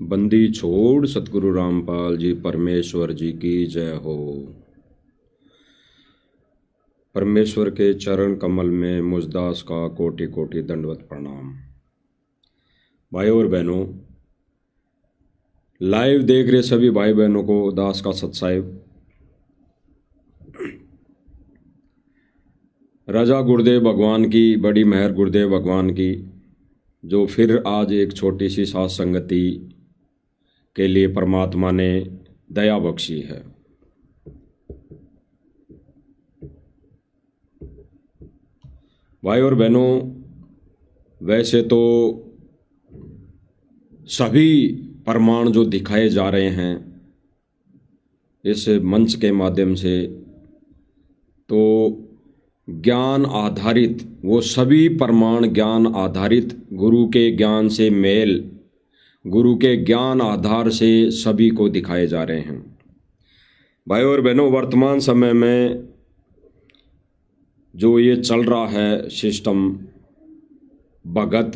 बंदी छोड़ सतगुरु रामपाल जी परमेश्वर जी की जय हो। परमेश्वर के चरण कमल में मुझदास का कोटि कोटि दंडवत प्रणाम। भाइयों और बहनों, लाइव देख रहे सभी भाई बहनों को दास का सत्साहिब। राजा गुरुदेव भगवान की बड़ी मेहर, गुरुदेव भगवान की, जो फिर आज एक छोटी सी साथ संगति के लिए परमात्मा ने दया बख्शी है। भाई और बहनों, वैसे तो सभी प्रमाण जो दिखाए जा रहे हैं इस मंच के माध्यम से, तो ज्ञान आधारित, वो सभी प्रमाण ज्ञान आधारित, गुरु के ज्ञान से मेल, गुरु के ज्ञान आधार से सभी को दिखाए जा रहे हैं। भाई और बहनों, वर्तमान समय में जो ये चल रहा है सिस्टम, भगत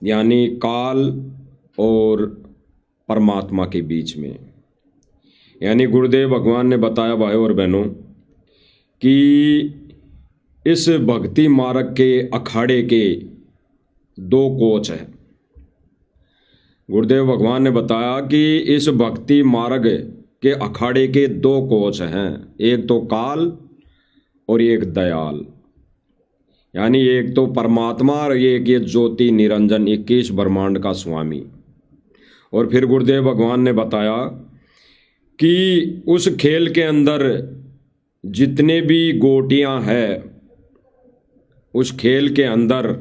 यानी काल और परमात्मा के बीच में, यानी गुरुदेव भगवान ने बताया भाई और बहनों कि इस भक्ति मार्ग के अखाड़े के दो कोच हैं। गुरुदेव भगवान ने बताया कि इस भक्ति मार्ग के अखाड़े के दो कोच हैं, एक तो काल और एक दयाल, यानी एक तो परमात्मा और एक ये ज्योति निरंजन 21 ब्रह्मांड का स्वामी। और फिर गुरुदेव भगवान ने बताया कि उस खेल के अंदर जितने भी गोटियां हैं, उस खेल के अंदर,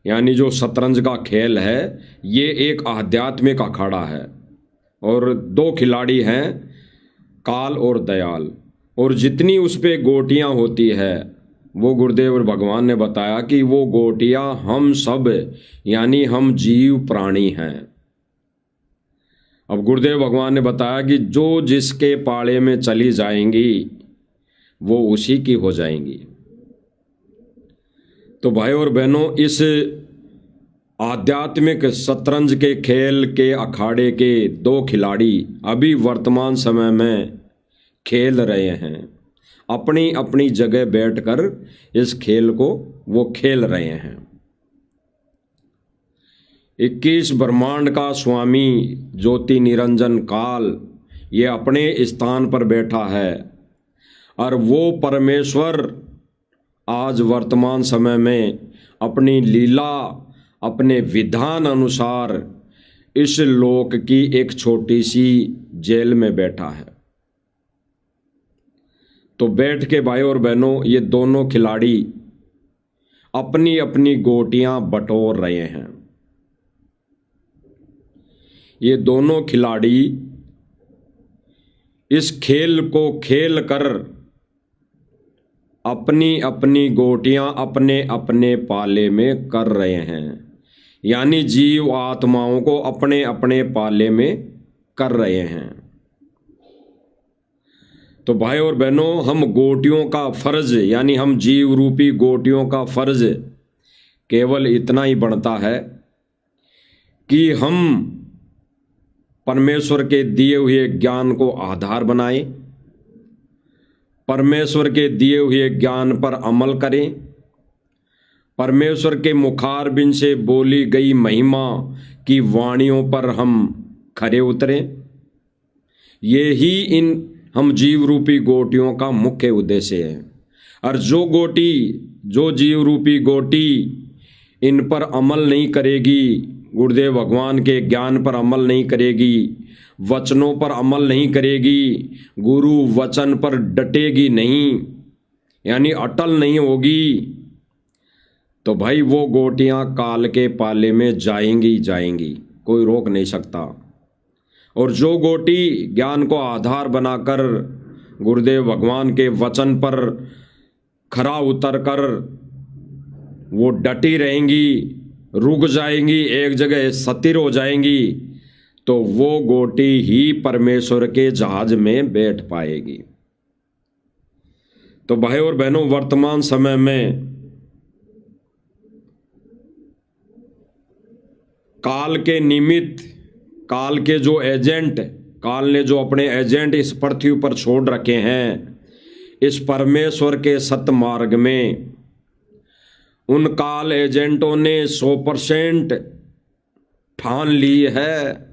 यानी जो शतरंज का खेल है, ये एक आध्यात्मिक अखाड़ा है और दो खिलाड़ी हैं, काल और दयाल। और जितनी उस पे गोटियां होती है, वो गुरुदेव भगवान ने बताया कि वो गोटियां हम सब, यानी हम जीव प्राणी हैं। अब गुरुदेव भगवान ने बताया कि जो जिसके पाले में चली जाएंगी वो उसी की हो जाएंगी। तो भाई और बहनों, इस आध्यात्मिक शतरंज के खेल के अखाड़े के दो खिलाड़ी अभी वर्तमान समय में खेल रहे हैं, अपनी अपनी जगह बैठकर इस खेल को वो खेल रहे हैं। 21 ब्रह्मांड का स्वामी ज्योति निरंजन काल, ये अपने स्थान पर बैठा है और वो परमेश्वर आज वर्तमान समय में अपनी लीला, अपने विधान अनुसार इस लोक की एक छोटी सी जेल में बैठा है। तो बैठ के भाई और बहनों, ये दोनों खिलाड़ी अपनी अपनी गोटियां बटोर रहे हैं। ये दोनों खिलाड़ी इस खेल को खेल कर अपनी अपनी गोटियां अपने अपने पाले में कर रहे हैं, यानी जीव आत्माओं को अपने अपने पाले में कर रहे हैं। तो भाई और बहनों, हम गोटियों का फर्ज, यानी हम जीव रूपी गोटियों का फर्ज केवल इतना ही बनता है कि हम परमेश्वर के दिए हुए ज्ञान को आधार बनाएं, परमेश्वर के दिए हुए ज्ञान पर अमल करें, परमेश्वर के मुखारबिंद से बोली गई महिमा की वाणियों पर हम खरे उतरें। ये ही इन हम जीव रूपी गोटियों का मुख्य उद्देश्य है। और जो जीव रूपी गोटी इन पर अमल नहीं करेगी, गुरुदेव भगवान के ज्ञान पर अमल नहीं करेगी, वचनों पर अमल नहीं करेगी, गुरु वचन पर डटेगी नहीं, यानी अटल नहीं होगी, तो भाई वो गोटियां काल के पाले में जाएंगी जाएंगी, कोई रोक नहीं सकता। और जो गोटी ज्ञान को आधार बनाकर गुरुदेव भगवान के वचन पर खरा उतरकर वो डटी रहेंगी, रुक जाएंगी, एक जगह स्थिर हो जाएंगी, तो वो गोटी ही परमेश्वर के जहाज में बैठ पाएगी। तो भाई और बहनों, वर्तमान समय में काल के निमित्त काल के जो एजेंट, काल ने जो अपने एजेंट इस पृथ्वी पर छोड़ रखे हैं इस परमेश्वर के सत्य मार्ग में, उन काल एजेंटों ने 100% ठान ली है,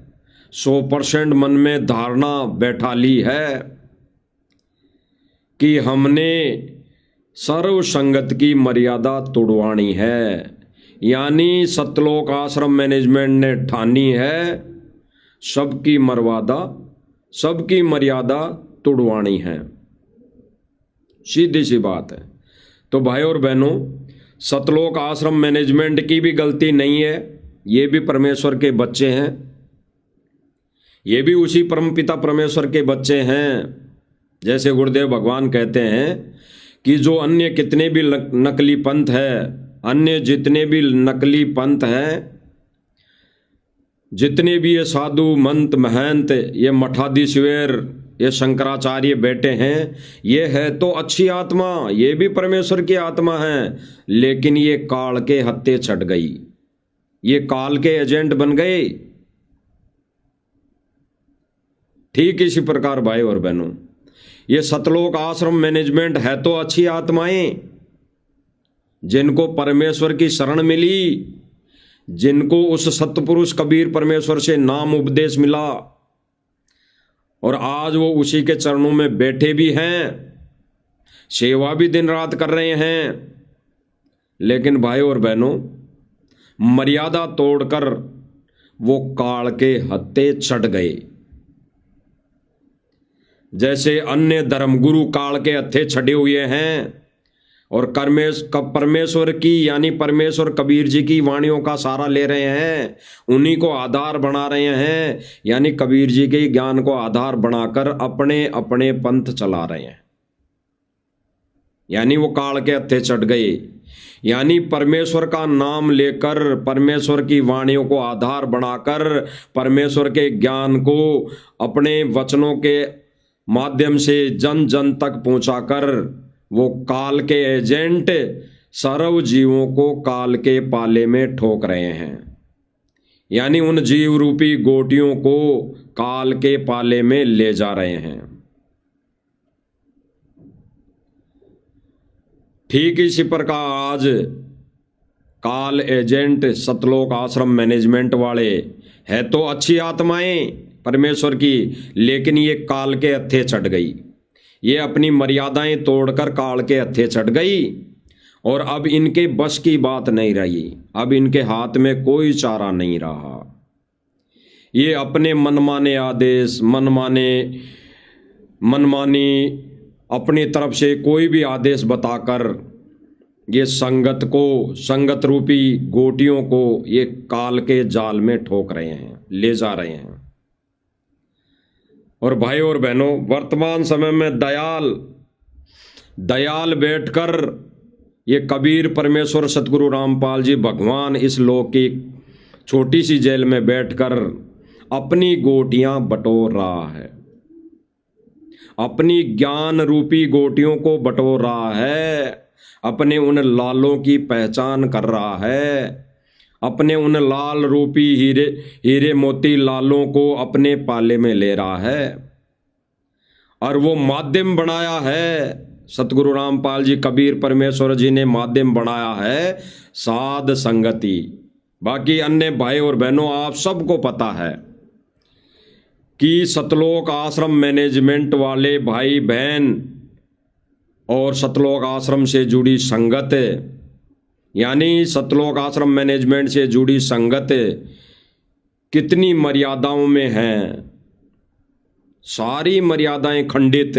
100% मन में धारणा बैठा ली है कि हमने सर्व संगत की मर्यादा तोड़वानी है। यानी सतलोक आश्रम मैनेजमेंट ने ठानी है सबकी मर्यादा तोड़वानी है। सीधी सी बात है। तो भाई और बहनों, सतलोक आश्रम मैनेजमेंट की भी गलती नहीं है, ये भी परमेश्वर के बच्चे हैं, ये भी उसी परमपिता परमेश्वर के बच्चे हैं। जैसे गुरुदेव भगवान कहते हैं कि जो अन्य कितने भी नकली पंथ है, अन्य जितने भी नकली पंथ हैं, जितने भी ये साधु मंत महंत, ये मठाधीश्वर, ये शंकराचार्य बैठे हैं, ये है तो अच्छी आत्मा, ये भी परमेश्वर की आत्मा है, लेकिन ये काल के हत्थे चढ़ गई, ये काल के एजेंट बन गए। ठीक इसी प्रकार भाई और बहनों, ये सतलोक आश्रम मैनेजमेंट है तो अच्छी आत्माएं, जिनको परमेश्वर की शरण मिली, जिनको उस सतपुरुष कबीर परमेश्वर से नाम उपदेश मिला और आज वो उसी के चरणों में बैठे भी हैं, सेवा भी दिन रात कर रहे हैं। लेकिन भाई और बहनों, मर्यादा तोड़कर वो काल के हत्थे चढ़ गए। जैसे अन्य धर्मगुरु काल के हत्थे चढ़े हुए हैं और परमेश्वर की यानी परमेश्वर कबीर जी की वाणियों का सहारा ले रहे हैं, उन्हीं को आधार बना रहे हैं, यानी कबीर जी के ज्ञान को आधार बनाकर अपने अपने पंथ चला रहे हैं, यानी वो काल के हत्थे चढ़ गए। यानी परमेश्वर का नाम लेकर, परमेश्वर की वाणियों को आधार बनाकर, परमेश्वर के ज्ञान को अपने वचनों के माध्यम से जन जन तक पहुंचाकर वो काल के एजेंट सर्व जीवों को काल के पाले में ठोक रहे हैं, यानी उन जीव रूपी गोटियों को काल के पाले में ले जा रहे हैं। ठीक इसी प्रकार आज काल एजेंट सतलोक आश्रम मैनेजमेंट वाले है तो अच्छी आत्माएं परमेश्वर की, लेकिन ये काल के हत्थे चढ़ गई, ये अपनी मर्यादाएं तोड़कर काल के हत्थे चढ़ गई और अब इनके बस की बात नहीं रही, अब इनके हाथ में कोई चारा नहीं रहा। ये अपने मनमाने आदेश, मनमानी अपनी तरफ से कोई भी आदेश बताकर ये संगत को, संगत रूपी गोटियों को ये काल के जाल में ठोक रहे हैं, ले जा रहे हैं। और भाई और बहनों, वर्तमान समय में दयाल बैठकर ये कबीर परमेश्वर सतगुरु रामपाल जी भगवान इस लोक की छोटी सी जेल में बैठकर अपनी गोटियां बटोर रहा है, अपनी ज्ञान रूपी गोटियों को बटोर रहा है, अपने उन लालों की पहचान कर रहा है, अपने उन लाल रूपी हीरे मोती लालों को अपने पाले में ले रहा है। और वो माध्यम बनाया है, सतगुरु रामपाल जी कबीर परमेश्वर जी ने माध्यम बनाया है साध संगति। बाकी अन्य भाई और बहनों, आप सबको पता है कि सतलोक आश्रम मैनेजमेंट वाले भाई बहन और सतलोक आश्रम से जुड़ी संगत, यानी सतलोक आश्रम मैनेजमेंट से जुड़ी संगत कितनी मर्यादाओं में है। सारी मर्यादाएं खंडित,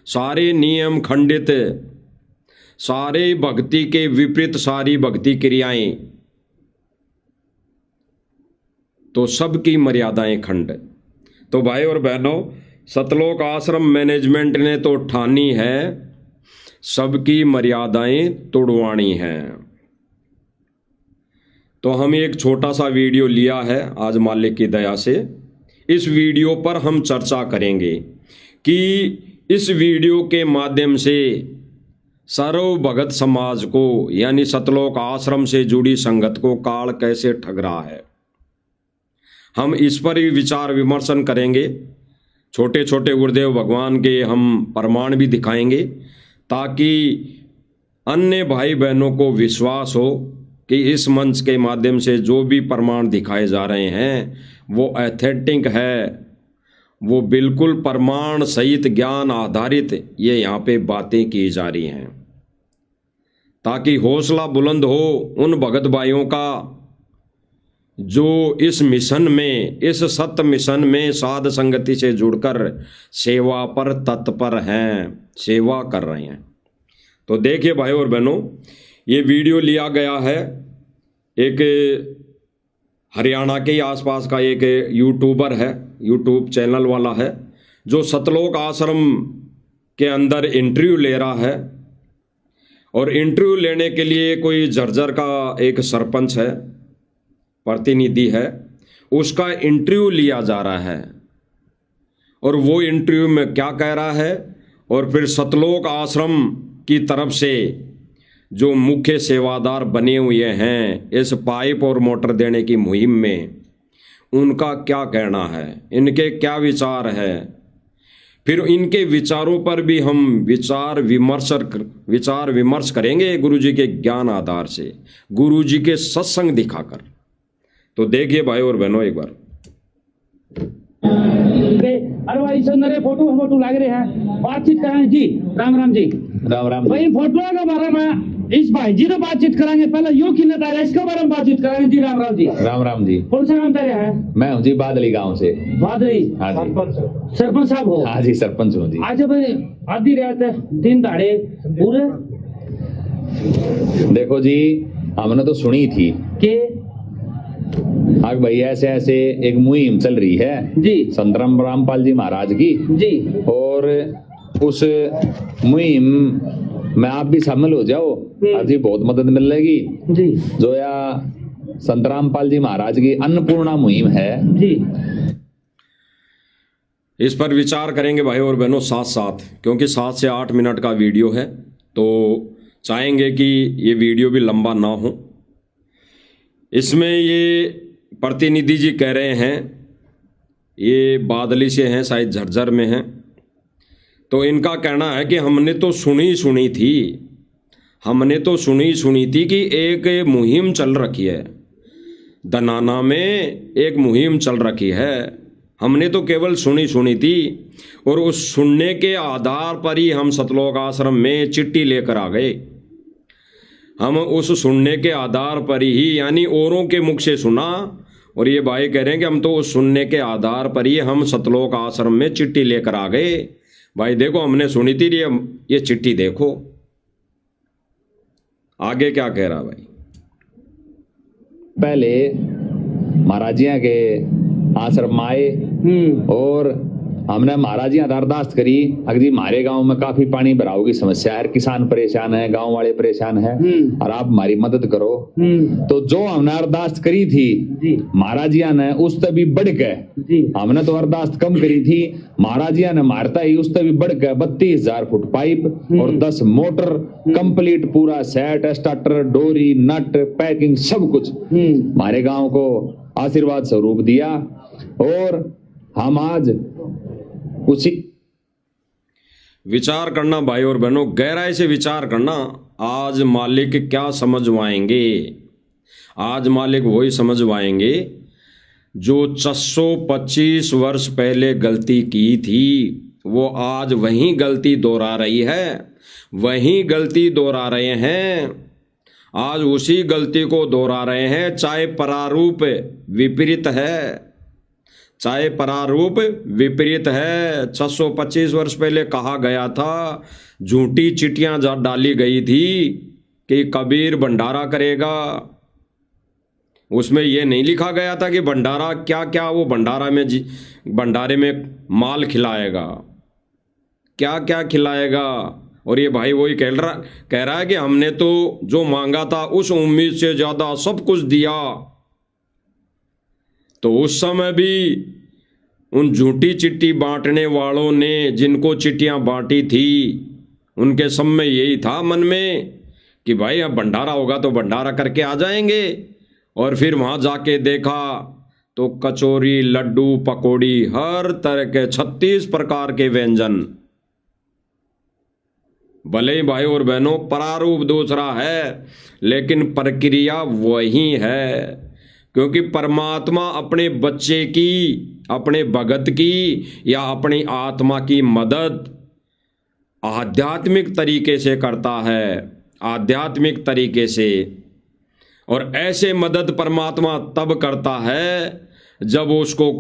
सारे नियम खंडित, सारे भक्ति के विपरीत सारी भक्ति क्रियाएं, तो सबकी मर्यादाएं खंड। तो भाई और बहनों, सतलोक आश्रम मैनेजमेंट ने तो ठानी है सबकी मर्यादाएं तोड़वानी हैं। तो हम एक छोटा सा वीडियो लिया है आज मालिक की दया से, इस वीडियो पर हम चर्चा करेंगे कि इस वीडियो के माध्यम से सर्व भगत समाज को यानी सतलोक आश्रम से जुड़ी संगत को काल कैसे ठग रहा है। हम इस पर भी विचार विमर्शन करेंगे। छोटे छोटे गुरुदेव भगवान के हम प्रमाण भी दिखाएंगे, ताकि अन्य भाई बहनों को विश्वास हो कि इस मंच के माध्यम से जो भी प्रमाण दिखाए जा रहे हैं वो ऑथेंटिक है, वो बिल्कुल प्रमाण सहित ज्ञान आधारित ये यहाँ पे बातें की जा रही हैं, ताकि हौसला बुलंद हो उन भगत भाइयों का जो इस मिशन में, इस सत्य मिशन में साध संगति से जुड़कर सेवा पर तत्पर हैं, सेवा कर रहे हैं। तो देखिए भाई और बहनों, ये वीडियो लिया गया है एक हरियाणा के आसपास का एक यूट्यूबर है, यूट्यूब चैनल वाला है, जो सतलोक आश्रम के अंदर इंटरव्यू ले रहा है। और इंटरव्यू लेने के लिए कोई झज्जर का एक सरपंच है, प्रतिनिधि है, उसका इंटरव्यू लिया जा रहा है। और वो इंटरव्यू में क्या कह रहा है, और फिर सतलोक आश्रम की तरफ से जो मुख्य सेवादार बने हुए हैं इस पाइप और मोटर देने की मुहिम में, उनका क्या कहना है, इनके क्या विचार है, फिर इनके विचारों पर भी हम विचार विमर्श करेंगे गुरुजी के ज्ञान आधार से, गुरुजी के सत्संग दिखाकर। तो देखिए भाई और बहनों एक बार। अरे भाई नरे फोटो लग रहे हैं, बातचीत कराएं जी। राम राम जी। राम राम भाई फोटो के बारे में इस भाई जी ने बातचीत कराएंगे, पहले यो की नेता है इसके बारे में बातचीत कराएंगे जी। राम राम जी। राम राम जी। कौन सा नाम तेरे है? मैं हूँ जी बादली गांव से। बादली? हाँ जी। सरपंच साहब हो? हाँ जी सरपंच हूँ जी। आज भाई आधी रात दिन दाड़े पूरे देखो जी, हमने तो सुनी थी के आग भाई ऐसे ऐसे एक मुहिम चल रही है जी संतराम रामपाल जी महाराज की जी, और उस मुहिम में आप भी शामिल हो जाओ, आज जी बहुत मदद मिलेगी जी। जो या संतरामपाल जी महाराज की अन्नपूर्णा मुहिम है जी। इस पर विचार करेंगे भाई और बहनों साथ साथ, क्योंकि 7 से 8 मिनट का वीडियो है, तो चाहेंगे कि ये वीडियो भी लंबा ना हो। इसमें ये प्रतिनिधि जी कह रहे हैं, ये बादली से हैं, शायद झज्जर में हैं, तो इनका कहना है कि हमने तो सुनी थी कि एक मुहिम चल रखी है, दनाना में एक मुहिम चल रखी है, हमने तो केवल सुनी थी। और उस सुनने के आधार पर ही हम सतलोक आश्रम में चिट्ठी लेकर आ गए। हम उस सुनने के आधार पर ही, यानी औरों के मुख से सुना, और ये भाई कह रहे हैं कि हम तो उस सुनने के आधार पर ही हम सतलोक आश्रम में चिट्ठी लेकर आ गए। भाई देखो हमने सुनी थी, ये चिट्ठी देखो। आगे क्या कह रहा भाई? पहले महाराजिया के आश्रम आए और हमने महाराजियां अरदास करी, अगर जी हमारे गांव में काफी पानी भराव की समस्या है, किसान परेशान है, गांव वाले परेशान है, और आप हमारी मदद करो। तो जो हमने अरदास करी थी महाराजियां ने उससे भी बढ़ के, हमने तो अरदास कम करी थी, महाराजियां ने मारता ही उससे भी बढ़ के 32,000 फुट पाइप और 10 मोटर कंप्लीट पूरा सेट, स्टार्टर, डोरी, नट, पैकिंग सब कुछ हमारे गांव को आशीर्वाद स्वरूप दिया। और हम आज उसी विचार करना भाई और बहनों, गहराई से विचार करना। आज मालिक क्या समझवाएंगे? आज मालिक वही समझवाएंगे जो 625 वर्ष पहले गलती की थी, वो आज वही गलती दोहरा रही है, वही गलती दोहरा रहे हैं, आज उसी गलती को दोहरा रहे हैं, चाहे प्रारूप विपरीत है, चाहे प्रारूप विपरीत है। 625 वर्ष पहले कहा गया था, झूठी चिट्ठियां डाली गई थी कि कबीर भंडारा करेगा। उसमें यह नहीं लिखा गया था कि भंडारा क्या क्या, वो भंडारे में माल खिलाएगा, क्या क्या खिलाएगा। और ये भाई वही कह रहा है कि हमने तो जो मांगा था उस उम्मीद से ज्यादा सब कुछ दिया। तो उस समय भी उन झूठी चिट्ठी बांटने वालों ने, जिनको चिट्ठियां बांटी थी, उनके सब में यही था मन में कि भाई अब भंडारा होगा तो भंडारा करके आ जाएंगे। और फिर वहां जाके देखा तो कचौरी, लड्डू, पकौड़ी, हर तरह के 36 प्रकार के व्यंजन। भले ही भाई और बहनों प्रारूप दूसरा है, लेकिन प्रक्रिया वही है, क्योंकि परमात्मा अपने बच्चे की, अपने भगत की या अपनी आत्मा की मदद आध्यात्मिक तरीके से करता है, आध्यात्मिक तरीके से। और ऐसे मदद परमात्मा तब करता है जब उसको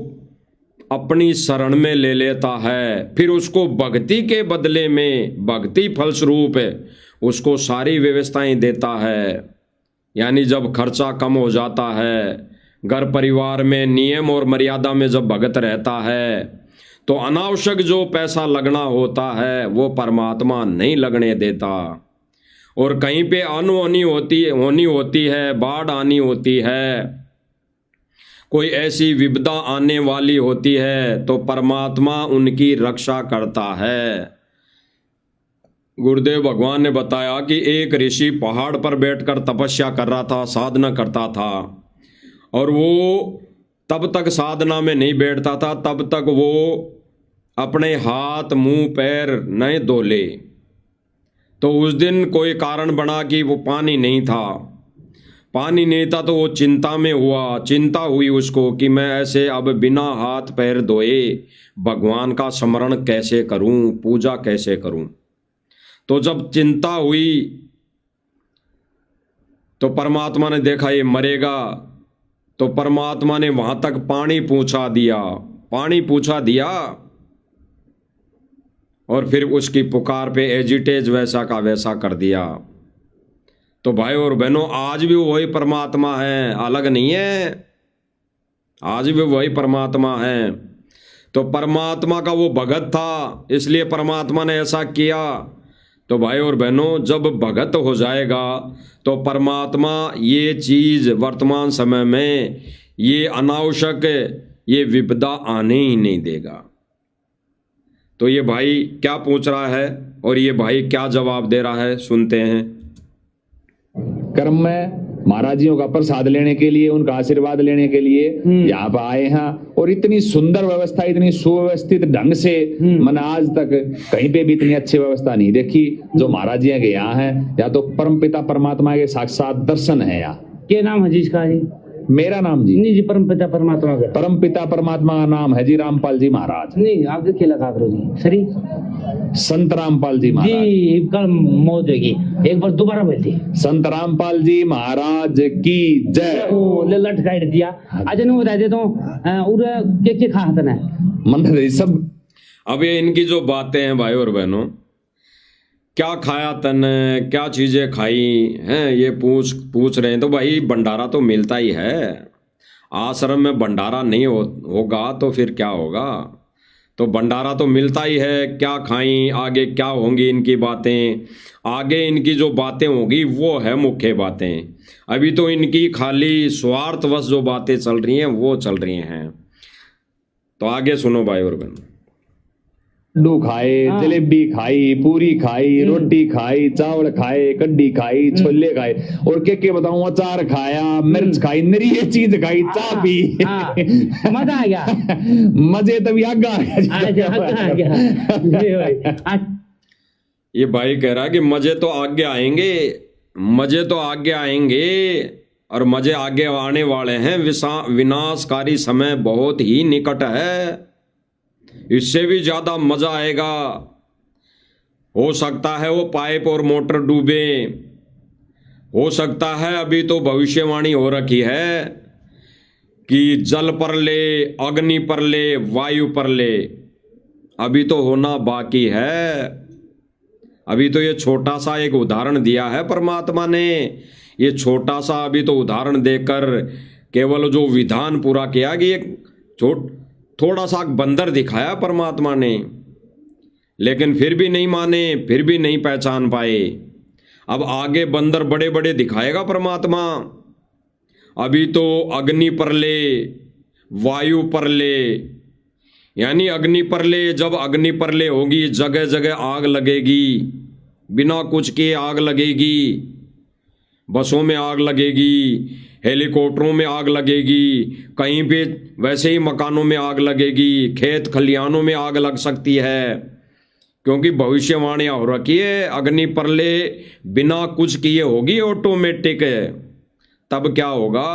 अपनी शरण में ले लेता है, फिर उसको भक्ति के बदले में, भक्ति फलस्वरूप उसको सारी व्यवस्थाएं देता है। यानी जब खर्चा कम हो जाता है, घर परिवार में नियम और मर्यादा में जब भगत रहता है, तो अनावश्यक जो पैसा लगना होता है वो परमात्मा नहीं लगने देता। और कहीं पे अनहोनी होती है, बाढ़ आनी होती है, कोई ऐसी विपदा आने वाली होती है, तो परमात्मा उनकी रक्षा करता है। गुरुदेव भगवान ने बताया कि एक ऋषि पहाड़ पर बैठकर तपस्या कर रहा था, साधना करता था, और वो तब तक साधना में नहीं बैठता था तब तक वो अपने हाथ मुंह पैर नहीं धो ले। तो उस दिन कोई कारण बना कि वो पानी नहीं था, तो वो चिंता में हुआ, चिंता हुई उसको कि मैं ऐसे अब बिना हाथ पैर धोए भगवान का स्मरण कैसे करूं, पूजा कैसे करूं। तो जब चिंता हुई तो परमात्मा ने देखा ये मरेगा, तो परमात्मा ने वहां तक पानी पहुंचा दिया और फिर उसकी पुकार पे एजिटेज वैसा का वैसा कर दिया। तो भाई और बहनों आज भी वही परमात्मा है, अलग नहीं है, आज भी वही परमात्मा है। तो परमात्मा का वो भगत था, इसलिए परमात्मा ने ऐसा किया। तो भाई और बहनों जब भगत हो जाएगा तो परमात्मा ये चीज वर्तमान समय में, ये अनावश्यक, ये विपदा आने ही नहीं देगा। तो ये भाई क्या पूछ रहा है और ये भाई क्या जवाब दे रहा है, सुनते हैं। कर्म में महाराज जियों का प्रसाद लेने के लिए, उनका आशीर्वाद लेने के लिए यहाँ पर आए हैं, और इतनी सुंदर व्यवस्था, इतनी सुव्यवस्थित ढंग से मैंने आज तक कहीं पे भी इतनी अच्छी व्यवस्था नहीं देखी जो महाराज जी के यहाँ है। या तो परमपिता परमात्मा के साक्षात दर्शन है यहाँ। क्या नाम है जिसका जी? मेरा नाम जी नहीं जी, परमपिता परमात्मा का। परमपिता परमात्मा का नाम है जी रामपाल जी महाराज। नहीं आप देखिए लगा करो जी, सही संत रामपाल जी महाराज जी। कल मौत होगी, एक बार दोबारा बोलती। संत रामपाल जी महाराज की जय। ओ ले लटकाई दिया। आज नहीं बता दे तो उरे के खाते ना मंदिर सब। अब ये इनकी जो बातें हैं भाई और बहनों, क्या खाया तने, क्या चीजें खाई हैं, ये पूछ रहे हैं। तो भाई भंडारा तो मिलता ही है, आश्रम में भंडारा नहीं होगा तो फिर क्या होगा। तो भंडारा तो मिलता ही है। क्या खाई, आगे क्या होंगी इनकी बातें, आगे इनकी जो बातें होगी वो है मुख्य बातें। अभी तो इनकी खाली स्वार्थवश जो बातें चल रही हैं वो चल रही हैं। तो आगे सुनो भाई और बहन। लड्डू खाए, जलेबी खाई, पूरी खाई, रोटी खाई, चावल खाए, कड्डी खाई, छोले खाए, और के बताऊं, अचार खाया, मिर्च खाई, नरी ये चीज खाई, चाय पी। मजा आ गया। मजे तभी आगा आ गया। ये भाई कह रहा है कि मजे तो आगे आएंगे, मजे तो आगे आएंगे, और मजे आगे आने वाले हैं। विनाशकारी समय बहुत ही निकट है, इससे भी ज्यादा मजा आएगा। हो सकता है वो पाइप और मोटर डूबे, हो सकता है, अभी तो भविष्यवाणी हो रखी है कि जल पर ले, अग्नि पर ले, वायु पर ले। अभी तो होना बाकी है। अभी तो ये छोटा सा एक उदाहरण दिया है परमात्मा ने। ये छोटा सा अभी तो उदाहरण देकर केवल जो विधान पूरा किया कि एक थोड़ा सा बंदर दिखाया परमात्मा ने, लेकिन फिर भी नहीं माने, फिर भी नहीं पहचान पाए। अब आगे बंदर बड़े बड़े दिखाएगा परमात्मा। अभी तो अग्नि पर ले, वायु पर ले, यानी अग्नि पर ले, जब अग्नि पर ले होगी जगह जगह आग लगेगी, बिना कुछ किए आग लगेगी, बसों में आग लगेगी, हेलीकॉप्टरों में आग लगेगी, कहीं पे वैसे ही मकानों में आग लगेगी, खेत खलिहानों में आग लग सकती है, क्योंकि भविष्यवाणियां हो रखी है अग्नि प्रलय बिना कुछ किए होगी ऑटोमेटिक। तब क्या होगा,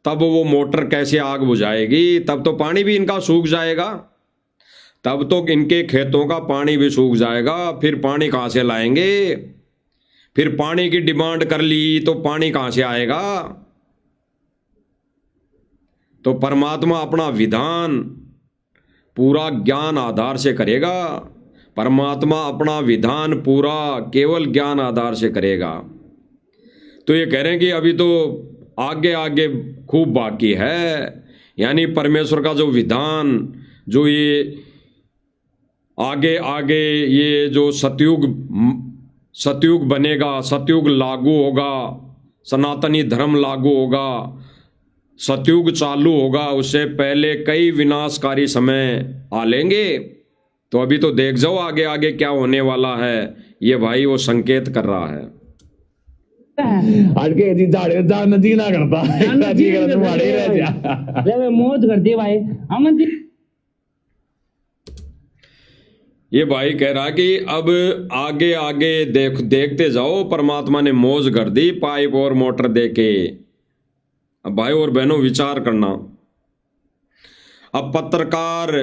तब वो मोटर कैसे आग बुझाएगी, तब तो पानी भी इनका सूख जाएगा, तब तो इनके खेतों का पानी भी सूख जाएगा, फिर पानी कहाँ से लाएंगे, फिर पानी की डिमांड कर ली तो पानी कहाँ से आएगा। तो परमात्मा अपना विधान पूरा ज्ञान आधार से करेगा, परमात्मा अपना विधान पूरा केवल ज्ञान आधार से करेगा। तो ये कह रहे हैं कि अभी तो आगे आगे खूब बाकी है, यानी परमेश्वर का जो विधान, जो ये आगे आगे ये जो सतयुग बनेगा, सतयुग लागू होगा, सनातनी धर्म लागू होगा, सतयुग चालू होगा, उससे पहले कई विनाशकारी समय आ लेंगे। तो अभी तो देख जाओ आगे आगे क्या होने वाला है, ये भाई वो संकेत कर रहा है। अटके जी झाड़े जा नदी ना करता जी करते मारे रह जा ले मौज कर दे भाई अमन जी। ये भाई कह रहा कि अब आगे आगे देखते जाओ, परमात्मा ने मौज कर दी पाइप और मोटर देके। अब भाई और बहनों विचार करना, अब पत्रकार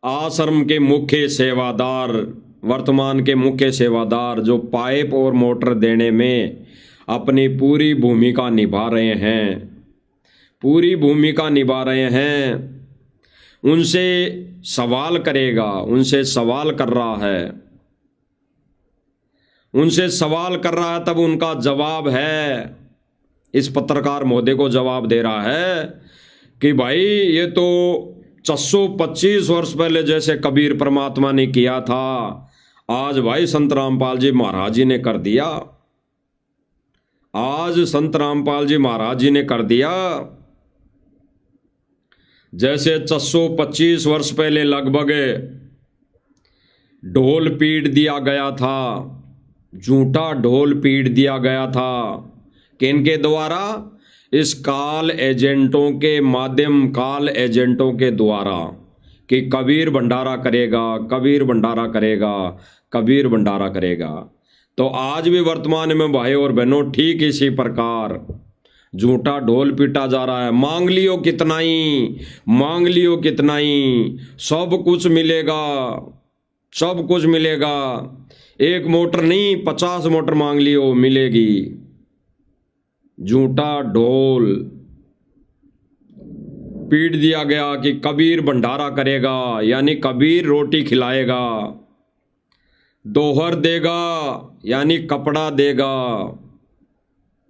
आश्रम के मुख्य सेवादार, वर्तमान के मुख्य सेवादार जो पाइप और मोटर देने में अपनी पूरी भूमिका निभा रहे हैं, पूरी भूमिका निभा रहे हैं, उनसे सवाल करेगा, उनसे सवाल कर रहा है, उनसे सवाल कर रहा है, तब उनका जवाब है, इस पत्रकार महोदय को जवाब दे रहा है कि भाई ये तो 625 वर्ष पहले जैसे कबीर परमात्मा ने किया था, आज भाई संत रामपाल जी महाराज जी ने कर दिया, आज संत रामपाल जी महाराज जी ने कर दिया। जैसे 625 वर्ष पहले लगभग ढोल पीट दिया गया था, झूठा ढोल पीट दिया गया था, किनके द्वारा, इस काल एजेंटों के माध्यम, काल एजेंटों के द्वारा, कि कबीर भंडारा करेगा, कबीर भंडारा करेगा, कबीर भंडारा करेगा। तो आज भी वर्तमान में भाई और बहनों ठीक इसी प्रकार झूठा ढोल पीटा जा रहा है। मांग लियो कितना ही, मांग लियो कितना ही, सब कुछ मिलेगा, सब कुछ मिलेगा। एक मोटर नहीं 50 मोटर मांग लियो मिलेगी। झूठा ढोल पीट दिया गया कि कबीर भंडारा करेगा, यानी कबीर रोटी खिलाएगा, दोहर देगा यानी कपड़ा देगा,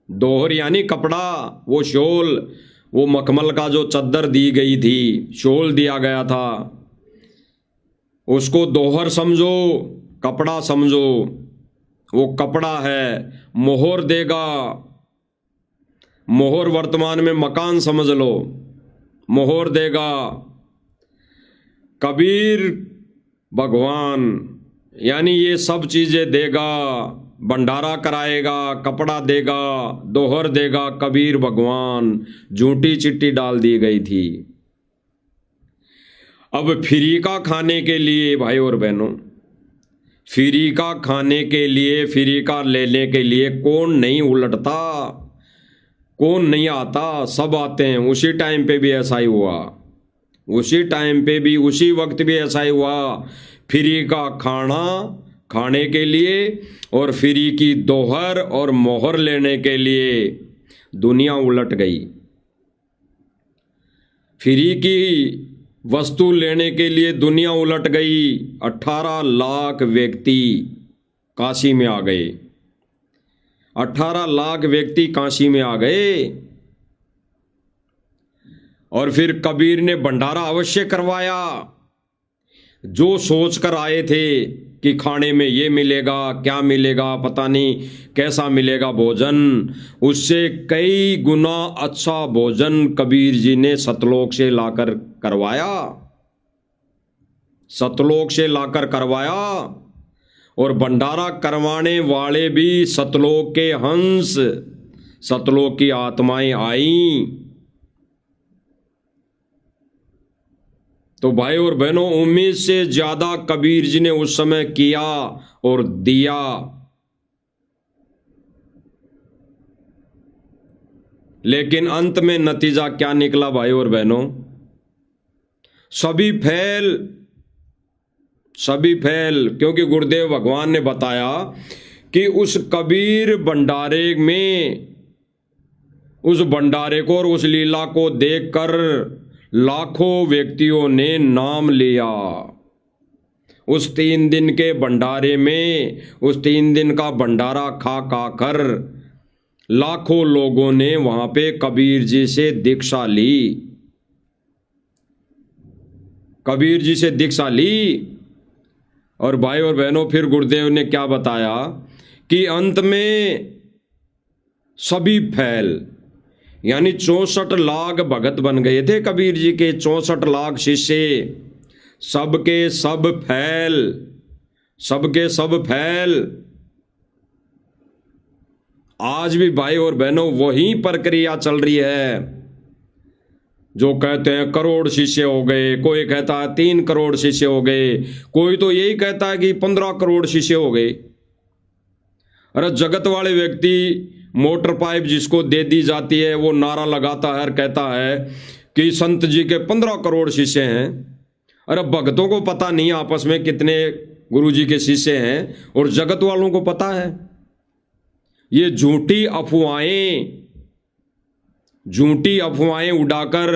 दोहर यानी कपड़ा, वो शोल, वो मखमल का जो चद्दर दी गई थी, शोल दिया गया था, उसको दोहर समझो, कपड़ा समझो, वो कपड़ा है। मोहर देगा, मोहर वर्तमान में मकान समझ लो, मोहर देगा। कबीर भगवान यानी ये सब चीजें देगा, भंडारा कराएगा, कपड़ा देगा, दोहर देगा, कबीर भगवान। झूठी चिट्ठी डाल दी गई थी। अब फ्री का खाने के लिए भाई और बहनों, फ्री का खाने के लिए, फ्री का लेने के लिए कौन नहीं उलटता, कौन नहीं आता, सब आते हैं। उसी टाइम पे भी ऐसा ही हुआ, उसी टाइम पे भी, उसी वक्त भी ऐसा ही हुआ। फ्री का खाना खाने के लिए और फ्री की दोहर और मोहर लेने के लिए दुनिया उलट गई। फ्री की वस्तु लेने के लिए दुनिया उलट गई। 18 लाख व्यक्ति काशी में आ गए, 18 लाख व्यक्ति काशी में आ गए। और फिर कबीर ने भंडारा अवश्य करवाया। जो सोच कर आए थे कि खाने में ये मिलेगा, क्या मिलेगा, पता नहीं कैसा मिलेगा भोजन, उससे कई गुना अच्छा भोजन कबीर जी ने सतलोक से लाकर करवाया, सतलोक से लाकर करवाया। और भंडारा करवाने वाले भी सतलोक के हंस, सतलोक की आत्माएं आईं। तो भाई और बहनों, उम्मीद से ज्यादा कबीर जी ने उस समय किया और दिया। लेकिन अंत में नतीजा क्या निकला भाई और बहनों? सभी फैल, क्योंकि गुरुदेव भगवान ने बताया कि उस कबीर भंडारे में, उस भंडारे को और उस लीला को देखकर लाखों व्यक्तियों ने नाम लिया। उस 3 दिन के भंडारे में, उस 3 दिन का भंडारा खा कर लाखों लोगों ने वहां पे कबीर जी से दीक्षा ली, कबीर जी से दीक्षा ली। और भाई और बहनों, फिर गुरुदेव ने क्या बताया कि अंत में सभी फैल, यानी 64 लाख भगत बन गए थे कबीर जी के, 64 लाख शिष्य, सबके सब फैल, सबके सब फैल। आज भी भाई और बहनों वही प्रक्रिया चल रही है। जो कहते हैं करोड़ शिष्य हो गए, कोई कहता है 3 करोड़ शिष्य हो गए, कोई तो यही कहता है कि 15 करोड़ शिष्य हो गए। अरे जगत वाले व्यक्ति मोटर पाइप जिसको दे दी जाती है वो नारा लगाता है और कहता है कि संत जी के 15 करोड़ शिष्य हैं। अरे भक्तों को पता नहीं आपस में कितने गुरु जी के शिष्य हैं, और जगत वालों को पता है। ये झूठी अफवाहें उड़ाकर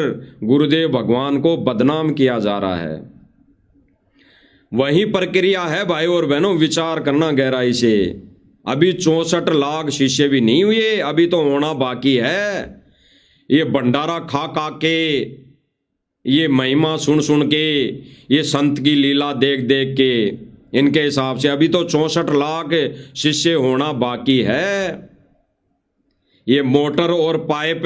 गुरुदेव भगवान को बदनाम किया जा रहा है। वही प्रक्रिया है भाई और बहनों, विचार करना गहराई से। अभी 64 लाख शिष्य भी नहीं हुए, अभी तो होना बाकी है। ये भंडारा खा के, ये महिमा सुन के, ये संत की लीला देख के, इनके हिसाब से अभी तो 64 लाख शिष्य होना बाकी है। ये मोटर और पाइप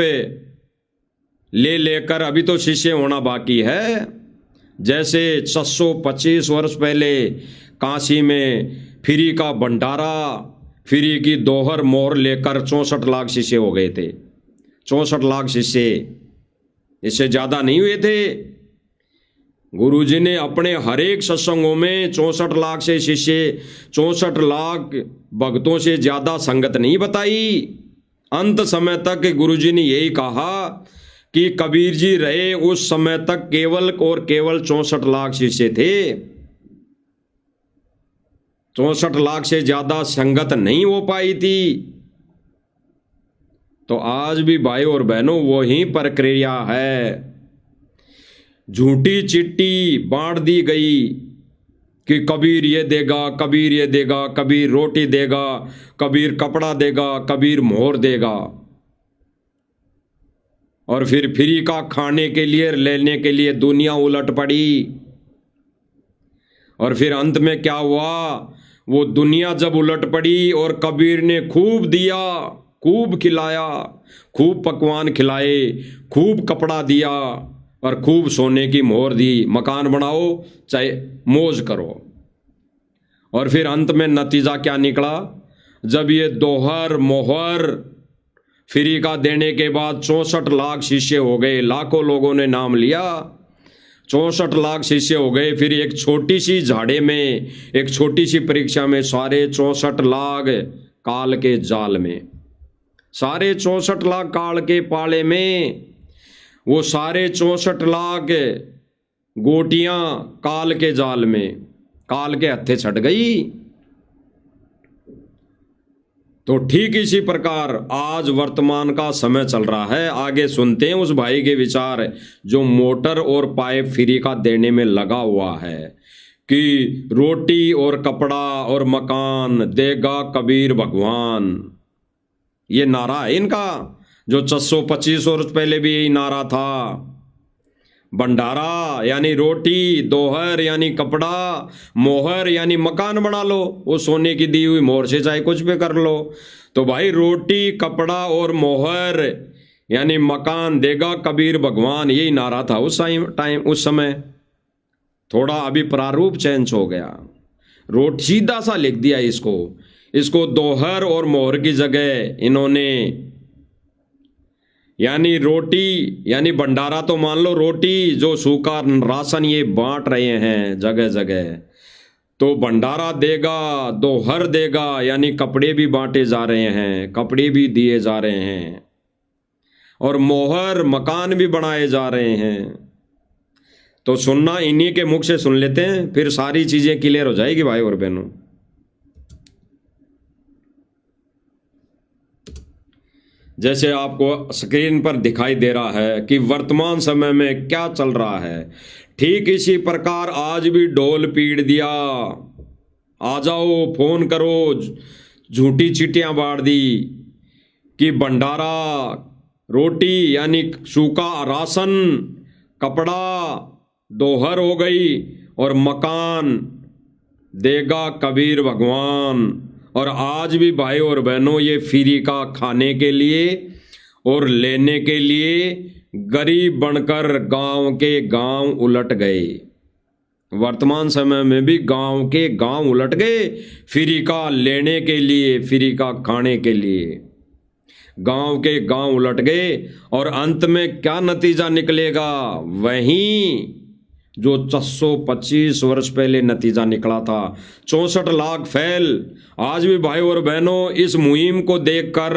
लेकर अभी तो शिष्य होना बाकी है। जैसे 625 वर्ष पहले काशी में फ्री का भंडारा, फ्री की दोहर मोहर लेकर 64 लाख शिष्य हो गए थे। 64 लाख शिष्य, इससे ज्यादा नहीं हुए थे। गुरुजी ने अपने हर एक सत्संगों में 64 लाख से शिष्य, 64 लाख भक्तों से ज्यादा संगत नहीं बताई। अंत समय तक गुरुजी ने यही कहा कि कबीर जी रहे उस समय तक केवल और केवल 64 लाख शिष्य थे। 64 लाख से ज्यादा संगत नहीं हो पाई थी। तो आज भी भाई और बहनों वही प्रक्रिया है। झूठी चिट्ठी बांट दी गई कि कबीर ये देगा, कबीर ये देगा, कबीर रोटी देगा, कबीर कपड़ा देगा, कबीर मोहर देगा, और फिर फ्री का खाने के लिए, लेने के लिए दुनिया उलट पड़ी। और फिर अंत में क्या हुआ? वो दुनिया जब उलट पड़ी और कबीर ने खूब दिया, खूब खिलाया, खूब पकवान खिलाए, खूब कपड़ा दिया और खूब सोने की मोहर दी, मकान बनाओ चाहे मौज करो। और फिर अंत में नतीजा क्या निकला? जब ये दोहर मोहर फ्री का देने के बाद 64 लाख शिष्य हो गए, लाखों लोगों ने नाम लिया, 64 लाख शिष्य हो गए। फिर एक छोटी सी झाड़े में, एक छोटी सी परीक्षा में सारे 64 लाख काल के जाल में, सारे 64 लाख काल के पाले में, वो सारे 64 लाख गोटियां काल के जाल में, काल के हत्थे छट गई। तो ठीक इसी प्रकार आज वर्तमान का समय चल रहा है। आगे सुनते हैं उस भाई के विचार जो मोटर और पाइप फ्री का देने में लगा हुआ है कि रोटी और कपड़ा और मकान देगा कबीर भगवान। ये नारा है इनका, जो 625 वर्ष पहले भी यही नारा था। भंडारा यानी रोटी, दोहर यानी कपड़ा, मोहर यानी मकान बना लो, वो सोने की दी हुई मोहर से चाहे कुछ भी कर लो। तो भाई रोटी, कपड़ा और मोहर यानी मकान देगा कबीर भगवान, यही नारा था उस टाइम, उस समय। थोड़ा अभी प्रारूप चेंज हो गया, रोट सीधा सा लिख दिया इसको दोहर और मोहर की जगह इन्होंने यानी रोटी, यानी भंडारा तो मान लो रोटी, जो सूखा राशन ये बांट रहे हैं जगह जगह, तो भंडारा देगा, दोहर देगा, यानी कपड़े भी बांटे जा रहे हैं, कपड़े भी दिए जा रहे हैं, और मोहर मकान भी बनाए जा रहे हैं। तो सुनना इन्हीं के मुख से सुन लेते हैं, फिर सारी चीजें क्लियर हो जाएगी भाई और बहनों। जैसे आपको स्क्रीन पर दिखाई दे रहा है कि वर्तमान समय में क्या चल रहा है, ठीक इसी प्रकार आज भी ढोल पीट दिया, आ जाओ फोन करो, झूठी चिट्ठियां बांट दी कि भंडारा, रोटी यानी सूखा राशन, कपड़ा दोहर हो गई, और मकान देगा कबीर भगवान। और आज भी भाई और बहनों ये फ्री का खाने के लिए और लेने के लिए गरीब बनकर गांव के गांव उलट गए। वर्तमान समय में भी गांव के गांव उलट गए फ्री का लेने के लिए, फ्री का खाने के लिए गांव के गांव उलट गए। और अंत में क्या नतीजा निकलेगा, वहीं जो 625 वर्ष पहले नतीजा निकला था, 64 लाख फैल। आज भी भाई और बहनों इस मुहिम को देखकर,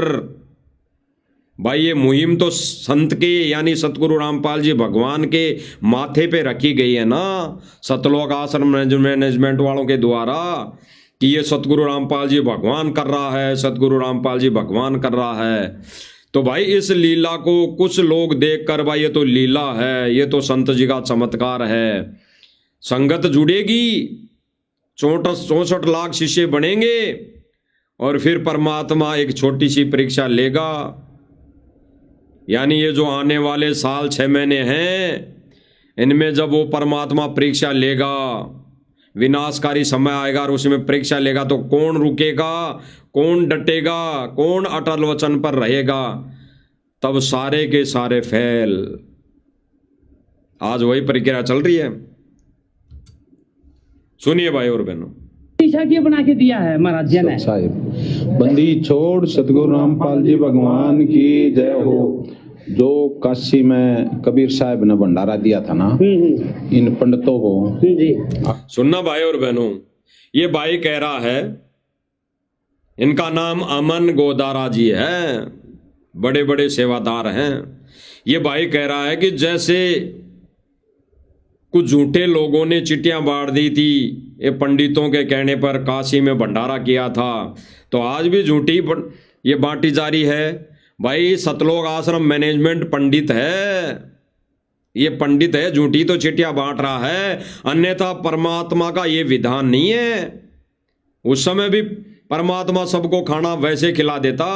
भाई ये मुहिम तो संत के यानी सतगुरु रामपाल जी भगवान के माथे पे रखी गई है ना, सतलोक आश्रम मैनेजमेंट वालों के द्वारा, कि ये सतगुरु रामपाल जी भगवान कर रहा है, सतगुरु रामपाल जी भगवान कर रहा है। तो भाई इस लीला को कुछ लोग देखकर, भाई ये तो लीला है, ये तो संत जी का चमत्कार है, संगत जुड़ेगी, 64 लाख शिष्य बनेंगे, और फिर परमात्मा एक छोटी सी परीक्षा लेगा। यानी ये जो आने वाले साल 6 महीने हैं, इनमें जब वो परमात्मा परीक्षा लेगा, विनाशकारी समय आएगा और उसमें परीक्षा लेगा, तो कौन रुकेगा, कौन डटेगा, कौन अटल वचन पर रहेगा, तब सारे के सारे फेल। आज वही प्रक्रिया चल रही है, सुनिए भाई और बहनों। शीशा की बना के दिया है महाराज जी ने। साहिब बंदी छोड़ सतगुरु रामपाल जी भगवान की जय हो। जो काशी में कबीर साहब ने भंडारा दिया था ना इन पंडितों को जी, सुनना भाई और बहनों, ये भाई कह रहा है, इनका नाम अमन गोदारा जी है, बड़े बड़े सेवादार हैं। ये भाई कह रहा है कि जैसे कुछ झूठे लोगों ने चिट्ठियां बांट दी थी, ये पंडितों के कहने पर काशी में भंडारा किया था, तो आज भी झूठी ये बांटी जा रही है। भाई सतलोक आश्रम मैनेजमेंट पंडित है, ये पंडित है, झूठी तो चिट्ठियां बांट रहा है, अन्यथा परमात्मा का ये विधान नहीं है। उस समय भी परमात्मा सबको खाना वैसे खिला देता,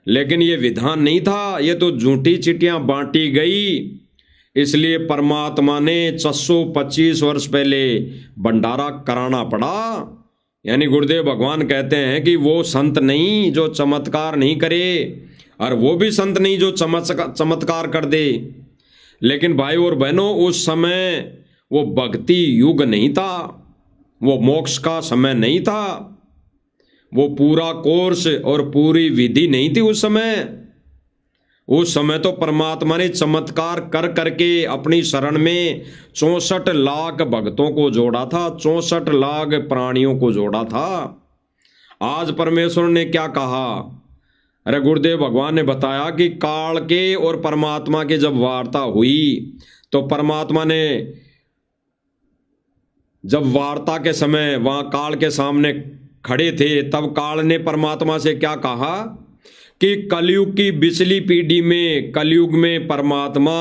लेकिन ये विधान नहीं था, ये तो झूठी चिट्ठियां बांटी गई, इसलिए परमात्मा ने 625 वर्ष पहले भंडारा कराना पड़ा। यानी गुरुदेव भगवान कहते हैं कि वो संत नहीं जो चमत्कार नहीं करे, और वो भी संत नहीं जो चमत्कार कर दे। लेकिन भाई और बहनों उस समय वो भक्ति युग नहीं था, वो मोक्ष का समय नहीं था, वो पूरा कोर्स और पूरी विधि नहीं थी उस समय। उस समय तो परमात्मा ने चमत्कार कर करके अपनी शरण में 64 लाख भक्तों को जोड़ा था, 64 लाख प्राणियों को जोड़ा था। आज परमेश्वर ने क्या कहा, अरे गुरुदेव भगवान ने बताया कि काल के और परमात्मा के जब वार्ता हुई, तो परमात्मा ने जब वार्ता के समय वहां काल के सामने खड़े थे, तब काल ने परमात्मा से क्या कहा कि कलयुग की बिचली पीढ़ी में, कलयुग में परमात्मा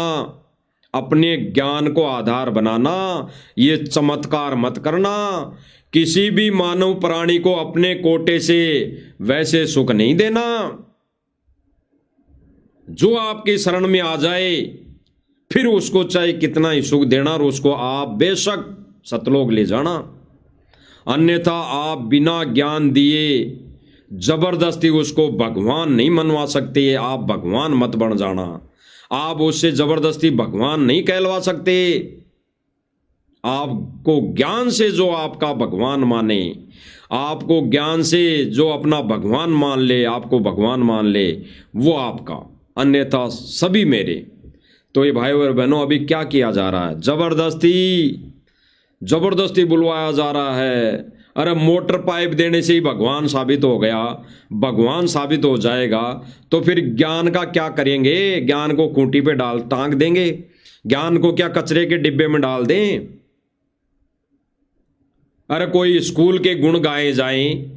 अपने ज्ञान को आधार बनाना, ये चमत्कार मत करना, किसी भी मानव प्राणी को अपने कोटे से वैसे सुख नहीं देना। जो आपकी शरण में आ जाए फिर उसको चाहे कितना ही सुख देना और उसको आप बेशक सतलोक ले जाना, अन्यथा आप बिना ज्ञान दिए जबरदस्ती उसको भगवान नहीं मनवा सकते। आप भगवान मत बन जाना, आप उससे जबरदस्ती भगवान नहीं कहलवा सकते। आपको ज्ञान से जो आपका भगवान माने, आपको ज्ञान से जो अपना भगवान मान ले, आपको भगवान मान ले, वो आपका अन्यथा सभी मेरे। तो ये भाई और बहनों, अभी क्या किया जा रहा है? जबरदस्ती बुलवाया जा रहा है। अरे मोटर पाइप देने से ही भगवान साबित हो गया, भगवान साबित हो जाएगा तो फिर ज्ञान का क्या करेंगे? ज्ञान को खूंटी पे डाल टांग देंगे? ज्ञान को क्या कचरे के डिब्बे में डाल दें? अरे कोई स्कूल के गुण गाए जाएं,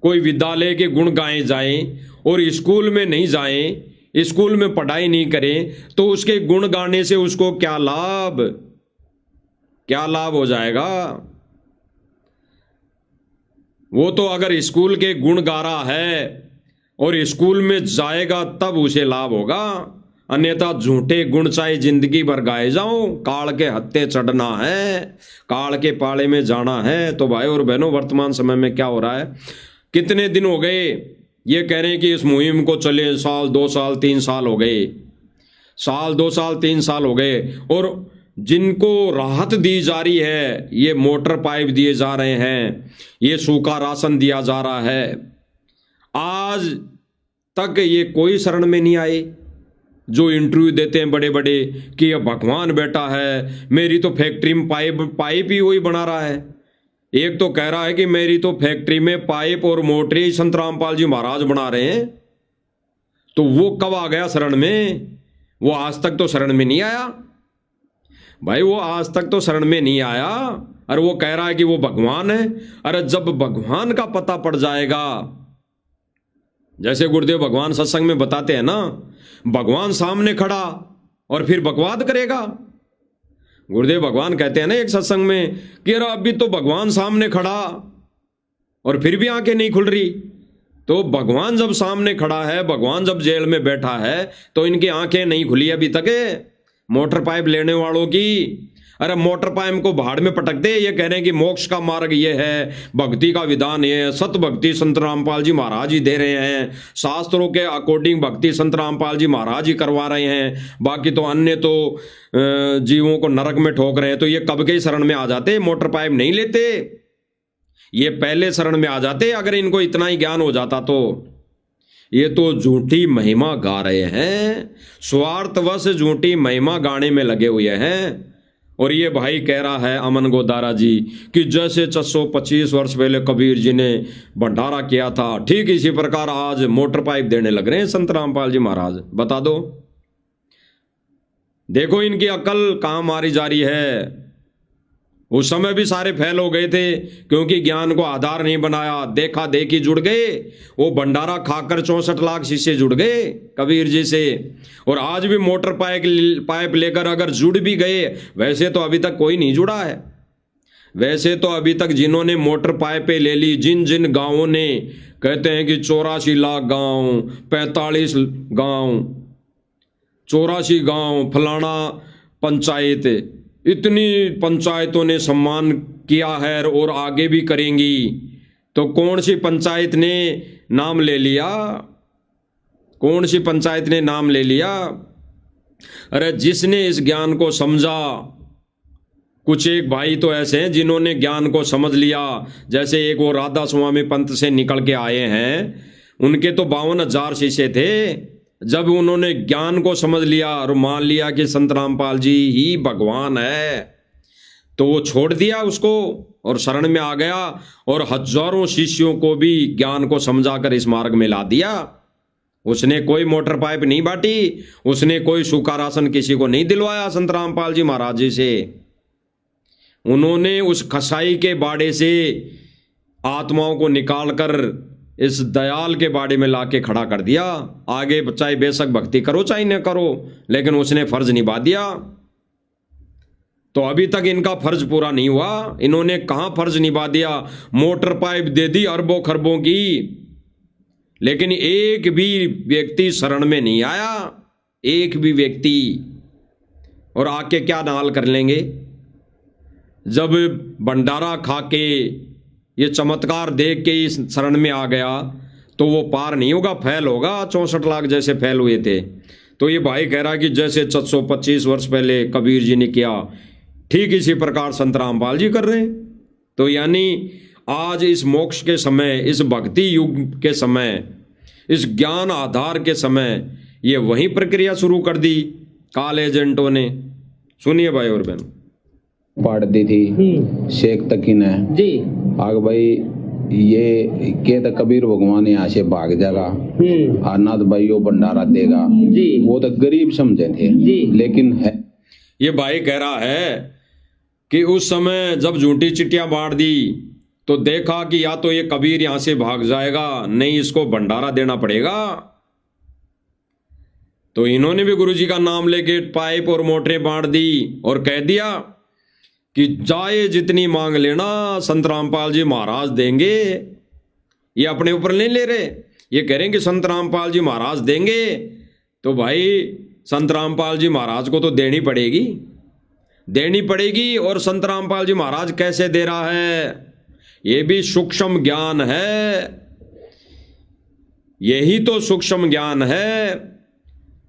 कोई विद्यालय के गुण गाए जाएं और स्कूल में नहीं जाएं, स्कूल में पढ़ाई नहीं करें, तो उसके गुण गाने से उसको क्या लाभ हो जाएगा? वो तो अगर स्कूल के गुण गा रहा है और स्कूल में जाएगा तब उसे लाभ होगा, अन्यथा झूठे गुण चाहे जिंदगी भर गाए जाओ, काल के हत्थे चढ़ना है, काल के पाले में जाना है। तो भाई और बहनों, वर्तमान समय में क्या हो रहा है? कितने दिन हो गए ये कह रहे हैं कि इस मुहिम को चले, साल 2 साल 3 साल हो गए, साल 2 साल 3 साल हो गए, और जिनको राहत दी जा रही है, ये मोटर पाइप दिए जा रहे हैं, ये सूखा राशन दिया जा रहा है, आज तक ये कोई शरण में नहीं आए। जो इंटरव्यू देते हैं बड़े बड़े कि ये भगवान बेटा है, मेरी तो फैक्ट्री में पाइप ही वही बना रहा है। एक तो कह रहा है कि मेरी तो फैक्ट्री में पाइप और मोटरें ही संत रामपाल जी महाराज बना रहे हैं। तो वो कब आ गया शरण में? वो आज तक तो शरण में नहीं आया भाई, वो आज तक तो शरण में नहीं आया। अरे वो कह रहा है कि वो भगवान है। अरे जब भगवान का पता पड़ जाएगा, जैसे गुरुदेव भगवान सत्संग में बताते हैं ना, भगवान सामने खड़ा और फिर बकवाद करेगा। गुरुदेव भगवान कहते हैं ना एक सत्संग में कि अरे अभी तो भगवान सामने खड़ा और फिर भी आंखें नहीं खुल रही। तो भगवान जब सामने खड़ा है, भगवान जब जेल में बैठा है, तो इनकी आंखें नहीं खुली अभी तक है मोटर पाइप लेने वालों की। अरे मोटर पाइप को भाड़ में पटक दे। ये कह रहे हैं कि मोक्ष का मार्ग ये है, भक्ति का विधान ये है, सत भक्ति संत रामपाल जी महाराज ही दे रहे हैं, शास्त्रों के अकॉर्डिंग भक्ति संत रामपाल जी महाराज ही करवा रहे हैं, बाकी तो अन्य तो जीवों को नरक में ठोक रहे हैं। तो ये कब के शरण में आ जाते? मोटर पाइप नहीं लेते, ये पहले शरण में आ जाते अगर इनको इतना ही ज्ञान हो जाता। तो ये तो झूठी महिमा गा रहे हैं, स्वार्थवश झूठी महिमा गाने में लगे हुए हैं। और ये भाई कह रहा है अमन गोदारा जी कि जैसे 625 वर्ष पहले कबीर जी ने भंडारा किया था, ठीक इसी प्रकार आज मोटर पाइप देने लग रहे हैं संत रामपाल जी महाराज। बता दो, देखो इनकी अकल कहां मारी जा रही है। उस समय भी सारे फेल हो गए थे क्योंकि ज्ञान को आधार नहीं बनाया, देखा देखी जुड़ गए। वो भंडारा खाकर 64 लाख शिष्य जुड़ गए कबीर जी से। और आज भी मोटर पाइप लेकर अगर जुड़ भी गए, वैसे तो अभी तक कोई नहीं जुड़ा है। वैसे तो अभी तक जिन्होंने मोटर पाइपें ले ली, जिन जिन गांवों ने, कहते हैं कि 84 लाख गांव, 45 गांव, 84 गांव, फलाना पंचायत, इतनी पंचायतों ने सम्मान किया है और आगे भी करेंगी। तो कौन सी पंचायत ने नाम ले लिया? कौन सी पंचायत ने नाम ले लिया? अरे जिसने इस ज्ञान को समझा, कुछ एक भाई तो ऐसे हैं जिन्होंने ज्ञान को समझ लिया। जैसे एक वो राधा स्वामी पंथ से निकल के आए हैं, उनके तो 52,000 शिष्य थे। जब उन्होंने ज्ञान को समझ लिया और मान लिया कि संत रामपाल जी ही भगवान है, तो वो छोड़ दिया उसको और शरण में आ गया और हजारों शिष्यों को भी ज्ञान को समझाकर इस मार्ग में ला दिया। उसने कोई मोटर पाइप नहीं बांटी, उसने कोई सूखा राशन किसी को नहीं दिलवाया संत रामपाल जी महाराज जी से। उन्होंने उस कसाई के बाड़े से आत्माओं को निकालकर इस दयाल के बाड़े में लाके खड़ा कर दिया। आगे चाहे बेशक भक्ति करो चाहे न करो, लेकिन उसने फर्ज निभा दिया। तो अभी तक इनका फर्ज पूरा नहीं हुआ। इन्होंने कहां फर्ज निभा दिया? मोटर पाइप दे दी अरबों खरबों की, लेकिन एक भी व्यक्ति शरण में नहीं आया, एक भी व्यक्ति। और आके क्या नाल कर लेंगे? जब भंडारा खा के ये चमत्कार देख के इस शरण में आ गया तो वो पार नहीं होगा, फेल होगा। 64 लाख जैसे फेल हुए थे। तो ये भाई कह रहा है कि जैसे 625 वर्ष पहले कबीर जी ने किया, ठीक इसी प्रकार संत रामपाल जी कर रहे हैं। तो यानी आज इस मोक्ष के समय, इस भक्ति युग के समय, इस ज्ञान आधार के समय, ये वही प्रक्रिया शुरू कर दी काल एजेंटों ने। सुनिए भाई और बहनों। पाड़ दी थी शेख तकी ने जी। आग भाई ये के तो कबीर भगवान यहाँ से भाग जाएगा, अनाथ भाइयों भंडारा देगा जी। वो तो गरीब समझे थे जी। लेकिन है ये भाई कह रहा है कि उस समय जब झूठी चिट्ठियां बांट दी तो देखा कि या तो ये कबीर यहां से भाग जाएगा, नहीं इसको भंडारा देना पड़ेगा। तो इन्होंने भी गुरुजी का नाम लेके पाइप और मोटरें बांट दी और कह दिया कि जाए जितनी मांग लेना, संत रामपाल जी महाराज देंगे। ये अपने ऊपर नहीं ले रहे, ये कह रहे हैं कि संत रामपाल जी महाराज देंगे। तो भाई संत रामपाल जी महाराज को तो देनी पड़ेगी, देनी पड़ेगी। और संत रामपाल जी महाराज कैसे दे रहा है, ये भी सूक्ष्म ज्ञान है। यही तो सूक्ष्म ज्ञान है।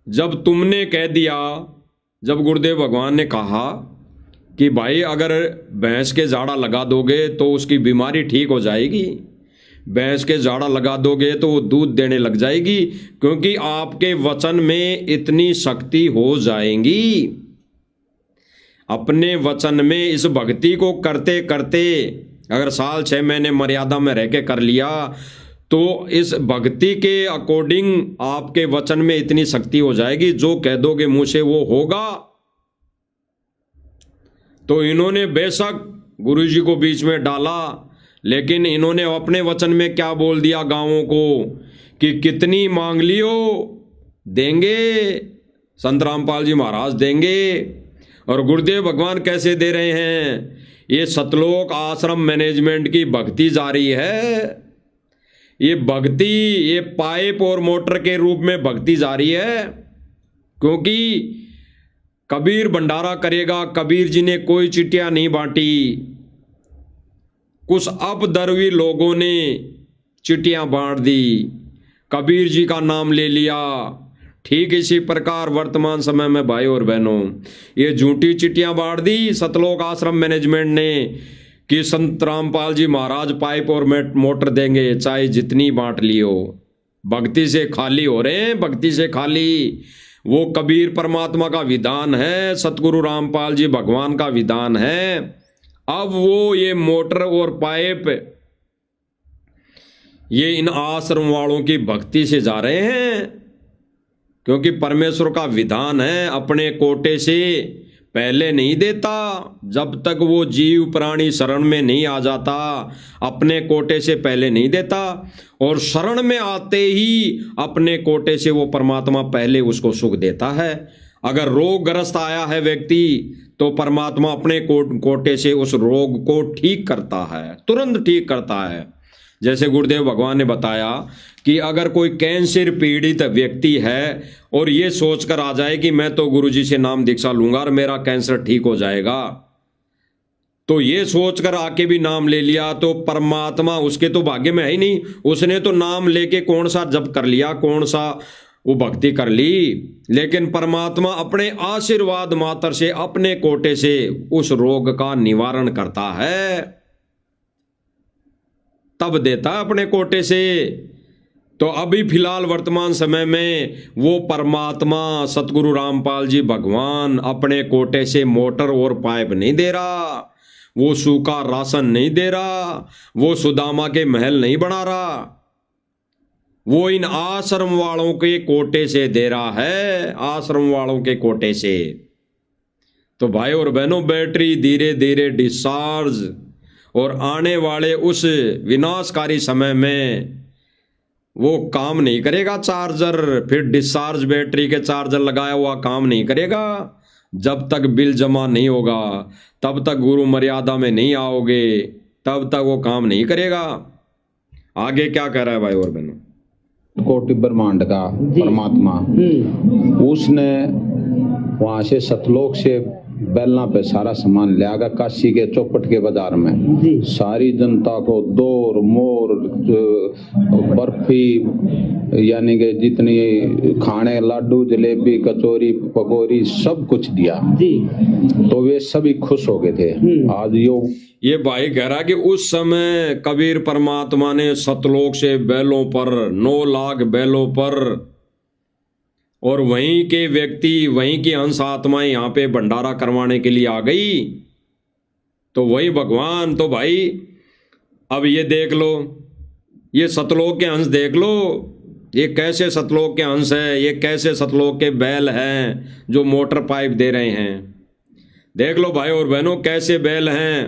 जब तुमने कह दिया, जब गुरुदेव भगवान ने कहा कि भाई अगर भैंस के जाड़ा लगा दोगे तो उसकी बीमारी ठीक हो जाएगी, भैंस के जाड़ा लगा दोगे तो वो दूध देने लग जाएगी, क्योंकि आपके वचन में इतनी शक्ति हो जाएगी। अपने वचन में इस भक्ति को करते करते अगर साल 6 महीने मर्यादा में रह के कर लिया तो इस भक्ति के अकॉर्डिंग आपके वचन में इतनी शक्ति हो जाएगी, जो कह दोगे मुंह से वो होगा। तो इन्होंने बेशक गुरुजी को बीच में डाला, लेकिन इन्होंने अपने वचन में क्या बोल दिया गांवों को कि कितनी मांग लियो देंगे, संत रामपाल जी महाराज देंगे। और गुरुदेव भगवान कैसे दे रहे हैं, ये सतलोक आश्रम मैनेजमेंट की भक्ति जारी है। ये भक्ति, ये पाइप और मोटर के रूप में भक्ति जारी है, क्योंकि कबीर भंडारा करेगा। कबीर जी ने कोई चिट्ठियां नहीं बांटी, कुछ अपदर्वी लोगों ने चिट्ठियां बांट दी, कबीर जी का नाम ले लिया। ठीक इसी प्रकार वर्तमान समय में भाई और बहनों ये झूठी चिट्ठियां बांट दी सतलोक आश्रम मैनेजमेंट ने कि संत रामपाल जी महाराज पाइप और मोटर देंगे, चाहे जितनी बांट लियो। भक्ति से खाली हो रहे हैं, भक्ति से खाली। वो कबीर परमात्मा का विधान है, सतगुरु रामपाल जी भगवान का विधान है। अब वो ये मोटर और पाइप ये इन आश्रम वालों की भक्ति से जा रहे हैं, क्योंकि परमेश्वर का विधान है अपने कोटे से पहले नहीं देता। जब तक वो जीव प्राणी शरण में नहीं आ जाता अपने कोटे से पहले नहीं देता, और शरण में आते ही अपने कोटे से वो परमात्मा पहले उसको सुख देता है। अगर रोगग्रस्त आया है व्यक्ति तो परमात्मा अपने कोटे से उस रोग को ठीक करता है, तुरंत ठीक करता है। जैसे गुरुदेव भगवान ने बताया कि अगर कोई कैंसर पीड़ित व्यक्ति है और ये सोचकर आ जाए कि मैं तो गुरुजी से नाम दीक्षा लूंगा और मेरा कैंसर ठीक हो जाएगा, तो ये सोचकर आके भी नाम ले लिया तो परमात्मा उसके तो भाग्य में है ही नहीं। उसने तो नाम लेके कौन सा जप कर लिया, कौन सा वो भक्ति कर ली, लेकिन परमात्मा अपने आशीर्वाद मात्र से अपने कोटे से उस रोग का निवारण करता है, तब देता अपने कोटे से। तो अभी फिलहाल वर्तमान समय में वो परमात्मा सतगुरु रामपाल जी भगवान अपने कोटे से मोटर और पाइप नहीं दे रहा, वो सूखा राशन नहीं दे रहा, वो सुदामा के महल नहीं बना रहा, वो इन आश्रम वालों के कोटे से दे रहा है, आश्रम वालों के कोटे से। तो भाई और बहनों बैटरी धीरे धीरे डिस्चार्ज, और आने वाले उस विनाशकारी समय में वो काम नहीं करेगा चार्जर, फिर डिस्चार्ज बैटरी के चार्जर लगाया हुआ काम नहीं करेगा। जब तक बिल जमा नहीं होगा, तब तक गुरु मर्यादा में नहीं आओगे, तब तक वो काम नहीं करेगा। आगे क्या कह रहा है भाई और बहनों, कोटि ब्रह्मांड का परमात्मा उसने वहां से सतलोक से बेलना पे सारा सामान ले आगा काशी के चौपट के बाजार में। सारी जनता को दौर मोर बर्फी यानी कि जितनी खाने लाडू जलेबी कचौरी पकौड़ी सब कुछ दिया तो वे सभी खुश हो गए थे। आज ये भाई कह रहा कि उस समय कबीर परमात्मा ने सतलोक से बैलों पर 9 लाख बैलों पर और वहीं के व्यक्ति, वहीं की अंश आत्माएं यहाँ पे भंडारा करवाने के लिए आ गई, तो वही भगवान। तो भाई अब ये देख लो, ये सतलोक के अंश देख लो, ये कैसे सतलोक के अंश है, ये कैसे सतलोक के बैल हैं जो मोटर पाइप दे रहे हैं। देख लो भाई और बहनों कैसे बैल हैं।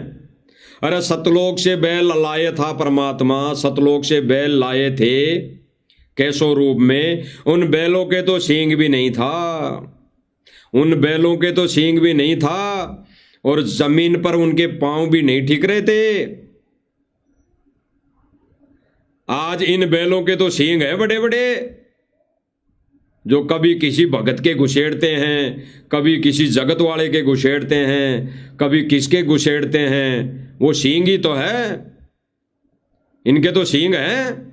अरे सतलोक से बैल लाए था परमात्मा, सतलोक से बैल लाए थे कैसो रूप में। उन बैलों के तो सींग भी नहीं था, उन बैलों के तो सींग भी नहीं था, और जमीन पर उनके पांव भी नहीं ठिक रहे थे। आज इन बैलों के तो सींग है बड़े बड़े, जो कभी किसी भगत के घुसेड़ते हैं, कभी किसी जगत वाले के घुसेड़ते हैं, कभी किसके घुसेड़ते हैं। वो सींग ही तो है, इनके तो सींग हैं।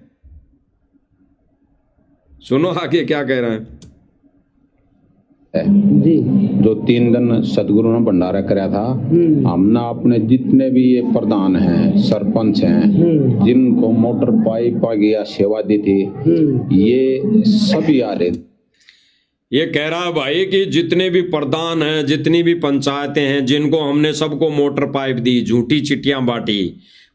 सुनो आगे क्या कह रहे हैं जी। जो 3 दिन सदगुरु ने भंडारा कराया था, हमने अपने जितने भी ये प्रधान हैं, सरपंच हैं, जिनको मोटर पाइप गया सेवा दी थी, ये सभी आ रहे। ये कह रहा है भाई कि जितने भी प्रधान हैं, जितनी भी पंचायतें हैं, जिनको हमने सबको मोटर पाइप दी, झूठी चिट्ठियां बांटी।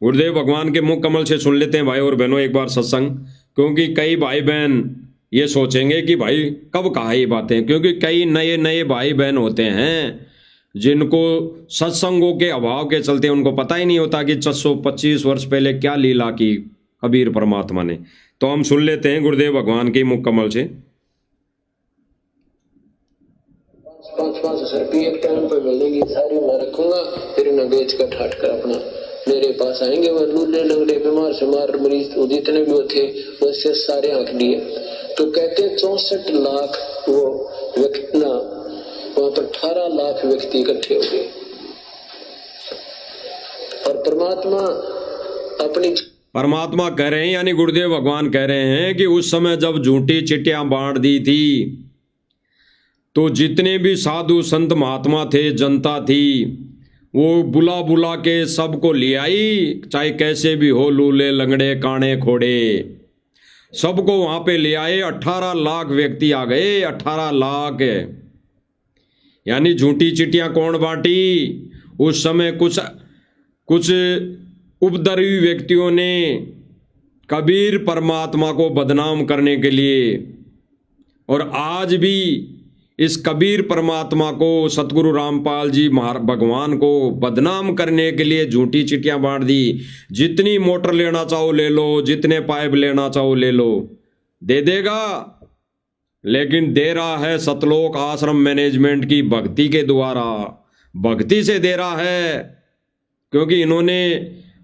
गुरुदेव भगवान के मुख कमल से सुन लेते हैं भाई और बहनों एक बार सत्संग, क्योंकि कई भाई बहन ये सोचेंगे कि भाई कब कहा ये बातें, क्योंकि कई नए नए भाई बहन होते हैं जिनको सत्संगों के अभाव के चलते उनको पता ही नहीं होता कि 625 वर्ष पहले क्या लीला की कबीर परमात्मा ने। तो हम सुन लेते हैं गुरुदेव भगवान के मुख कमल से। 5,000 रुपये एक टाइम पर मिलेगी, सारी मैं रखूंगा, फिर न बेच कर ठाट कर अपना मेरे पास आएंगे। वह लूले लंगड़े बीमार शुमार मरीज जितने भी थे वैसे सारे आंख लिए। तो कहते 64 लाख वो व्यक्ति ना, वहां पर 18 लाख व्यक्ति इकट्ठे हो गए, और परमात्मा कह रहे हैं, यानी गुरुदेव भगवान कह रहे हैं कि उस समय जब झूठी चिट्ठियां बांट दी थी, तो जितने भी साधु संत महात्मा थे, जनता थी, वो बुला बुला के सबको ले आई, चाहे कैसे भी हो, लूले लंगड़े काणे खोड़े, सबको वहां पे ले आए। 18 लाख व्यक्ति आ गए, 18 लाख। यानी झूठी चिट्ठियां कौन बांटी उस समय? कुछ उपद्रवी व्यक्तियों ने कबीर परमात्मा को बदनाम करने के लिए, और आज भी इस कबीर परमात्मा को, सतगुरु रामपाल जी भगवान को बदनाम करने के लिए झूठी चिट्ठियां बांट दी। जितनी मोटर लेना चाहो ले लो, जितने पाइप लेना चाहो ले लो, दे देगा, लेकिन दे रहा है सतलोक आश्रम मैनेजमेंट की भक्ति के द्वारा, भक्ति से दे रहा है, क्योंकि इन्होंने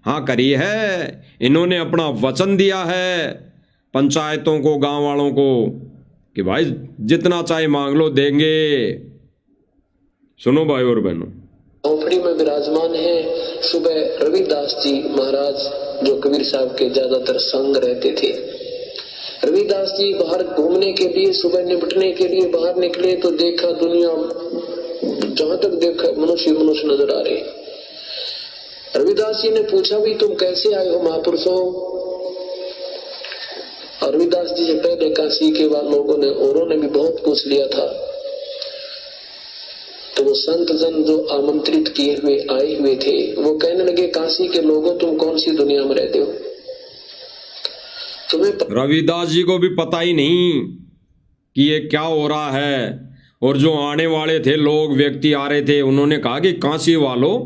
हाँ करी है, इन्होंने अपना वचन दिया है पंचायतों को, गांव वालों को, कि भाई जितना चाहे मांग लो, देंगे। सुनो भाई और बहनों, झोपड़ी में विराजमान है। सुबह रविदास जी महाराज जो कबीर साहब के ज्यादातर संग रहते थे, रविदास जी बाहर घूमने के लिए, सुबह निपटने के लिए बाहर निकले, तो देखा दुनिया जहां तक देखा मनुष्य मनुष्य नजर आ रहे। रविदास जी ने पूछा भी तुम कैसे आए हो महापुरुषों? और रविदास जी से पहले काशी के लोगों ने, औरों ने भी बहुत पूछ लिया था। तो वो संत जन जो आमंत्रित किए हुए आए हुए थे, वो कहने लगे काशी के लोगों तुम कौन सी दुनिया में रहते हो? तुम्हें रविदास जी को भी पता ही नहीं कि ये क्या हो रहा है। और जो आने वाले थे लोग, व्यक्ति आ रहे थे, उन्होंने कहा कि काशी वालों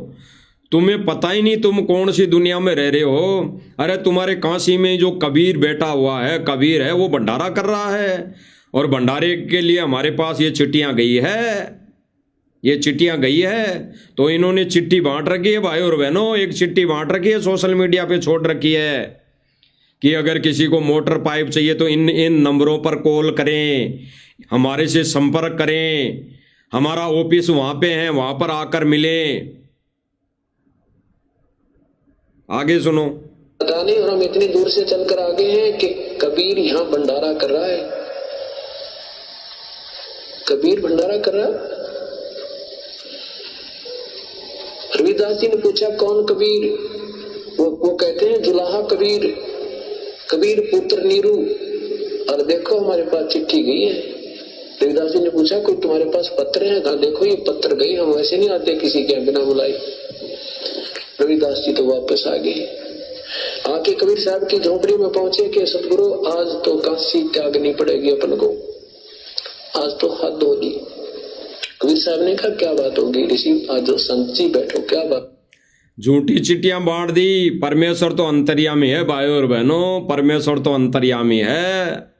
तुम्हें पता ही नहीं तुम कौन सी दुनिया में रह रहे हो। अरे तुम्हारे काशी में जो कबीर बैठा हुआ है, कबीर है, वो भंडारा कर रहा है, और भंडारे के लिए हमारे पास ये चिट्ठियां गई है, ये चिट्ठियां गई है। तो इन्होंने चिट्ठी बांट रखी है भाई और बहनों, एक चिट्ठी बांट रखी है, सोशल मीडिया पे छोड़ रखी है कि अगर किसी को मोटर पाइप चाहिए तो इन नंबरों पर कॉल करें, हमारे से संपर्क करें, हमारा ऑफिस वहां पे है, वहां पर आकर मिले। आगे सुनो। पता नहीं, और हम इतनी दूर से चलकर आ गए हैं कि कबीर यहाँ भंडारा कर रहा है, कबीर भंडारा कर रहा है। रविदास जी ने पूछा कौन कबीर? वो कहते हैं जुलाहा कबीर, कबीर पुत्र नीरू। और देखो हमारे पास चिट्ठी गई है, रविदास जी ने पूछा कोई तुम्हारे पास पत्र है? कहा देखो ये पत्र गई, हम वैसे नहीं आते किसी के बिना बुलाए। रविदास जी तो वापस आ गए। आके कबीर साहब की झोपड़ी में पहुंचे कि सतगुरु आज तो काशी त्यागनी पड़ेगी अपन को, आज तो हद होगी। कबीर साहब ने कहा क्या बात होगी ऋषि, आज जो संत जी बैठो, क्या बात? झूठी चिट्ठियां बांट दी। परमेश्वर तो अंतर्यामी है भाई और बहनों, परमेश्वर तो अंतर्यामी है।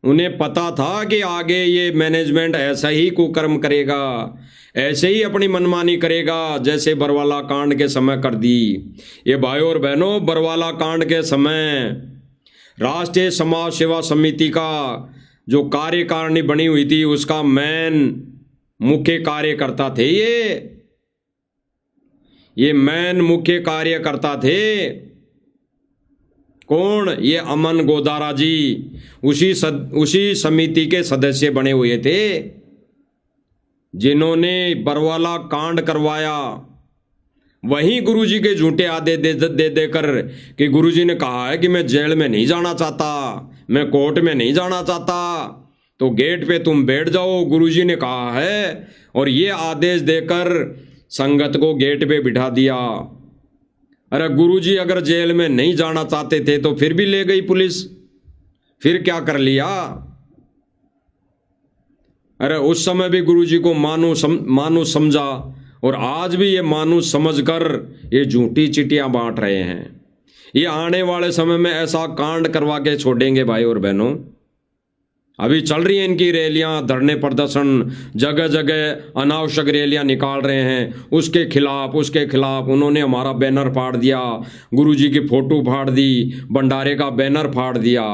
उन्हें पता था कि आगे ये मैनेजमेंट ऐसा ही कुकर्म करेगा, ऐसे ही अपनी मनमानी करेगा जैसे बरवाला कांड के समय कर दी। ये भाई और बहनों, बरवाला कांड के समय राष्ट्रीय समाज सेवा समिति का जो कार्यकारिणी बनी हुई थी उसका मेन मुख्य कार्यकर्ता थे ये मेन मुख्य कार्यकर्ता थे। कौन? ये अमन गोदारा जी उसी समिति के सदस्य बने हुए थे जिन्होंने बरवाला कांड करवाया। वहीं गुरुजी के झूठे आदे दे देकर कि गुरुजी ने कहा है कि मैं जेल में नहीं जाना चाहता, मैं कोर्ट में नहीं जाना चाहता, तो गेट पे तुम बैठ जाओ, गुरुजी ने कहा है। और ये आदेश देकर संगत को गेट पे बिठा दिया। अरे गुरुजी अगर जेल में नहीं जाना चाहते थे तो फिर भी ले गई पुलिस, फिर क्या कर लिया? अरे उस समय भी गुरुजी को मानुष समझा और आज भी ये मानुष समझकर ये झूठी चिट्ठियां बांट रहे हैं। ये आने वाले समय में ऐसा कांड करवा के छोड़ेंगे भाई और बहनों। अभी चल रही हैं इनकी रैलियां, धरने प्रदर्शन, जगह जगह अनावश्यक रैलियां निकाल रहे हैं उसके खिलाफ। उन्होंने हमारा बैनर फाड़ दिया, गुरुजी की फोटो फाड़ दी, भंडारे का बैनर फाड़ दिया।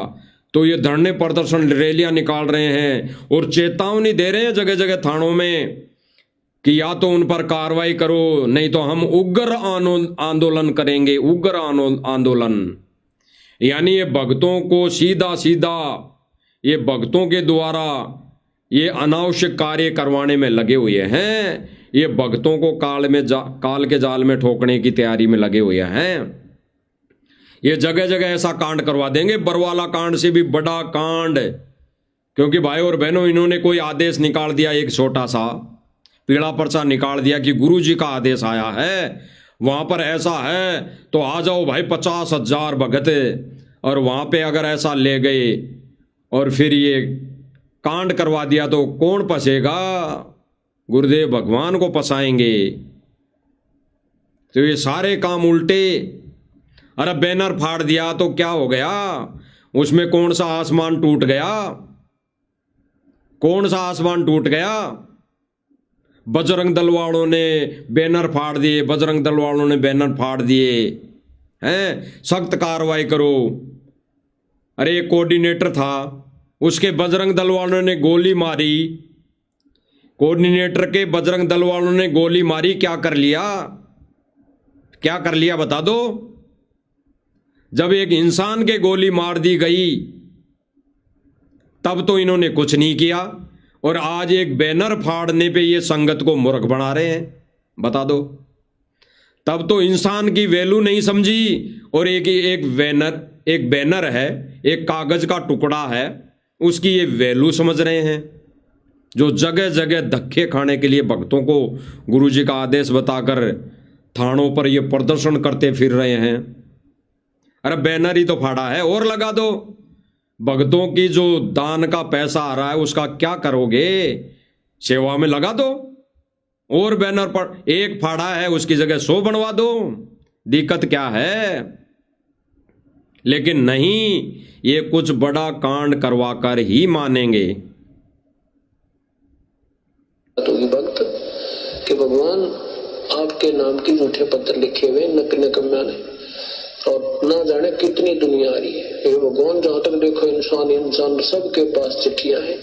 तो ये धरने प्रदर्शन रैलियां निकाल रहे हैं और चेतावनी दे रहे हैं जगह जगह थानों में कि या तो उन पर कार्रवाई करो, नहीं तो हम उग्र आंदोलन करेंगे, उग्र आंदोलन। यानी ये भक्तों को सीधा ये भक्तों के द्वारा ये अनावश्यक कार्य करवाने में लगे हुए हैं। ये भक्तों को काल के जाल में ठोकने की तैयारी में लगे हुए हैं। ये जगह जगह ऐसा कांड करवा देंगे, बरवाला कांड से भी बड़ा कांड। क्योंकि भाई और बहनों, इन्होंने कोई आदेश निकाल दिया, एक छोटा सा पीड़ा पर्चा निकाल दिया कि गुरुजी का आदेश आया है, वहां पर ऐसा है तो आ जाओ भाई 50,000 भगत। और वहां पे अगर ऐसा ले गए और फिर ये कांड करवा दिया तो कौन फंसेगा? गुरुदेव भगवान को फंसाएंगे। तो ये सारे काम उल्टे। अरे बैनर फाड़ दिया तो क्या हो गया? उसमें कौन सा आसमान टूट गया? कौन सा आसमान टूट गया? बजरंग दल वालों ने बैनर फाड़ दिए, बजरंग दल वालों ने बैनर फाड़ दिए हैं, सख्त कार्रवाई करो। अरे एक कोऑर्डिनेटर था, उसके बजरंग दल वालों ने गोली मारी, कोऑर्डिनेटर के बजरंग दल वालों ने गोली मारी, क्या कर लिया? क्या कर लिया बता दो? जब एक इंसान के गोली मार दी गई तब तो इन्होंने कुछ नहीं किया, और आज एक बैनर फाड़ने पे ये संगत को मूर्ख बना रहे हैं। बता दो, तब तो इंसान की वैल्यू नहीं समझी, और एक बैनर है, एक कागज का टुकड़ा है, उसकी ये वैल्यू समझ रहे हैं। जो जगह जगह धक्के खाने के लिए भक्तों को गुरुजी का आदेश बताकर थानों पर ये प्रदर्शन करते फिर रहे हैं। अरे बैनर ही तो फाड़ा है, और लगा दो। भक्तों की जो दान का पैसा आ रहा है उसका क्या करोगे? सेवा में लगा दो। और बैनर पर एक फाड़ा है उसकी जगह 100 बनवा दो, दिक्कत क्या है? लेकिन नहीं, ये कुछ बड़ा कांड करवाकर ही मानेंगे। तो भक्त कि भगवान आपके नाम की झूठे पत्र लिखे हुए नकम्या ने, और ना जाने कितनी दुनिया आ रही है। ये भगवान जहां तक देखो इंसान सबके पास चिट्ठियां हैं,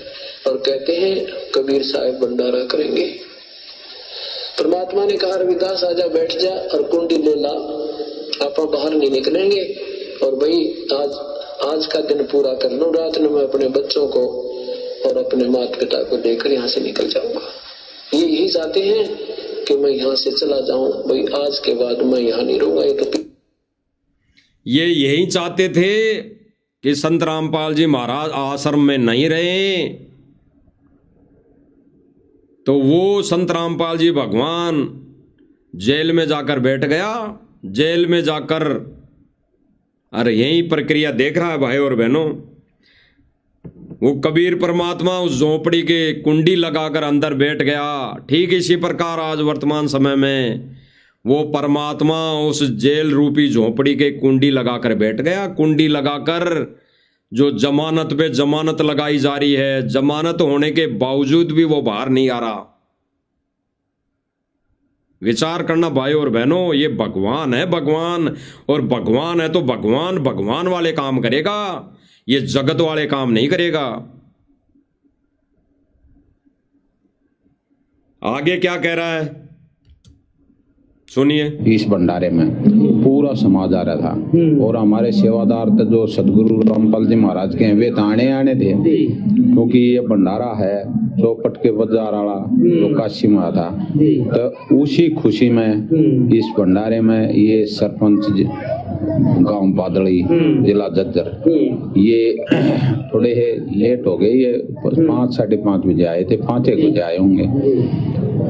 और कहते हैं कबीर साहब भंडारा करेंगे। परमात्मा ने कहा रविदास आजा बैठ जा और कुंडी ले ला, आप बाहर नहीं निकलेंगे, और भाई आज का दिन पूरा कर लो, रात में मैं अपने बच्चों को और अपने माता पिता को लेकर यहाँ से निकल जाऊंगा। ये यही चाहते हैं कि मैं यहाँ से चला जाऊं, भाई आज के बाद मैं यहाँ नहीं रहूंगा। ये यही चाहते थे कि संत रामपाल जी महाराज आश्रम में नहीं रहे, तो वो संत रामपाल जी भगवान जेल में जाकर बैठ गया। जेल में जाकर अरे यही प्रक्रिया देख रहा है भाई और बहनों। वो कबीर परमात्मा उस झोपड़ी के कुंडी लगाकर अंदर बैठ गया। ठीक इसी प्रकार आज वर्तमान समय में वो परमात्मा उस जेल रूपी झोपड़ी के कुंडी लगाकर बैठ गया। कुंडी लगाकर जो जमानत पे जमानत लगाई जा रही है, जमानत होने के बावजूद भी वो बाहर नहीं आ रहा। विचार करना भाई और बहनों, ये भगवान है भगवान, और भगवान है तो भगवान भगवान वाले काम करेगा, ये जगत वाले काम नहीं करेगा। आगे क्या कह रहा है सुनिए। इस भंडारे में पूरा समाज आ रहा था और हमारे सेवादार तो जो सदगुरु रामपाल जी महाराज के हैं वे ताने आने थे, क्योंकि ये भंडारा है चौपट के बाजार वाला जो काशी में था। तो उसी खुशी में इस भंडारे में ये सरपंच गांव बादड़ी जिला जज्जर ये थोड़े लेट हो गए, ये 5 साढ़े 5 बजे आए थे, 5 एक बजे आए होंगे।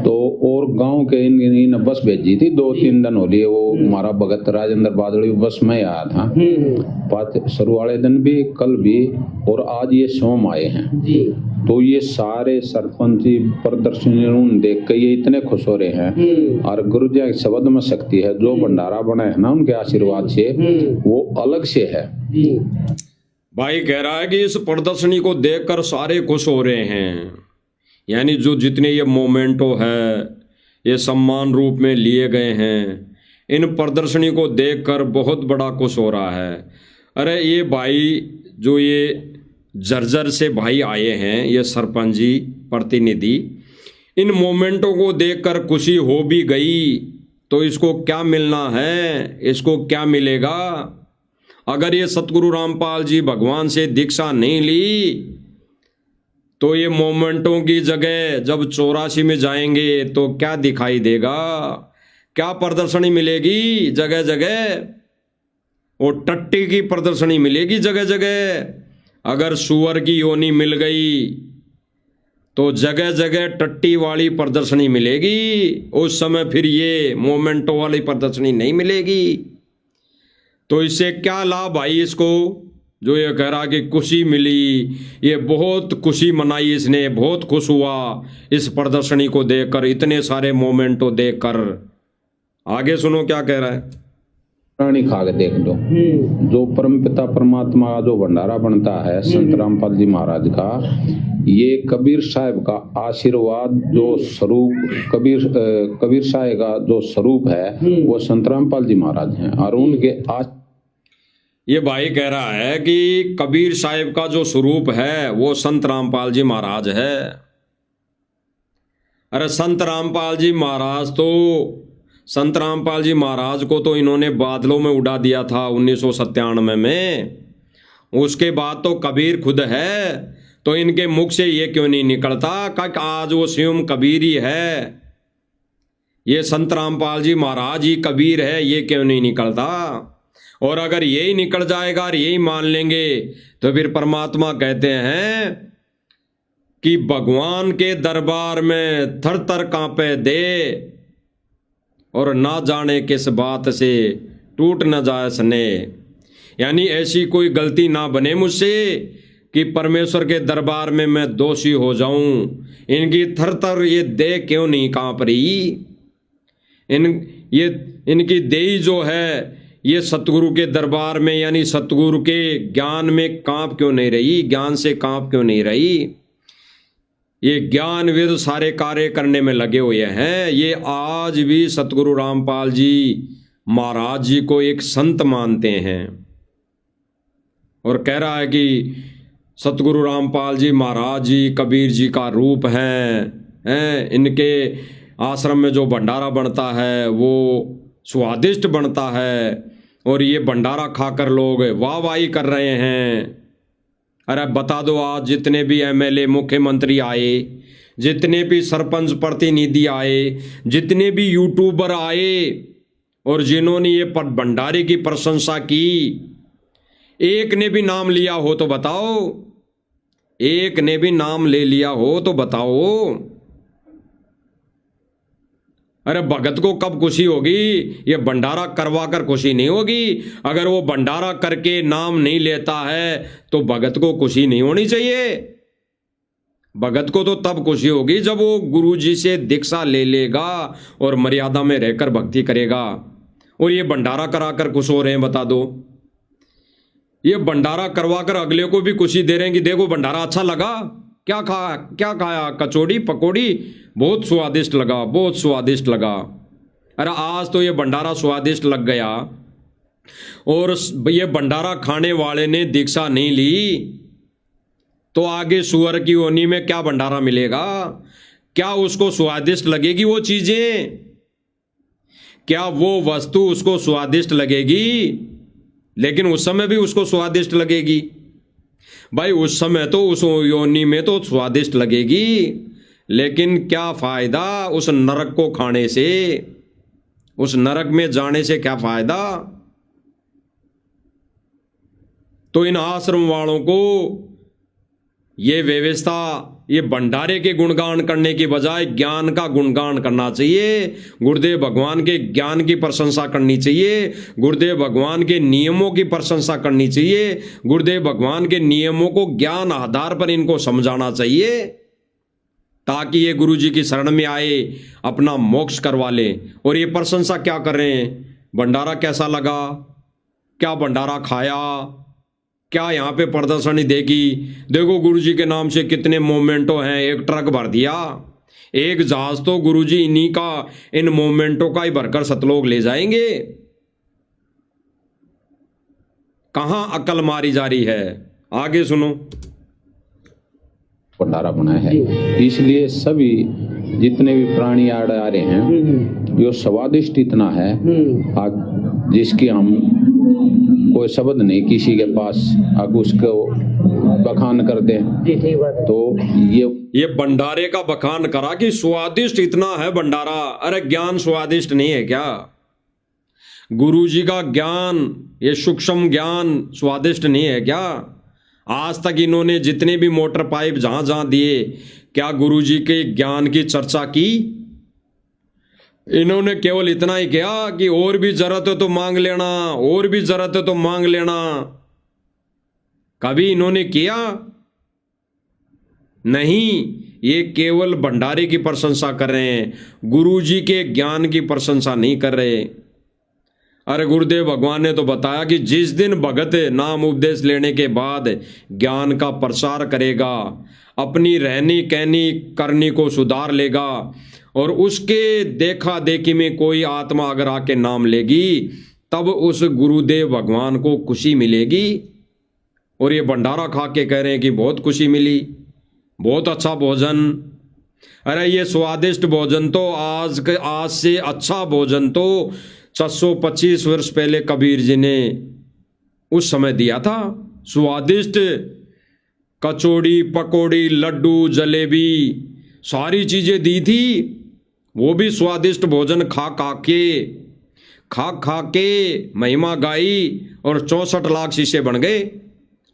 तो और गांव के इन बस भेजी थी, 2-3 दिन हो लिए वो हमारा भगत राजेंद्र बादड़ी बस में आया था। शुरू वाले दिन भी, कल भी, और आज ये सोम आए हैं। तो ये सारे सरपंच प्रदर्शनी देख के ये इतने खुश हो रहे हैं। और गुरु जी के शब्द में शक्ति है, जो भंडारा बना है ना उनके आशीर्वाद से वो अलग से है। भाई कह रहा है कि इस प्रदर्शनी को देखकर सारे खुश हो रहे हैं, यानी जो जितने ये मोमेंटो है ये सम्मान रूप में लिए गए हैं, इन प्रदर्शनी को देखकर बहुत बड़ा खुश हो रहा है। अरे ये भाई जो ये जर्जर से भाई आए हैं, ये सरपंच जी प्रतिनिधि, इन मोमेंटों को देखकर खुशी हो भी गई तो इसको क्या मिलना है, इसको क्या मिलेगा। अगर ये सतगुरु रामपाल जी भगवान से दीक्षा नहीं ली तो ये मोमेंटों की जगह जब 84 में जाएंगे तो क्या दिखाई देगा, क्या प्रदर्शनी मिलेगी जगह जगह, और टट्टी की प्रदर्शनी मिलेगी जगह जगह। अगर सुअर की योनी मिल गई तो जगह जगह टट्टी वाली प्रदर्शनी मिलेगी, उस समय फिर ये मोमेंटो वाली प्रदर्शनी नहीं मिलेगी। तो इससे क्या लाभ भाई इसको, जो ये कह रहा कि खुशी मिली, ये बहुत खुशी मनाई इसने, बहुत खुश हुआ इस प्रदर्शनी को देखकर, इतने सारे मोमेंटो देखकर। आगे सुनो क्या कह रहा है। प्राणी खा के देख लो, जो परमपिता परमात्मा का जो भंडारा बनता है संत रामपाल जी महाराज का, ये कबीर साहब का आशीर्वाद जो स्वरूप, कबीर साहब का जो स्वरूप है वो संत रामपाल जी महाराज हैं। और उनके ये भाई कह रहा है कि कबीर साहिब का जो स्वरूप है वो संत रामपाल जी महाराज है। अरे संत रामपाल जी महाराज तो, संत रामपाल जी महाराज को तो इन्होंने बादलों में उड़ा दिया था 1997 में। उसके बाद तो कबीर खुद है, तो इनके मुख से ये क्यों नहीं निकलता कि आज वो स्वयं कबीर ही है, ये संत रामपाल जी महाराज ही कबीर है, ये क्यों नहीं निकलता। और अगर यही निकल जाएगा और यही मान लेंगे तो फिर परमात्मा कहते हैं कि भगवान के दरबार में थर थर कांपे दे, और ना जाने किस बात से टूट न जाए सने। यानी ऐसी कोई गलती ना बने मुझसे कि परमेश्वर के दरबार में मैं दोषी हो जाऊं। इनकी थर थर ये देह क्यों नहीं कांप रही, इनकी देही जो है ये सतगुरु के दरबार में, यानी सतगुरु के ज्ञान में कांप क्यों नहीं रही, ज्ञान से कांप क्यों नहीं रही। ये ज्ञान विद सारे कार्य करने में लगे हुए हैं। ये आज भी सतगुरु रामपाल जी महाराज जी को एक संत मानते हैं, और कह रहा है कि सतगुरु रामपाल जी महाराज जी कबीर जी का रूप हैं। इनके आश्रम में जो भंडारा बनता है वो स्वादिष्ट बनता है, और ये भंडारा खाकर लोग वाहवाही कर रहे हैं। अरे बता दो, आज जितने भी एमएलए मुख्यमंत्री आए, जितने भी सरपंच प्रतिनिधि आए, जितने भी यूट्यूबर आए, और जिन्होंने ये भंडारे की प्रशंसा की, एक ने भी नाम लिया हो तो बताओ, एक ने भी नाम ले लिया हो तो बताओ। अरे भगत को कब खुशी होगी? ये भंडारा करवा कर खुशी नहीं होगी। अगर वो भंडारा करके नाम नहीं लेता है तो भगत को खुशी नहीं होनी चाहिए। भगत को तो तब खुशी होगी जब वो गुरु जी से दीक्षा ले लेगा और मर्यादा में रहकर भक्ति करेगा। और ये भंडारा कराकर खुश हो रहे हैं, बता दो। ये भंडारा करवा कर अगले को भी खुशी दे रहे हैं कि देखो भंडारा अच्छा लगा, क्या खाया? कचौड़ी पकौड़ी, बहुत स्वादिष्ट लगा, बहुत स्वादिष्ट लगा। अरे आज तो ये भंडारा स्वादिष्ट लग गया और ये भंडारा खाने वाले ने दीक्षा नहीं ली तो आगे सुअर की योनि में क्या भंडारा मिलेगा? क्या उसको स्वादिष्ट लगेगी वो चीजें? क्या वो वस्तु उसको स्वादिष्ट लगेगी? लेकिन उस समय भी उसको स्वादिष्ट लगेगी भाई, उस समय तो उस योनि में तो स्वादिष्ट लगेगी, लेकिन क्या फायदा उस नरक को खाने से? उस नरक में जाने से क्या फायदा? तो इन आश्रम वालों को ये व्यवस्था, ये भंडारे के गुणगान करने की बजाय ज्ञान का गुणगान करना चाहिए। गुरुदेव भगवान के ज्ञान की प्रशंसा करनी चाहिए, गुरुदेव भगवान के नियमों की प्रशंसा करनी चाहिए, गुरुदेव भगवान के नियमों को ज्ञान आधार पर इनको समझाना चाहिए ताकि ये गुरु जी की शरण में आए, अपना मोक्ष करवा ले। और ये प्रशंसा क्या कर रहे हैं? भंडारा कैसा लगा? क्या भंडारा खाया? क्या यहाँ पे प्रदर्शनी देगी? देखो गुरुजी के नाम से कितने मोमेंटो हैं, एक ट्रक भर दिया। एक जहाज तो गुरुजी इन्हीं का, इन मोमेंटो का ही भरकर सतलोक ले जाएंगे। कहां अकल मारी जा रही है? आगे सुनो। भंडारा बनाया है, इसलिए सभी जितने भी प्राणी आ रहे हैं जो स्वादिष्ट इतना है आज, जिसकी हम कोई शब्द नहीं किसी के पास, अब उसको बखान कर दें तो ये भंडारे का बखान करा कि स्वादिष्ट इतना है भंडारा। अरे ज्ञान स्वादिष्ट नहीं है क्या? गुरुजी का ज्ञान, ये सूक्ष्म ज्ञान स्वादिष्ट नहीं है क्या? आज तक इन्होंने जितने भी मोटर पाइप जहां जहां दिए, क्या गुरुजी के ज्ञान की चर्चा की? इन्होंने केवल इतना ही किया कि और भी जरूरत है तो मांग लेना, और भी जरूरत है तो मांग लेना। कभी इन्होंने किया? नहीं, ये केवल भंडारे की प्रशंसा कर रहे हैं, गुरुजी के ज्ञान की प्रशंसा नहीं कर रहे। अरे गुरुदेव भगवान ने तो बताया कि जिस दिन भगत नाम उपदेश लेने के बाद ज्ञान का प्रसार करेगा, अपनी रहनी कहनी करनी को सुधार लेगा और उसके देखा देखी में कोई आत्मा अगर आके नाम लेगी, तब उस गुरुदेव भगवान को खुशी मिलेगी। और ये भंडारा खा के कह रहे हैं कि बहुत खुशी मिली, बहुत अच्छा भोजन। अरे ये स्वादिष्ट भोजन तो आज से अच्छा भोजन तो 625 वर्ष पहले कबीर जी ने उस समय दिया था। स्वादिष्ट कचौड़ी पकौड़ी लड्डू जलेबी सारी चीजें दी थी, वो भी स्वादिष्ट भोजन खा खा के महिमा गाई और 64 लाख शिष्य बन गए।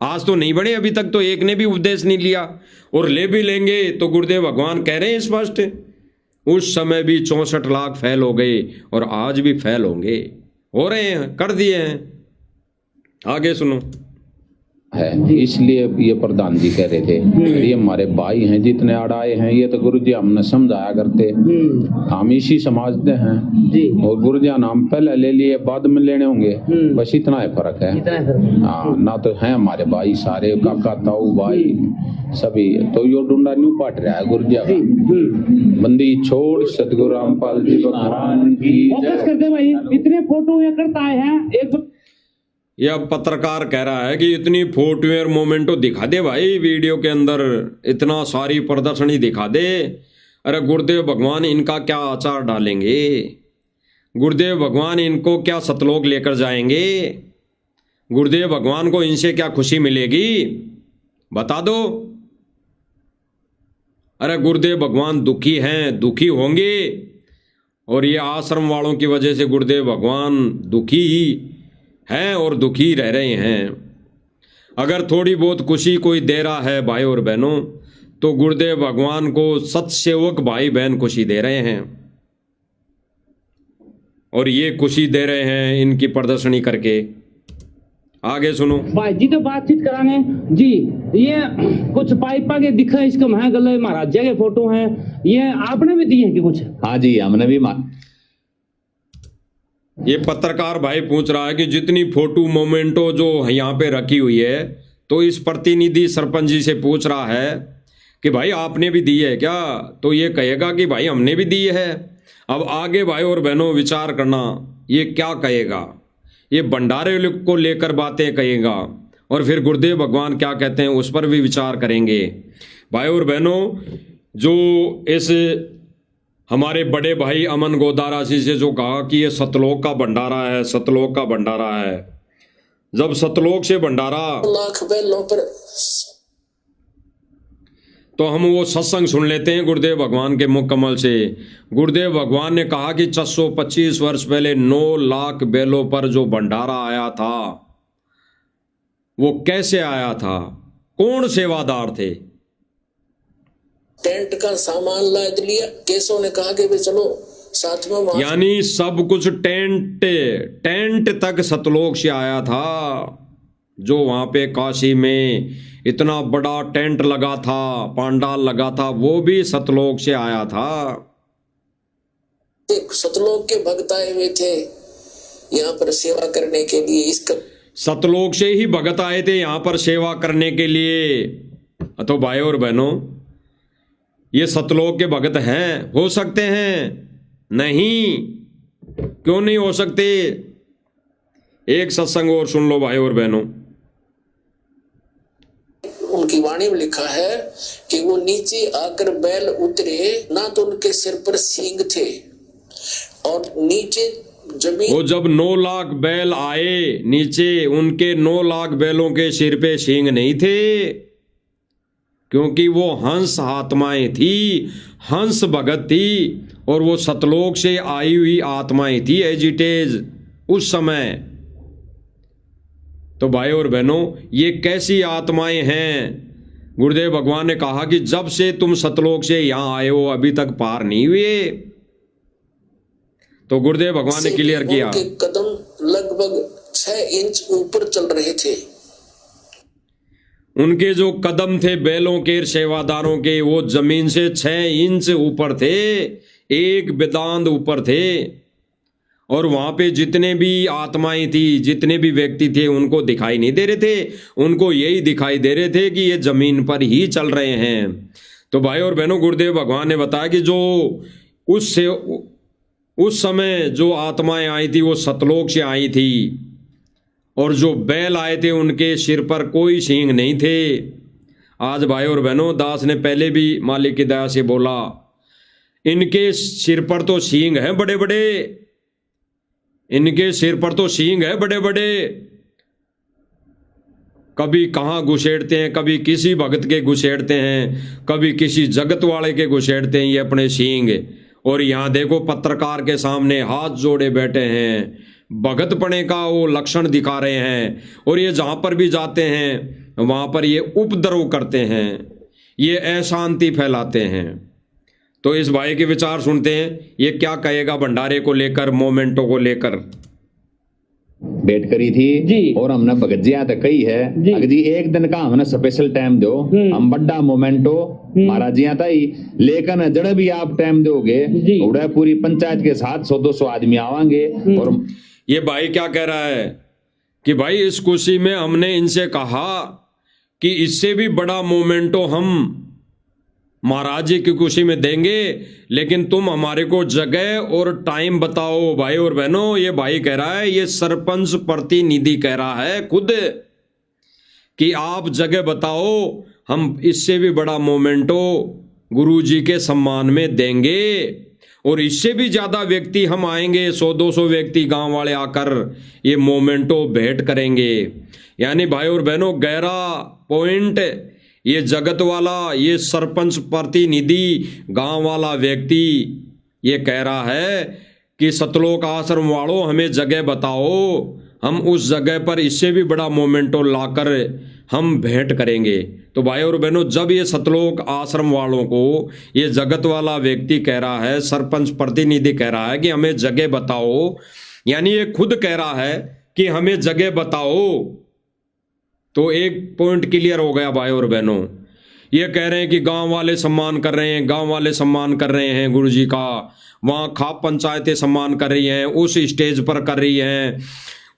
आज तो नहीं बने, अभी तक तो एक ने भी उपदेश नहीं लिया, और ले भी लेंगे तो गुरुदेव भगवान कह रहे हैं स्पष्ट, उस समय भी 64 लाख फैल हो गए और आज भी फैल होंगे, हो रहे हैं, कर दिए हैं। आगे सुनो। है, इसलिए ये प्रधान जी कह रहे थे ये हमारे भाई हैं, जितने आड़ाए हैं ये तो गुरु जी हमने समझाया करते, हम इसी समझते हैं और गुरु जी नाम पहले ले लिए बाद में लेने होंगे, बस इतना है फर्क है। हाँ, ना तो है हमारे भाई सारे, काका ताऊ भाई सभी, तो यो डूंडा न्यू पाट रहा है गुरु जी का। बंदी छोड़ सतगुरु रामपाल जी भगवान की फोकस कर दे भाई, इतने फोटो ये करता है। एक यह पत्रकार कह रहा है कि इतनी फोटोवेयर मोमेंटो दिखा दे भाई, वीडियो के अंदर इतना सारी प्रदर्शनी दिखा दे। अरे गुरुदेव भगवान इनका क्या आचार डालेंगे? गुरुदेव भगवान इनको क्या सतलोक लेकर जाएंगे? गुरुदेव भगवान को इनसे क्या खुशी मिलेगी? बता दो। अरे गुरुदेव भगवान दुखी हैं, दुखी होंगे, और ये आश्रम वालों की वजह से गुरुदेव भगवान दुखी ही हैं और दुखी रह रहे हैं। अगर थोड़ी बहुत खुशी कोई दे रहा है भाई और बहनों, तो गुरुदेव भगवान को सत्सेवक भाई बहन खुशी दे रहे हैं। और ये खुशी दे रहे हैं इनकी प्रदर्शनी करके। आगे सुनो। भाई जी तो बातचीत करांगे जी। ये कुछ पाइपा के दिखा इसके वहां गले महाराजा के फोटो हैं, ये आपने भी दिए हैं कि कुछ? हाँ जी, हमने भी ये पत्रकार भाई पूछ रहा है कि जितनी फोटो मोमेंटो जो यहाँ पे रखी हुई है, तो इस प्रतिनिधि सरपंच जी से पूछ रहा है कि भाई आपने भी दी है क्या? तो ये कहेगा कि भाई हमने भी दी है। अब आगे भाई और बहनों विचार करना, ये क्या कहेगा, ये भंडारे को लेकर बातें कहेगा, और फिर गुरुदेव भगवान क्या कहते हैं उस पर भी विचार करेंगे। भाई और बहनों, जो इस हमारे बड़े भाई अमन गोदारा जी से जो कहा कि ये सतलोक का भंडारा है, सतलोक का भंडारा है, जब सतलोक से भंडारा लाख बैलों पर, तो हम वो सत्संग सुन लेते हैं गुरुदेव भगवान के मुख कमल से। गुरुदेव भगवान ने कहा कि 625 वर्ष पहले 9 लाख बैलों पर जो भंडारा आया था, वो कैसे आया था, कौन सेवादार थे? टेंट का सामान लाद लिया, केसों ने कहा कि भाई चलो साथ में वहां, यानी सब कुछ टेंट तक सतलोक से आया था। जो वहां पे काशी में इतना बड़ा टेंट लगा था, पांडाल लगा था, वो भी सतलोक से आया था। एक सतलोक के भक्त आए हुए थे यहाँ पर सेवा करने के लिए। इसका सतलोक से ही भगत आए थे यहाँ पर सेवा करने के लिए। तो भाई और बहनों, ये सतलोक के भगत हैं, हो सकते हैं? नहीं, क्यों नहीं हो सकते? एक सत्संग और सुन लो भाई और बहनों। उनकी वाणी में लिखा है कि वो नीचे आकर बैल उतरे, ना तो उनके सिर पर सींग थे और नीचे जमीन। वो जब 9 लाख बैल आए नीचे, उनके 9 लाख बैलों के सिर पे सींग नहीं थे, क्योंकि वो हंस आत्माएं थी, हंस भगत थी, और वो सतलोक से आई हुई आत्माएं थी एजिटेज उस समय। तो भाई और बहनों, ये कैसी आत्माएं हैं? गुरुदेव भगवान ने कहा कि जब से तुम सतलोक से यहां आए हो अभी तक पार नहीं हुए। तो गुरुदेव भगवान ने क्लियर किया, उनके कदम लगभग 6 इंच ऊपर चल रहे थे। उनके जो कदम थे बैलों के सेवादारों के, वो जमीन से 6 इंच ऊपर थे, एक बेदांत ऊपर थे। और वहां पे जितने भी आत्माएं थी, जितने भी व्यक्ति थे, उनको दिखाई नहीं दे रहे थे, उनको यही दिखाई दे रहे थे कि ये जमीन पर ही चल रहे हैं। तो भाई और बहनों, गुरुदेव भगवान ने बताया कि जो उस समय जो आत्माएं आई थी वो सतलोक से आई थी, और जो बैल आए थे उनके सिर पर कोई सींग नहीं थे। आज भाई और बहनों, दास ने पहले भी मालिक की दया से बोला, इनके सिर पर तो सींग है बड़े बड़े, इनके सिर पर तो सींग है बड़े बड़े। कभी कहाँ घुसेड़ते हैं, कभी किसी भगत के घुसेड़ते हैं, कभी किसी जगत वाले के घुसेड़ते हैं ये अपने सींग। और यहाँ देखो पत्रकार के सामने हाथ जोड़े बैठे हैं, भगतपने का वो लक्षण दिखा रहे हैं। और ये जहाँ पर भी जाते हैं वहाँ पर ये उपद्रव करते हैं, ये अशांति फैलाते हैं। तो इस भाई के विचार सुनते हैं, ये क्या कहेगा भंडारे को लेकर, मोमेंटो को लेकर। भेंट करी थी जी। और हमने भगत जी तक कही है जी। अगर जी एक दिन का हमने स्पेशल टाइम दो, हम बड़ा मोमेंटो महाराज जी आता ही, लेकिन जड़ भी आप टाइम दोगे उड़ा पूरी पंचायत के साथ 100-200 आदमी आवांगे। और ये भाई क्या कह रहा है कि भाई इस खुशी में हमने इनसे कहा कि इससे भी बड़ा मोमेंटो हम महाराज जी की खुशी में देंगे, लेकिन तुम हमारे को जगह और टाइम बताओ। भाई और बहनों, ये भाई कह रहा है, ये सरपंच प्रतिनिधि कह रहा है खुद कि आप जगह बताओ, हम इससे भी बड़ा मोमेंटो गुरु जी के सम्मान में देंगे, और इससे भी ज्यादा व्यक्ति हम आएंगे, 100-200 व्यक्ति गांव वाले आकर ये मोमेंटो भेंट करेंगे। यानी भाई और बहनों, गहरा पॉइंट, ये जगत वाला, ये सरपंच प्रतिनिधि गांव वाला व्यक्ति ये कह रहा है कि सतलोक आश्रम वालों हमें जगह बताओ, हम उस जगह पर इससे भी बड़ा मोमेंटो लाकर हम भेंट करेंगे। तो भाई और बहनों, जब ये सतलोक आश्रम वालों को ये जगत वाला व्यक्ति कह रहा है, सरपंच प्रतिनिधि कह रहा है कि हमें जगह बताओ, यानी ये खुद कह रहा है कि हमें जगह बताओ, तो एक पॉइंट क्लियर हो गया भाई और बहनों। ये कह रहे हैं कि गांव वाले सम्मान कर रहे हैं, गांव वाले सम्मान कर रहे हैं गुरु जी का, वहां खाप पंचायतें सम्मान कर रही हैं, उस स्टेज पर कर रही हैं,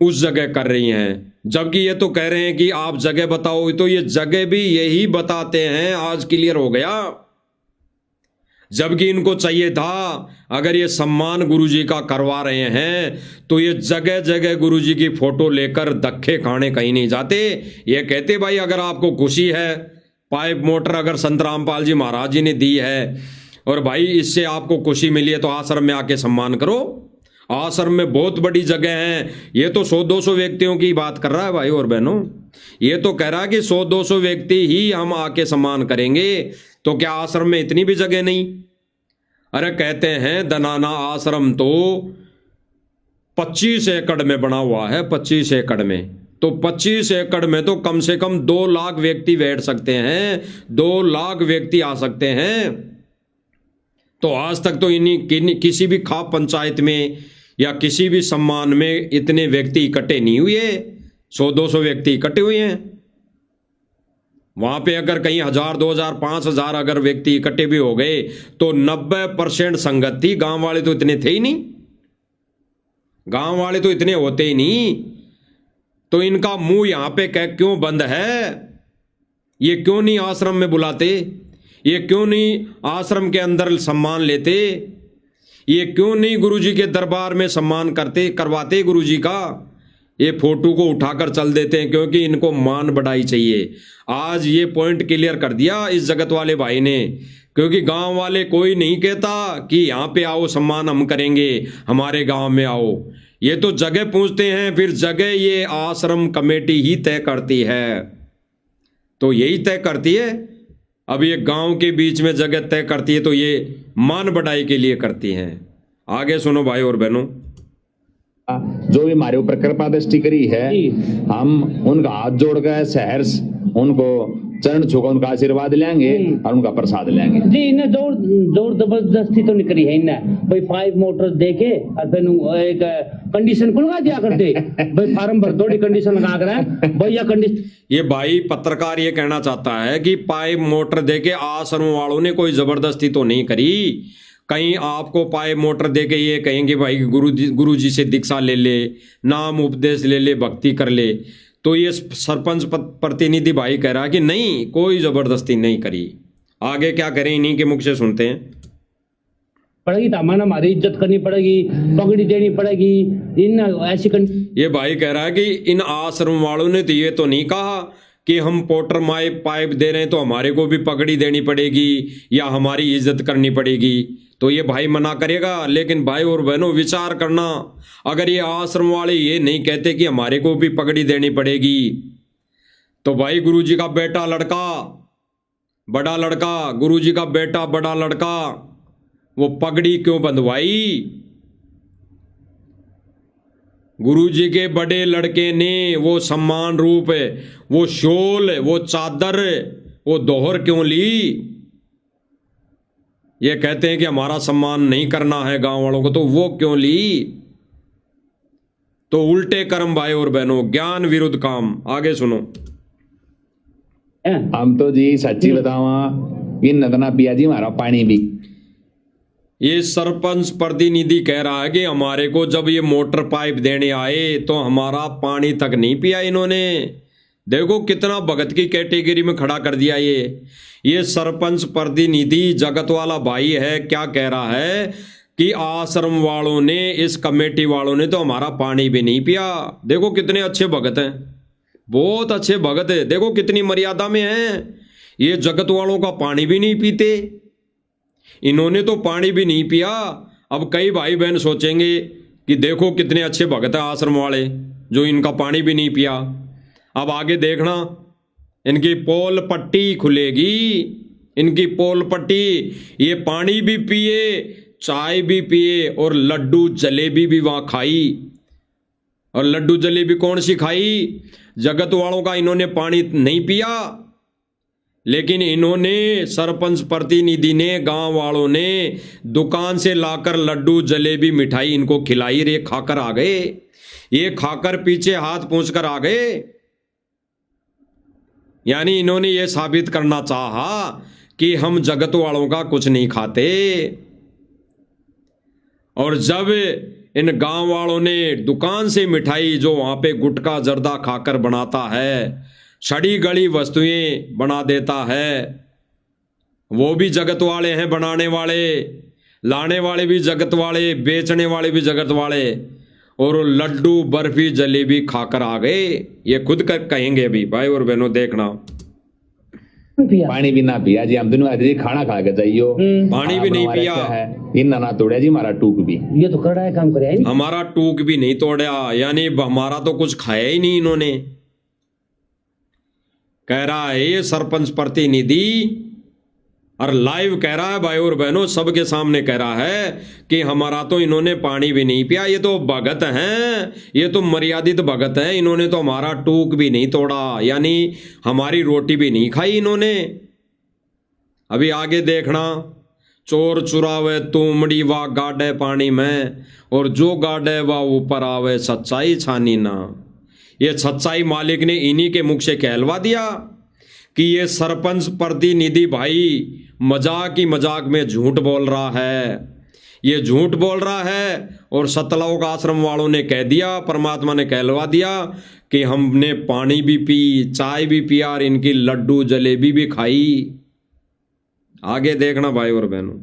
उस जगह कर रही हैं, जबकि ये तो कह रहे हैं कि आप जगह बताओ, तो ये जगह भी यही बताते हैं। आज क्लियर हो गया। जबकि इनको चाहिए था, अगर ये सम्मान गुरुजी का करवा रहे हैं तो ये जगह जगह गुरुजी की फोटो लेकर धक्के खाने कहीं नहीं जाते। ये कहते भाई अगर आपको खुशी है, पाइप मोटर अगर संत रामपाल जी महाराज जी ने दी है और भाई इससे आपको खुशी मिली है, तो आश्रम में आके सम्मान करो। आश्रम में बहुत बड़ी जगह है। ये तो 100-200 व्यक्तियों की बात कर रहा है भाई और बहनों। ये तो कह रहा है कि 100-200 व्यक्ति ही हम आके सम्मान करेंगे, तो क्या आश्रम में इतनी भी जगह नहीं? अरे कहते हैं दनाना आश्रम तो 25 एकड़ में बना हुआ है, 25 एकड़ में। तो 25 एकड़ में तो कम से कम 2 लाख व्यक्ति बैठ सकते हैं, 2 लाख व्यक्ति आ सकते हैं। तो आज तक तो किसी भी खाप पंचायत में या किसी भी सम्मान में इतने व्यक्ति इकट्ठे नहीं हुए। 100-200 व्यक्ति इकट्ठे हुए हैं। वहां पे अगर कहीं 1000, 2000, 5000 अगर व्यक्ति इकट्ठे भी हो गए तो 90% संगत थी। गांव वाले तो इतने थे ही नहीं, गांव वाले तो इतने होते ही नहीं। तो इनका मुंह यहां पे क्यों बंद है? ये क्यों नहीं आश्रम में बुलाते? ये क्यों नहीं आश्रम के अंदर सम्मान लेते? ये क्यों नहीं गुरुजी के दरबार में सम्मान करवाते गुरुजी का? ये फोटो को उठाकर चल देते हैं क्योंकि इनको मान बढ़ाई चाहिए। आज ये पॉइंट क्लियर कर दिया इस जगत वाले भाई ने, क्योंकि गांव वाले कोई नहीं कहता कि यहां पे आओ सम्मान हम करेंगे, हमारे गांव में आओ। ये तो जगह पूछते हैं, फिर जगह ये आश्रम कमेटी ही तय करती है। तो यही तय करती है। अब ये गांव के बीच में जगह तय करती है तो ये मान बढ़ाई के लिए करती हैं। आगे सुनो भाई और बहनों। जो भी हमारे ऊपर कृपा दृष्टि करी है, हम उनका हाथ जोड़कर शहर उनको चरण छूकर उनका आशीर्वाद लेंगे और उनका प्रसाद लेंगे। जी, इन्हें जोर जबरदस्ती तो नहीं करी है इन्हें भाई 5 मोटर देके और फिर एक कंडीशन को लगा दिया करते भाई फार्म भर थोड़ी कंडीशन लगा कर भैया कंडीशन। ये भाई पत्रकार ये कहना चाहता है कि 5 मोटर देके आश्रम वालों ने कोई जबरदस्ती तो नहीं करी। कहीं आपको 5 मोटर देके ये कहेंगे भाई गुरु जी से दीक्षा ले ले, नाम उपदेश ले ले, भक्ति कर ले। तो ये सरपंच प्रतिनिधि भाई कह रहा है कि नहीं, कोई जबरदस्ती नहीं करी। आगे क्या करें, इन्हीं के मुख से सुनते हैं। पड़ेगी दामन, हमारी इज्जत करनी पड़ेगी, पगड़ी देनी पड़ेगी। इन ऐसी ये भाई कह रहा है कि इन आश्रम वालों ने तो ये तो नहीं कहा कि हम पोटर माए पाइप दे रहे हैं तो हमारे को भी पगड़ी देनी पड़ेगी या हमारी इज्जत करनी पड़ेगी। तो ये भाई मना करेगा। लेकिन भाई और बहनों विचार करना, अगर ये आश्रम वाले ये नहीं कहते कि हमारे को भी पगड़ी देनी पड़ेगी, तो भाई गुरुजी का बेटा लड़का, बड़ा लड़का, गुरुजी का बेटा बड़ा लड़का, वो पगड़ी क्यों बंधवाई? गुरुजी के बड़े लड़के ने वो सम्मान रूप, वो शोल, वो चादर, वो दोहर क्यों ली? ये कहते हैं कि हमारा सम्मान नहीं करना है गांव वालों को, तो वो क्यों ली? तो उल्टे कर्म भाई और बहनों, ज्ञान विरुद्ध काम। आगे सुनो। हम तो जी सच्ची बतावा इन नदना पिया जी हमारा पानी भी। ये सरपंच प्रतिनिधि कह रहा है कि हमारे को जब ये मोटर पाइप देने आए तो हमारा पानी तक नहीं पिया इन्होंने। देखो कितना भगत की कैटेगरी में खड़ा कर दिया। ये सरपंच प्रतिनिधि जगत वाला भाई है, क्या कह रहा है कि आश्रम वालों ने, इस कमेटी वालों ने तो हमारा पानी भी नहीं पिया। देखो कितने अच्छे भगत हैं, बहुत अच्छे भगत है। देखो कितनी मर्यादा में हैं। ये जगत वालों का पानी भी नहीं पीते, इन्होंने तो पानी भी नहीं पिया। अब कई भाई बहन सोचेंगे कि देखो कितने अच्छे भगत है आश्रम वाले, जो इनका पानी भी नहीं पिया। अब आगे देखना, इनकी पोल पट्टी खुलेगी, इनकी पोल पट्टी। ये पानी भी पिए, चाय भी पिए और लड्डू जलेबी भी वहां खाई। और लड्डू जलेबी कौन सी खाई? जगत वालों का इन्होंने पानी नहीं पिया, लेकिन इन्होंने सरपंच प्रतिनिधि ने, गांव वालों ने दुकान से लाकर लड्डू जलेबी मिठाई इनको खिलाई, रे खाकर आ गए। ये खाकर पीछे हाथ पूंछकर आ गए। यानी इन्होंने ये साबित करना चाहा कि हम जगत वालों का कुछ नहीं खाते। और जब इन गांव वालों ने दुकान से मिठाई, जो वहां पे गुटखा जर्दा खाकर बनाता है, सड़ी गली वस्तुएं बना देता है, वो भी जगत वाले हैं, बनाने वाले, लाने वाले भी जगत वाले, बेचने वाले भी जगत वाले, और लड्डू बर्फी जलेबी खाकर आ गए। ये खुद कर कहेंगे अभी भाई और बहनों, देखना। पानी भी ना पिया जी, हम दोनों आते जी खाना खा के जाइयो, पानी भी नहीं पिया, इन ना तोड़ा जी हमारा टूक भी। ये तो कड़ा है काम करे, हमारा टूक भी नहीं तोड़ा, यानी हमारा तो कुछ खाया ही नहीं इन्होंने। कह रहा है ये सरपंच प्रतिनिधि, और लाइव कह रहा है भाई और बहनों, सबके सामने कह रहा है कि हमारा तो इन्होंने पानी भी नहीं पिया। ये तो भगत हैं, ये तो मर्यादित भगत हैं, इन्होंने तो हमारा टूक भी नहीं तोड़ा, यानी हमारी रोटी भी नहीं खाई इन्होंने। अभी आगे देखना, चोर चुरावे तुमड़ी वा गाड़े पानी में, और जो गाड़े वा ऊपर आवे सच्चाई छानी ना। ये सच्चाई मालिक ने इन्हीं के मुख से कहलवा दिया कि ये सरपंच प्रतिनिधि भाई मजाक ही मजाक में झूठ बोल रहा है, ये झूठ बोल रहा है। और सतलोक आश्रम वालों ने कह दिया, परमात्मा ने कहलवा दिया कि हमने पानी भी पी, चाय भी पिया, और इनकी लड्डू जलेबी भी खाई। आगे देखना भाई और बहनों,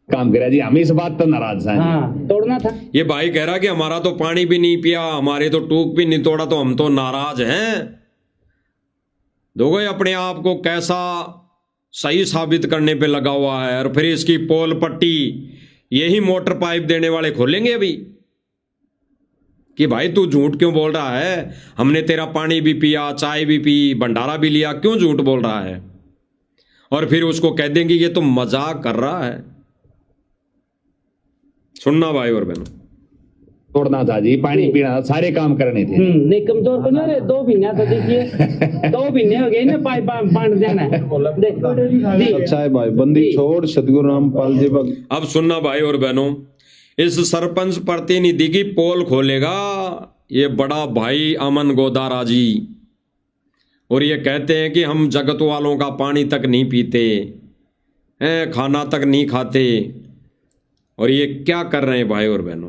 काम करा जी, हम इस बात पर नाराज हैं। हाँ, तोड़ना था। ये भाई कह रहा कि हमारा तो पानी भी नहीं पिया, हमारे तो टूक भी नहीं तोड़ा, तो हम तो नाराज हैं। दोगे अपने आप को कैसा सही साबित करने पे लगा हुआ है। और फिर इसकी पोल पट्टी यही मोटर पाइप देने वाले खोलेंगे अभी कि भाई तू झूठ क्यों बोल रहा है, हमने तेरा पानी भी पिया, चाय भी पी, भंडारा भी लिया, क्यों झूठ बोल रहा है। और फिर उसको कह देंगे ये तो मजाक कर रहा है। सुनना भाई और बहनों, तोड़ना था जी, पानी पीना था, सारे काम करने थे। नहीं कमजोर बना रहे, 2 महीना तो देखिए 2 महीने हो गए ना, पाइप बांट देना है। अच्छा है भाई, बंदी छोड़ सतगुरु रामपाल जी भगत। अब सुनना भाई और बहनों, इस सरपंच प्रतिनिधि की पोल खोलेगा ये बड़ा भाई अमन गोदारा जी, और ये कहते हैं कि हम जगत वालों का पानी तक नहीं पीते हैं, खाना तक नहीं खाते। और ये क्या कर रहे हैं भाई और बहनों,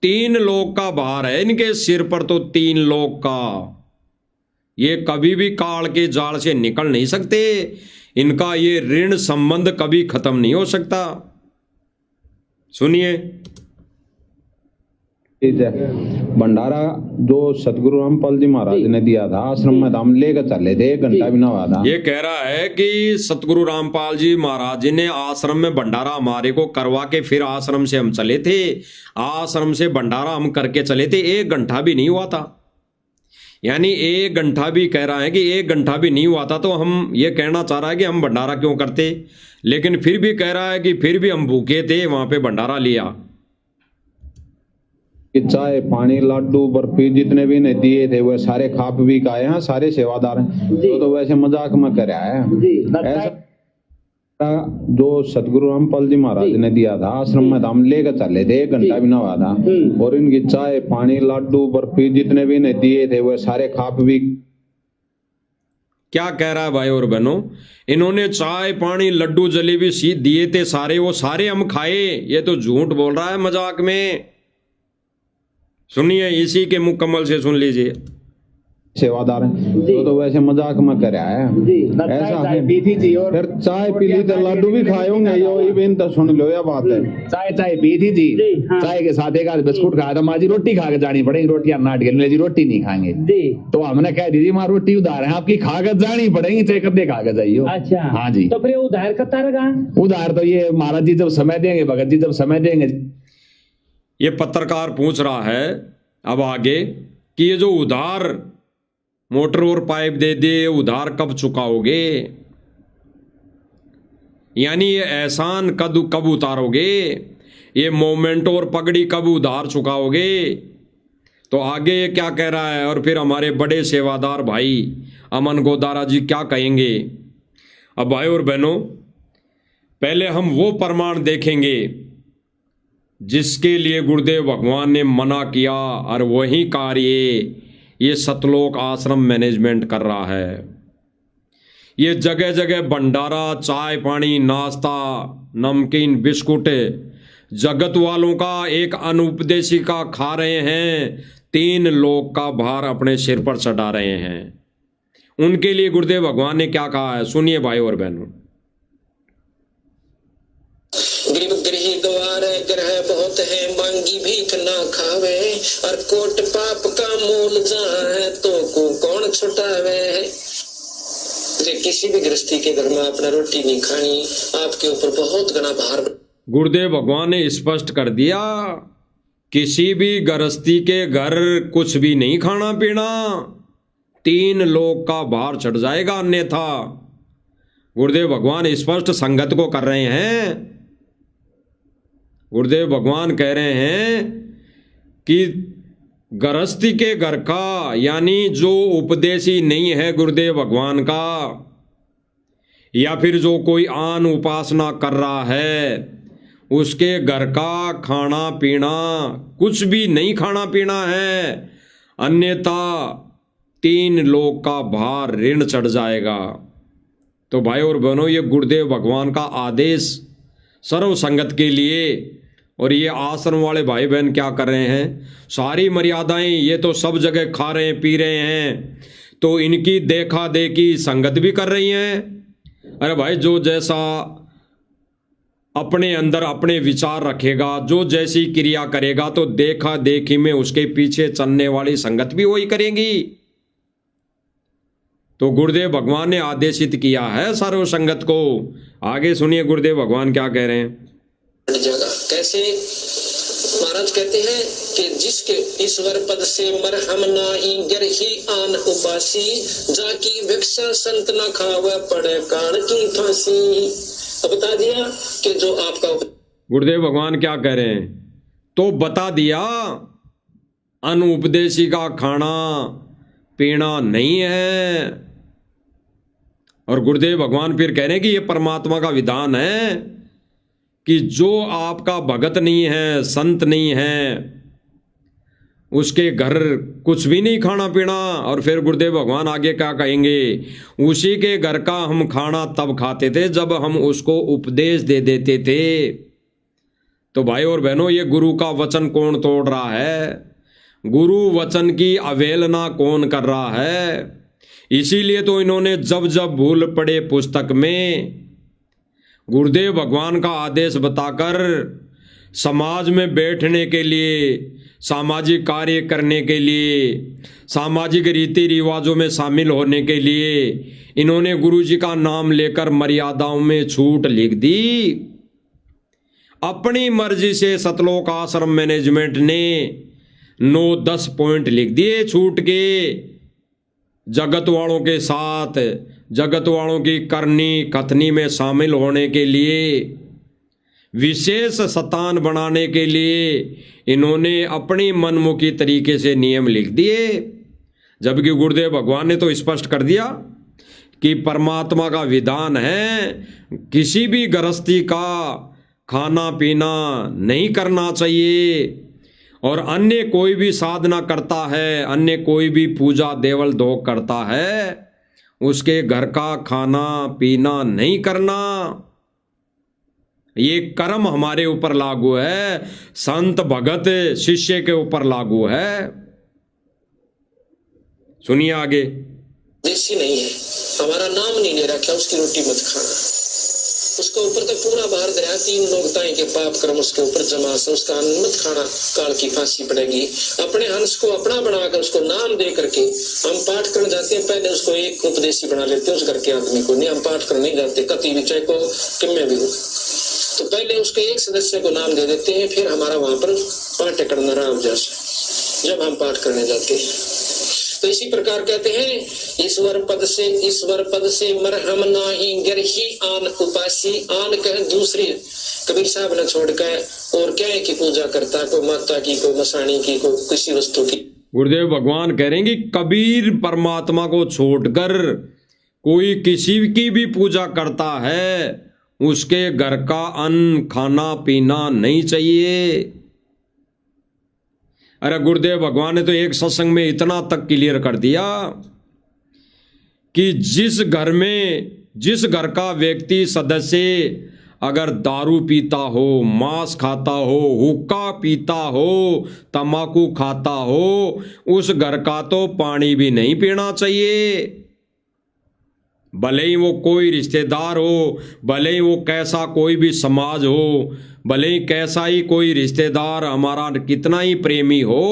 3 लोग का भार है इनके सिर पर, तो 3 लोग का। ये कभी भी काल के जाल से निकल नहीं सकते, इनका ये ऋण संबंध कभी खत्म नहीं हो सकता। सुनिए, भंडारा जो सतगुरु रामपाल जी महाराज ने दिया था आश्रम में, हम लेकर चले थे, 1 घंटा भी ना हुआ था। ये कह रहा है कि सतगुरु रामपाल जी महाराज जी ने आश्रम में भंडारा हमारे को करवा के फिर आश्रम से हम चले थे, आश्रम से भंडारा हम करके चले थे, 1 घंटा भी नहीं हुआ था। यानी 1 घंटा भी कह रहा है कि 1 घंटा भी नहीं हुआ था, तो हम ये कहना चाह रहा है कि हम भंडारा क्यों करते। लेकिन फिर भी कह रहा है कि फिर भी हम भूखे थे, वहां पे भंडारा लिया। कि चाय पानी लड्डू बर्फी जितने भी ने दिए थे वो सारे खा पी के आए हैं, सारे सेवादार हैं। तो वैसे मजाक में कर रहा है ऐसा। जो सतगुरु रामपाल जी महाराज ने दिया था आश्रम में, हम लेकर चले थे, 1 घंटा भी ना हुआ था। और इनकी चाय पानी लड्डू बर्फी जितने भी ने दिए थे वो सारे खा पी। क्या कह रहा है भाई और बहनों, इन्होंने चाय पानी लड्डू जलेबी सी दिए थे सारे, वो सारे हम खाए। ये तो झूठ बोल रहा है मजाक में। सुनिए, इसी के मुकम्मल से सुन लीजिए। सेवादार हैं तो वैसे मजाक में कर रहा है ऐसा है। पी थी और फिर चाय पी ली तो लड्डू भी खाए होंगे, यो इवन तो सुन लो ये बात है। चाय पी थी जी, चाय के साथ 1 आध बिस्कुट खाया था। माँ जी रोटी खा के जानी पड़ेगी, रोटियां नाट के जी रोटी नहीं खाएंगे। तो हमने कह दी माँ रोटी उधार है आपकी, खा कर जानी पड़ेगी, चाहे कदे खा के जाइयो। अच्छा हाँ जी, तो फिर उधार कत्ता रहा? उधार तो ये महाराज जी जब समय देंगे, भगत जी जब समय देंगे। ये पत्रकार पूछ रहा है अब आगे कि ये जो उधार मोटर और पाइप दे दे, उधार कब चुकाओगे, यानी ये एहसान कब उतारोगे, ये मोमेंट और पगड़ी कब उधार चुकाओगे। तो आगे ये क्या कह रहा है, और फिर हमारे बड़े सेवादार भाई अमन गोदारा जी क्या कहेंगे। अब भाई और बहनों, पहले हम वो प्रमाण देखेंगे जिसके लिए गुरुदेव भगवान ने मना किया, और वही कार्य ये सतलोक आश्रम मैनेजमेंट कर रहा है। ये जगह जगह भंडारा, चाय पानी, नाश्ता, नमकीन, बिस्कुट जगत वालों का एक अनुपदेशिका खा रहे हैं, 3 लोग का भार अपने सिर पर चढ़ा रहे हैं। उनके लिए गुरुदेव भगवान ने क्या कहा है, सुनिए भाई और बहनों। गरीब गृही द्वार ग्रह बहुत है, मांगी भीख ना खावे, और कोट पाप का मोल जहाँ है तो को कौन छुटावे। किसी भी गृहस्थी के घर में आपने रोटी नहीं खानी, आपके ऊपर बहुत घना भार। गुरुदेव भगवान ने स्पष्ट कर दिया, किसी भी गृहस्थी के घर कुछ भी नहीं खाना पीना, 3 लोग का भार चढ़ जाएगा अन्यथा। गुरुदेव भगवान स्पष्ट संगत को कर रहे हैं। गुरुदेव भगवान कह रहे हैं कि गृहस्थी के घर का, यानी जो उपदेश ही नहीं है गुरुदेव भगवान का, या फिर जो कोई आन उपासना कर रहा है, उसके घर का खाना पीना कुछ भी नहीं खाना पीना है, अन्यथा 3 लोग का भार ऋण चढ़ जाएगा। तो भाई और बहनों, ये गुरुदेव भगवान का आदेश सर्व संगत के लिए। और ये आश्रम वाले भाई बहन क्या कर रहे हैं, सारी मर्यादाएं ये तो सब जगह खा रहे हैं, पी रहे हैं, तो इनकी देखा देखी संगत भी कर रही हैं। अरे भाई, जो जैसा अपने अंदर अपने विचार रखेगा, जो जैसी क्रिया करेगा, तो देखा देखी में उसके पीछे चलने वाली संगत भी वही करेगी। तो गुरुदेव भगवान ने आदेशित किया है सर्व संगत को। आगे सुनिए गुरुदेव भगवान क्या कह रहे हैं। जगह कैसे महाराज कहते हैं कि जिसके ईश्वर पद से मरहम नाही, गर ही आन उपासी, जाकी भिक्षा संत न खावे, पड़े कान की फांसी। तो बता दिया कि जो आपका, गुरुदेव भगवान क्या कह रहे हैं, तो बता दिया अनुपदेशी का खाना पीना नहीं है। और गुरुदेव भगवान फिर कह रहे हैं कि यह परमात्मा का विधान है कि जो आपका भगत नहीं है, संत नहीं है, उसके घर कुछ भी नहीं खाना पीना। और फिर गुरुदेव भगवान आगे क्या कहेंगे, उसी के घर का हम खाना तब खाते थे जब हम उसको उपदेश दे देते थे। तो भाई और बहनों, ये गुरु का वचन कौन तोड़ रहा है, गुरु वचन की अवहेलना कौन कर रहा है। इसीलिए तो इन्होंने जब जब भूल पड़े पुस्तक में गुरुदेव भगवान का आदेश बताकर समाज में बैठने के लिए, सामाजिक कार्य करने के लिए, सामाजिक रीति रिवाजों में शामिल होने के लिए इन्होंने गुरु जी का नाम लेकर मर्यादाओं में छूट लिख दी। अपनी मर्जी से सतलोक आश्रम मैनेजमेंट ने 9-10 पॉइंट लिख दिए छूट के, जगत वालों के साथ, जगत वालों की करनी कथनी में शामिल होने के लिए, विशेष शतान बनाने के लिए इन्होंने अपनी मनमुखी तरीके से नियम लिख दिए। जबकि गुरुदेव भगवान ने तो स्पष्ट कर दिया कि परमात्मा का विधान है किसी भी गृहस्थी का खाना पीना नहीं करना चाहिए, और अन्य कोई भी साधना करता है, अन्य कोई भी पूजा देवल धोक करता है, उसके घर का खाना पीना नहीं करना। ये कर्म हमारे ऊपर लागू है, संत भगत शिष्य के ऊपर लागू है। सुनिए आगे। देसी नहीं है, हमारा नाम नहीं ले रखा, उसकी रोटी मत खाना, उसके ऊपर तो पूरा भार दया, 3 लोग ताई के पाप कर्म उसके ऊपर जमा से, उसका अन्न मत खाना, काल की फांसी पड़ेगी। अपने हंस को अपना बनाकर उसको नाम दे करके हम पाठ करने जाते हैं, पहले उसको एक उपदेशी बना लेते हैं उस घर के आदमी को। नहीं, हम पाठ करने नहीं जाते कति भी, चाहे को किम्मे भी हो, तो पहले उसके एक सदस्य को नाम दे देते हैं, फिर हमारा वहां पर पाठ करना राम जैसा जब हम पाठ करने जाते हैं। तो इसी प्रकार कहते हैं ईश्वर पद से मरहम नाही, गर ही आन उपासी। आन कह दूसरी, कबीर साहब ने छोड़ कर और क्या है कि पूजा करता, कोई माता की, कोई मसाणी की, कोई किसी वस्तु की। गुरुदेव भगवान कह रहे हैं कि कबीर परमात्मा को छोड़कर कोई किसी की भी पूजा करता है, उसके घर का अन्न खाना पीना नहीं चाहिए। अरे गुरुदेव भगवान ने तो एक सत्संग में इतना तक क्लियर कर दिया कि जिस घर का व्यक्ति सदस्य अगर दारू पीता हो, मांस खाता हो, हुक्का पीता हो, तंबाकू खाता हो, उस घर का तो पानी भी नहीं पीना चाहिए। भले ही वो कोई रिश्तेदार हो, भले ही वो कैसा कोई भी समाज हो, भले ही कैसा ही कोई रिश्तेदार हमारा कितना ही प्रेमी हो,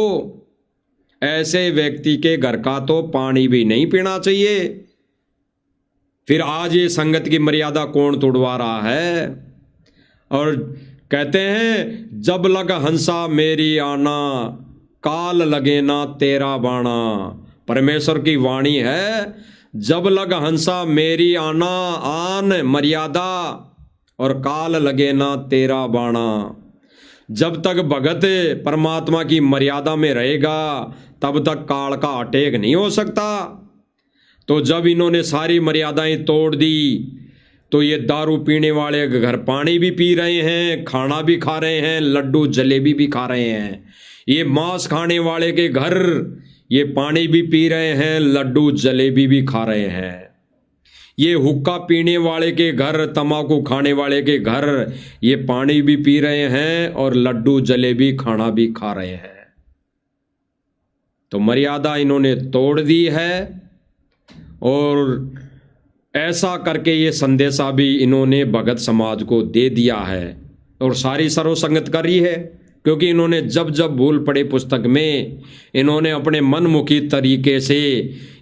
ऐसे व्यक्ति के घर का तो पानी भी नहीं पीना चाहिए। फिर आज ये संगत की मर्यादा कौन तोड़वा रहा है? और कहते हैं जब लग हंसा मेरी आना, काल लगे ना तेरा बाणा। परमेश्वर की वाणी है, जब लग हंसा मेरी आना, आन मर्यादा, और काल लगे ना तेरा बाणा। जब तक भगत परमात्मा की मर्यादा में रहेगा तब तक काल का अटैक नहीं हो सकता। तो जब इन्होंने सारी मर्यादाएं तोड़ दी तो ये दारू पीने वाले घर पानी भी पी रहे हैं, खाना भी खा रहे हैं, लड्डू जलेबी भी खा रहे हैं। ये मांस खाने वाले के घर ये पानी भी पी रहे हैं, लड्डू जलेबी भी खा रहे हैं। ये हुक्का पीने वाले के घर, तंबाकू खाने वाले के घर ये पानी भी पी रहे हैं और लड्डू जलेबी खाना भी खा रहे हैं। तो मर्यादा इन्होंने तोड़ दी है और ऐसा करके ये संदेशा भी इन्होंने भगत समाज को दे दिया है और सारी सर्वसंगत करी है। क्योंकि इन्होंने जब जब भूल पड़े पुस्तक में इन्होंने अपने मनमुखी तरीके से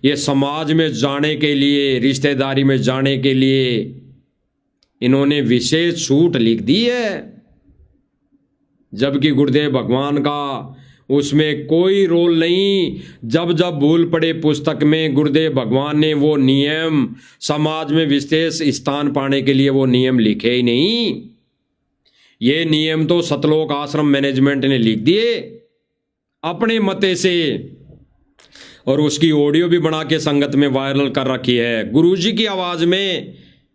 ये समाज में जाने के लिए, रिश्तेदारी में जाने के लिए इन्होंने विशेष छूट लिख दी है, जबकि गुरुदेव भगवान का उसमें कोई रोल नहीं। जब जब भूल पड़े पुस्तक में गुरुदेव भगवान ने वो नियम समाज में विशेष स्थान पाने के लिए वो नियम लिखे ही नहीं। ये नियम तो सतलोक आश्रम मैनेजमेंट ने लिख दिए अपने मते से और उसकी ऑडियो भी बना के संगत में वायरल कर रखी है। गुरुजी की आवाज में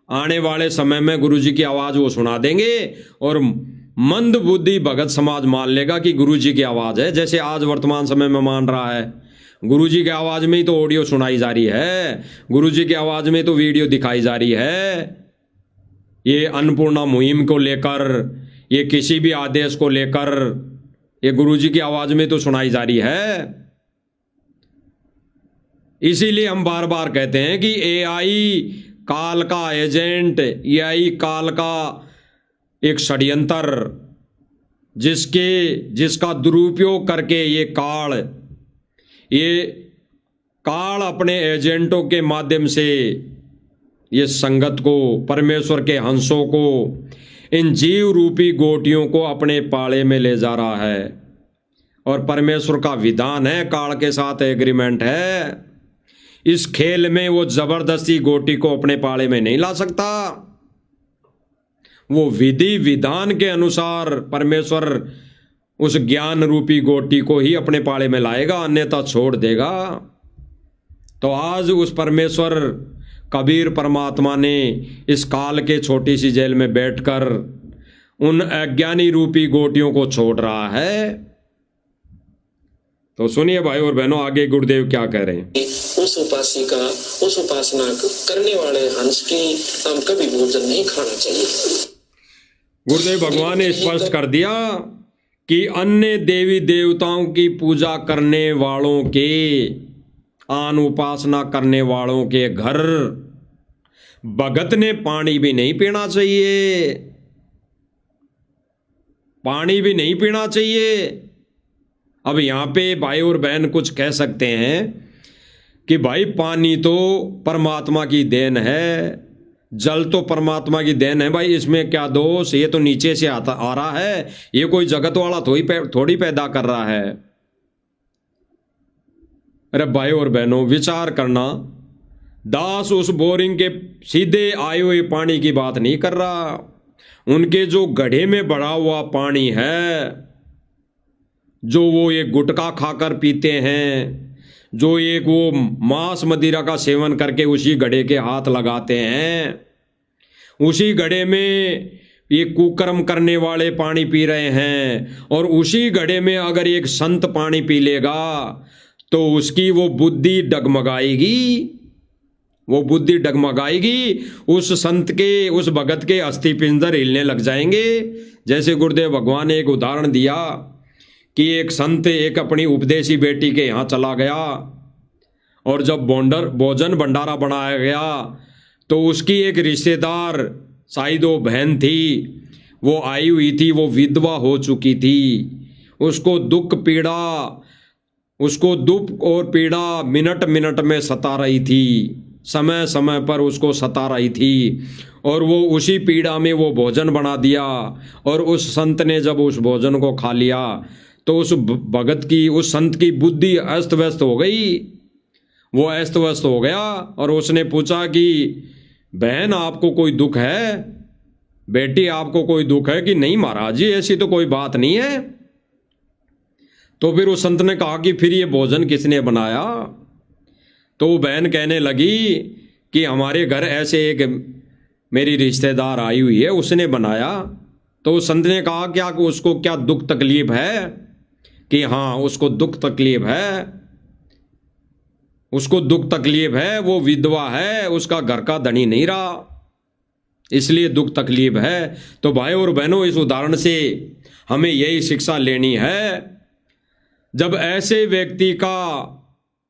आने वाले समय में गुरुजी की आवाज वो सुना देंगे और मंद बुद्धि भगत समाज मान लेगा कि गुरुजी की आवाज है, जैसे आज वर्तमान समय में मान रहा है। गुरुजी की आवाज में ही तो ऑडियो सुनाई जा रही है, गुरुजी की आवाज में तो वीडियो दिखाई जा रही है। ये अन्नपूर्णा मुहिम को लेकर, ये किसी भी आदेश को लेकर ये गुरुजी की आवाज में तो सुनाई जा रही है। इसीलिए हम बार बार कहते हैं कि एआई काल का एजेंट, एआई काल का एक षड्यंत्र, जिसका दुरुपयोग करके ये काल अपने एजेंटों के माध्यम से ये संगत को, परमेश्वर के हंसों को, इन जीव रूपी गोटियों को अपने पाले में ले जा रहा है। और परमेश्वर का विधान है, काल के साथ एग्रीमेंट है, इस खेल में वो जबरदस्ती गोटी को अपने पाले में नहीं ला सकता। वो विधि विधान के अनुसार परमेश्वर उस ज्ञान रूपी गोटी को ही अपने पाले में लाएगा, अन्यथा छोड़ देगा। तो आज उस परमेश्वर कबीर परमात्मा ने इस काल के छोटी सी जेल में बैठकर उन अज्ञानी रूपी गोटियों को छोड़ रहा है। तो सुनिए भाई और बहनों, आगे गुरुदेव क्या कह रहे हैं। उस उपासिका, उस उपासना करने वाले हंस की हम कभी भोजन नहीं खाना चाहिए। गुरुदेव भगवान ने स्पष्ट कर दिया कि अन्य देवी देवताओं की पूजा करने वालों के, आन उपासना करने वालों के घर भगत ने पानी भी नहीं पीना चाहिए, पानी भी नहीं पीना चाहिए। अब यहां पे भाई और बहन कुछ कह सकते हैं कि भाई पानी तो परमात्मा की देन है, जल तो परमात्मा की देन है, भाई इसमें क्या दोष, ये तो नीचे से आ रहा है, ये कोई जगत वाला थोड़ी पैदा कर रहा है। अरे भाई और बहनों, विचार करना, दास उस बोरिंग के सीधे आए हुए पानी की बात नहीं कर रहा, उनके जो गड्ढे में बढ़ा हुआ पानी है, जो वो एक गुटखा खाकर पीते हैं, जो एक वो मांस मदिरा का सेवन करके उसी घड़े के हाथ लगाते हैं, उसी घड़े में ये कुकर्म करने वाले पानी पी रहे हैं, और उसी घड़े में अगर एक संत पानी पी लेगा तो उसकी वो बुद्धि डगमगाएगी, वो बुद्धि डगमगाएगी, उस संत के, उस भगत के अस्थि पिंजर हिलने लग जाएंगे। जैसे गुरुदेव भगवान ने एक उदाहरण दिया कि एक संत एक अपनी उपदेशी बेटी के यहाँ चला गया, और जब भोजन भंडारा बनाया गया तो उसकी एक रिश्तेदार, शायद वो बहन थी, वो आई हुई थी, वो विधवा हो चुकी थी, उसको दुख और पीड़ा मिनट मिनट में सता रही थी, समय समय पर उसको सता रही थी, और वो उसी पीड़ा में वो भोजन बना दिया, और उस संत ने जब उस भोजन को खा लिया तो उस भगत की, उस संत की बुद्धि अस्त व्यस्त हो गई, वो अस्त व्यस्त हो गया। और उसने पूछा कि बहन आपको कोई दुख है, बेटी आपको कोई दुख है? कि नहीं महाराज जी ऐसी तो कोई बात नहीं है। तो फिर उस संत ने कहा कि फिर ये भोजन किसने बनाया? तो वो बहन कहने लगी कि हमारे घर ऐसे एक मेरी रिश्तेदार आई हुई है, उसने बनाया। तो उस संत ने कहा क्या उसको क्या दुख तकलीफ है? कि हाँ उसको दुख तकलीफ है, उसको दुख तकलीफ है, वो विधवा है, उसका घर का धनी नहीं रहा, इसलिए दुख तकलीफ है। तो भाई और बहनों, इस उदाहरण से हमें यही शिक्षा लेनी है, जब ऐसे व्यक्ति का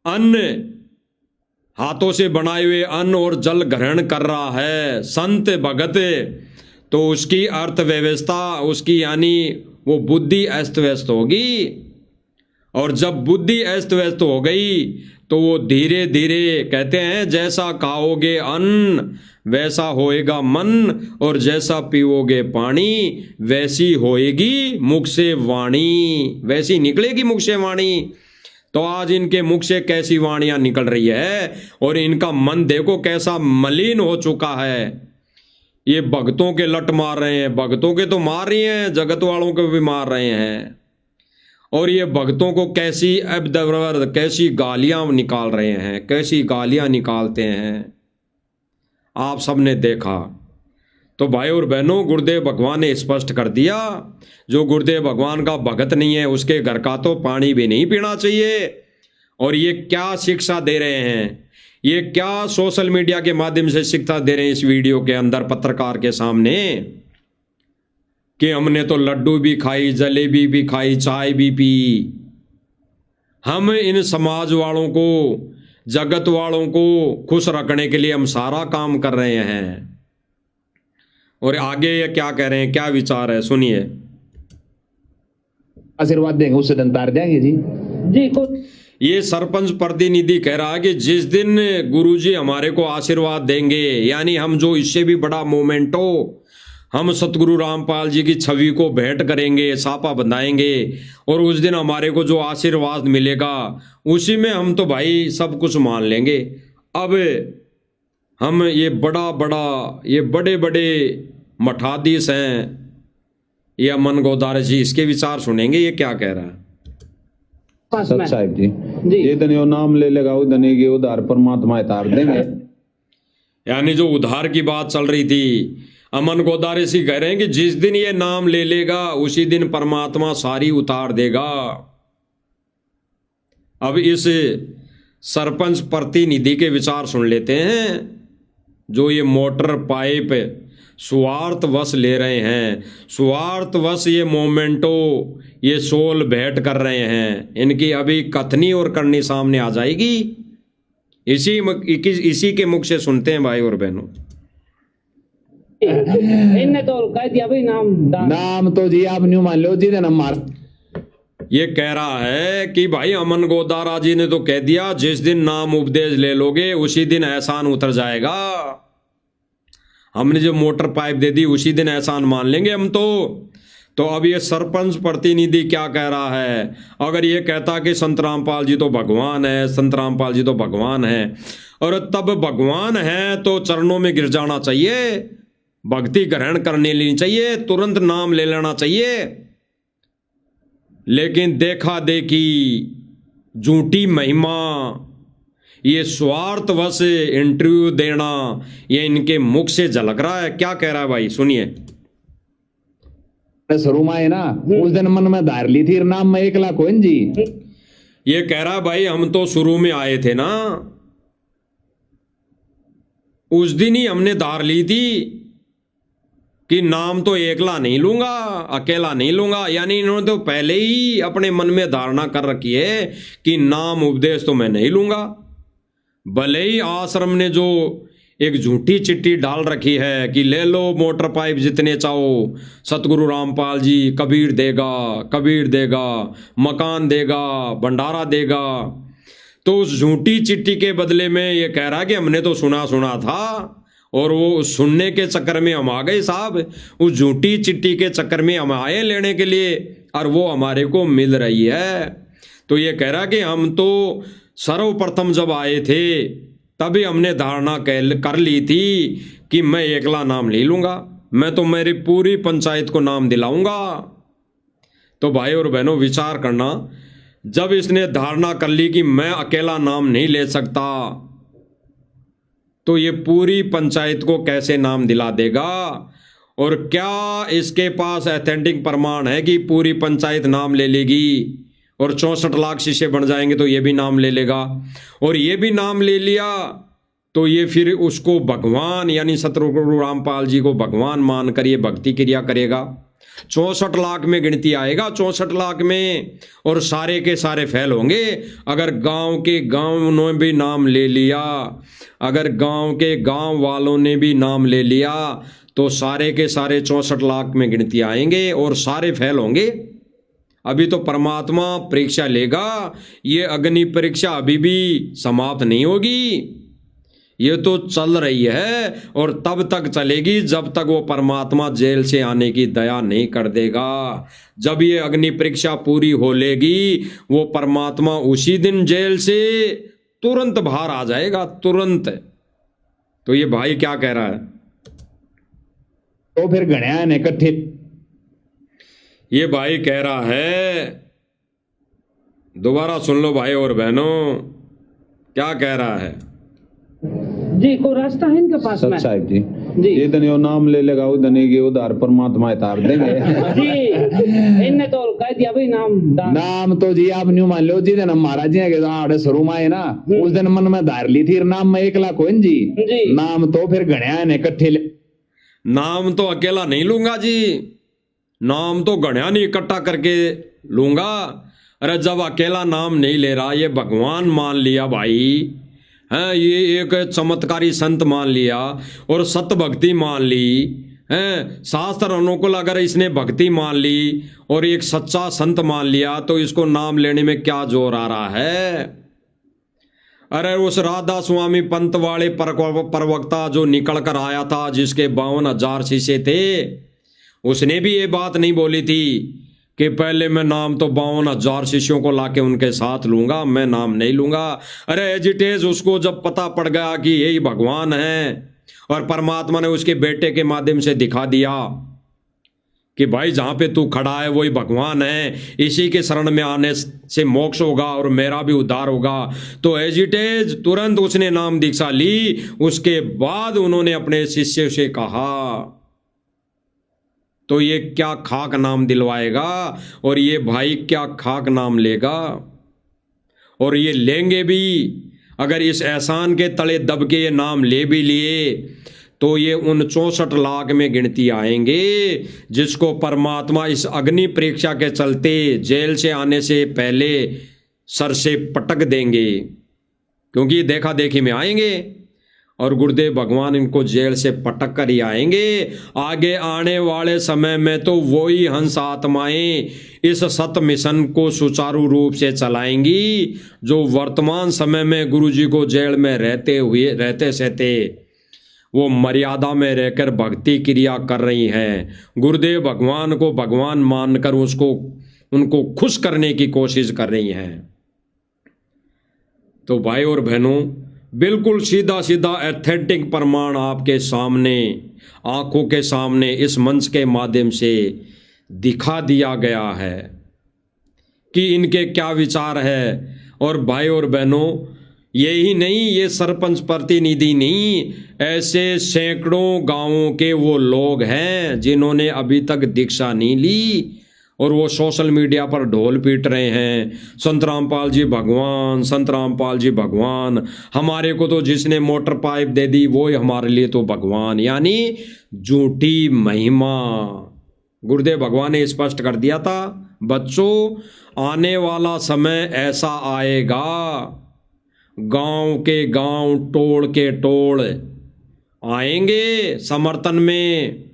अन्न, हाथों से बनाए हुए अन्न और जल ग्रहण कर रहा है संत भगत, तो उसकी अर्थव्यवस्था, उसकी यानी वो बुद्धि अस्त व्यस्त होगी, और जब बुद्धि अस्त व्यस्त हो गई तो वो धीरे धीरे, कहते हैं जैसा खाओगे अन्न वैसा होएगा मन, और जैसा पीओगे पानी वैसी होएगी मुख से वाणी, वैसी निकलेगी मुख से वाणी। तो आज इनके मुख से कैसी वाणियां निकल रही है, और इनका मन देखो कैसा मलिन हो चुका है। ये भक्तों के लट मार रहे हैं, भक्तों के तो मार रही हैं, जगत वालों को भी मार रहे हैं, और ये भक्तों को कैसी अबदवर, कैसी गालियां निकाल रहे हैं, कैसी गालियां निकालते हैं, आप सबने देखा। तो भाई और बहनों, गुरुदेव भगवान ने स्पष्ट कर दिया, जो गुरुदेव भगवान का भगत नहीं है उसके घर का तो पानी भी नहीं पीना चाहिए। और ये क्या शिक्षा दे रहे हैं, ये क्या सोशल मीडिया के माध्यम से शिक्षा दे रहे हैं इस वीडियो के अंदर पत्रकार के सामने, कि हमने तो लड्डू भी खाई, जलेबी भी खाई, चाय भी पी। हम इन समाज वालों को, जगत वालों को खुश रखने के लिए हम सारा काम कर रहे हैं। और आगे ये क्या कह रहे हैं, क्या विचार है, सुनिए। आशीर्वाद देंगे उससे दिन तार जाएंगे जी। ये सरपंच प्रतिनिधि कह रहा है कि जिस दिन गुरुजी हमारे को आशीर्वाद देंगे, यानी हम जो इससे भी बड़ा मोमेंट हो, हम सतगुरु रामपाल जी की छवि को भेंट करेंगे, सापा बंधाएंगे, और उस दिन हमारे को जो आशीर्वाद मिलेगा उसी में हम तो भाई सब कुछ मान लेंगे। अब हम ये बड़े बड़े मठाधीश हैं, ये अमन गोदारे जी, इसके विचार सुनेंगे, ये क्या कह रहा है। सच साहिब जी, ये धनी नाम ले लेगा वो धनी के उधार परमात्मा उतार देंगे। यानी जो उधार की बात चल रही थी, अमन गोदारे जी कह रहे हैं कि जिस दिन ये नाम ले लेगा उसी दिन परमात्मा सारी उतार देगा। अब इस सरपंच प्रतिनिधि के विचार सुन लेते हैं, जो ये मोटर पाइप स्वार्थवश ले रहे हैं, स्वार्थवश ये मोमेंटो, ये सोल भेंट कर रहे हैं, इनकी अभी कथनी और करनी सामने आ जाएगी। इसी के मुख से सुनते हैं भाई और बहनों। इनने तो कह दिया भाई नाम तो जी आप न्यू मान लो जी, नाम मार। ये कह रहा है कि भाई अमन गोदारा जी ने तो कह दिया जिस दिन नाम उपदेश ले लोगे उसी दिन एहसान उतर जाएगा। हमने जो मोटर पाइप दे दी उसी दिन एहसान मान लेंगे हम तो अब ये सरपंच प्रतिनिधि क्या कह रहा है, अगर ये कहता कि संत रामपाल जी तो भगवान है, संत रामपाल जी तो भगवान है, और तब भगवान है तो चरणों में गिर जाना चाहिए, भक्ति ग्रहण करने लेनी चाहिए, तुरंत नाम ले लेना चाहिए। लेकिन देखा देखी, झूठी महिमा, ये स्वार्थवश इंटरव्यू देना, ये इनके मुख से झलक रहा है। क्या कह रहा है भाई, सुनिए। शुरू में है ना, उस दिन मन में धार ली थी नाम में 1 लाख कोइन जी। ये कह रहा है भाई, हम तो शुरू में आए थे ना, उस दिन ही हमने धार ली थी कि नाम तो एकला नहीं लूंगा, अकेला नहीं लूंगा। यानी इन्होंने तो पहले ही अपने मन में धारणा कर रखी है कि नाम उपदेश तो मैं नहीं लूंगा। भले ही आश्रम ने जो एक झूठी चिट्ठी डाल रखी है कि ले लो मोटर पाइप जितने चाहो, सतगुरु रामपाल जी कबीर देगा, मकान देगा, भंडारा देगा, तो उस झूठी चिट्ठी के बदले में ये कह रहा कि हमने तो सुना था, और वो सुनने के चक्कर में हम आ गए साहब, उस झूठी चिट्ठी के चक्कर में हम आए लेने के लिए, और वो हमारे को मिल रही है। तो ये कह रहा कि हम तो सर्वप्रथम जब आए थे तभी हमने धारणा कर ली थी कि मैं एकला नाम ले लूंगा, मैं तो मेरी पूरी पंचायत को नाम दिलाऊंगा। तो भाई और बहनों, विचार करना, जब इसने धारणा कर ली कि मैं अकेला नाम नहीं ले सकता, तो ये पूरी पंचायत को कैसे नाम दिला देगा? और क्या इसके पास ऑथेंटिक प्रमाण है कि पूरी पंचायत नाम ले लेगी और 64 लाख शिष्य बन जाएंगे तो ये भी नाम ले लेगा? और ये भी नाम ले लिया तो ये फिर उसको भगवान यानी सतगुरु रामपाल जी को भगवान मानकर ये भक्ति क्रिया करेगा। 64 लाख में गिनती आएगा, 64 लाख में, और सारे के सारे फेल होंगे। अगर गांव के गांव ने भी नाम ले लिया, अगर गांव के गांव वालों ने भी नाम ले लिया, तो सारे के सारे 64 लाख में गिनती आएंगे और सारे फेल होंगे। अभी तो परमात्मा परीक्षा लेगा, ये अग्नि परीक्षा अभी भी समाप्त नहीं होगी, ये तो चल रही है और तब तक चलेगी जब तक वो परमात्मा जेल से आने की दया नहीं कर देगा। जब ये अग्नि परीक्षा पूरी हो लेगी, वो परमात्मा उसी दिन जेल से तुरंत बाहर आ जाएगा, तुरंत। तो ये भाई क्या कह रहा है? तो फिर गणया ने इकट्ठे, ये भाई कह रहा है, दोबारा सुन लो भाई और बहनों, क्या कह रहा है जी? को रास्ता है इनके पास में साहब जी, ये दिन यो नाम ले लेगा, वो दिन की उधार परमात्मा तार देंगे जी। इनने तो कह दिया भाई नाम तो जी आप न्यू मान लो जी, दिन महाराज जी के आड़े शुरू में है ना, उस दिन मन में धार ली थी नाम में 1 लाख कोइन जी। नाम तो फिर गणया ने इकट्ठे, नाम तो अकेला नहीं लूंगा जी, नाम तो गणया नहीं इकट्ठा करके लूंगा। अरे जब अकेला नाम नहीं ले रहा, ये भगवान मान लिया भाई, हैं, ये एक चमत्कारी संत मान लिया और सत भक्ति मान ली, हैं, शास्त्र अनुकूल अगर इसने भक्ति मान ली और एक सच्चा संत मान लिया, तो इसको नाम लेने में क्या जोर आ रहा है? अरे उस राधा स्वामी पंत वाले प्रवक्ता जो निकल कर आया था, जिसके 52,000 शिष्य थे, उसने भी ये बात नहीं बोली थी कि पहले मैं नाम तो 52,000 शिष्यों को लाके उनके साथ लूंगा, मैं नाम नहीं लूंगा। अरे एजिटेज उसको जब पता पड़ गया कि यही भगवान है और परमात्मा ने उसके बेटे के माध्यम से दिखा दिया कि भाई जहां पे तू खड़ा है वही भगवान है, इसी के शरण में आने से मोक्ष होगा और मेरा भी उद्धार होगा, तो एजिटेज तुरंत उसने नाम दीक्षा ली। उसके बाद उन्होंने अपने शिष्य से कहा, तो ये क्या खाक नाम दिलवाएगा और ये भाई क्या खाक नाम लेगा? और ये लेंगे भी, अगर इस एहसान के तले दब के ये नाम ले भी लिए, तो ये उन 64 लाख में गिनती आएंगे जिसको परमात्मा इस अग्नि परीक्षा के चलते जेल से आने से पहले सर से पटक देंगे, क्योंकि ये देखा देखी में आएंगे और गुरुदेव भगवान इनको जेल से पटक कर ही आएंगे। आगे आने वाले समय में तो वही हंस आत्माएं इस सत मिशन को सुचारू रूप से चलाएंगी, जो वर्तमान समय में गुरुजी को जेल में रहते सहते वो मर्यादा में रहकर भक्ति क्रिया कर रही हैं, गुरुदेव भगवान को भगवान मानकर उनको खुश करने की कोशिश कर रही हैं। तो भाई और बहनों, बिल्कुल सीधा सीधा एथेंटिक प्रमाण आपके सामने, आंखों के सामने इस मंच के माध्यम से दिखा दिया गया है। कि इनके क्या विचार है। और भाई और बहनों, यही नहीं, ये सरपंच प्रतिनिधि नहीं, ऐसे सैकड़ों गांवों के वो लोग हैं जिन्होंने अभी तक दीक्षा नहीं ली और वो सोशल मीडिया पर ढोल पीट रहे हैं, संत रामपाल जी भगवान, संत रामपाल जी भगवान, हमारे को तो जिसने मोटर पाइप दे दी वो ही हमारे लिए तो भगवान। यानी झूठी महिमा। गुरुदेव भगवान ने स्पष्ट कर दिया था, बच्चों आने वाला समय ऐसा आएगा, गांव के गांव, टोल के टोल आएंगे समर्थन में,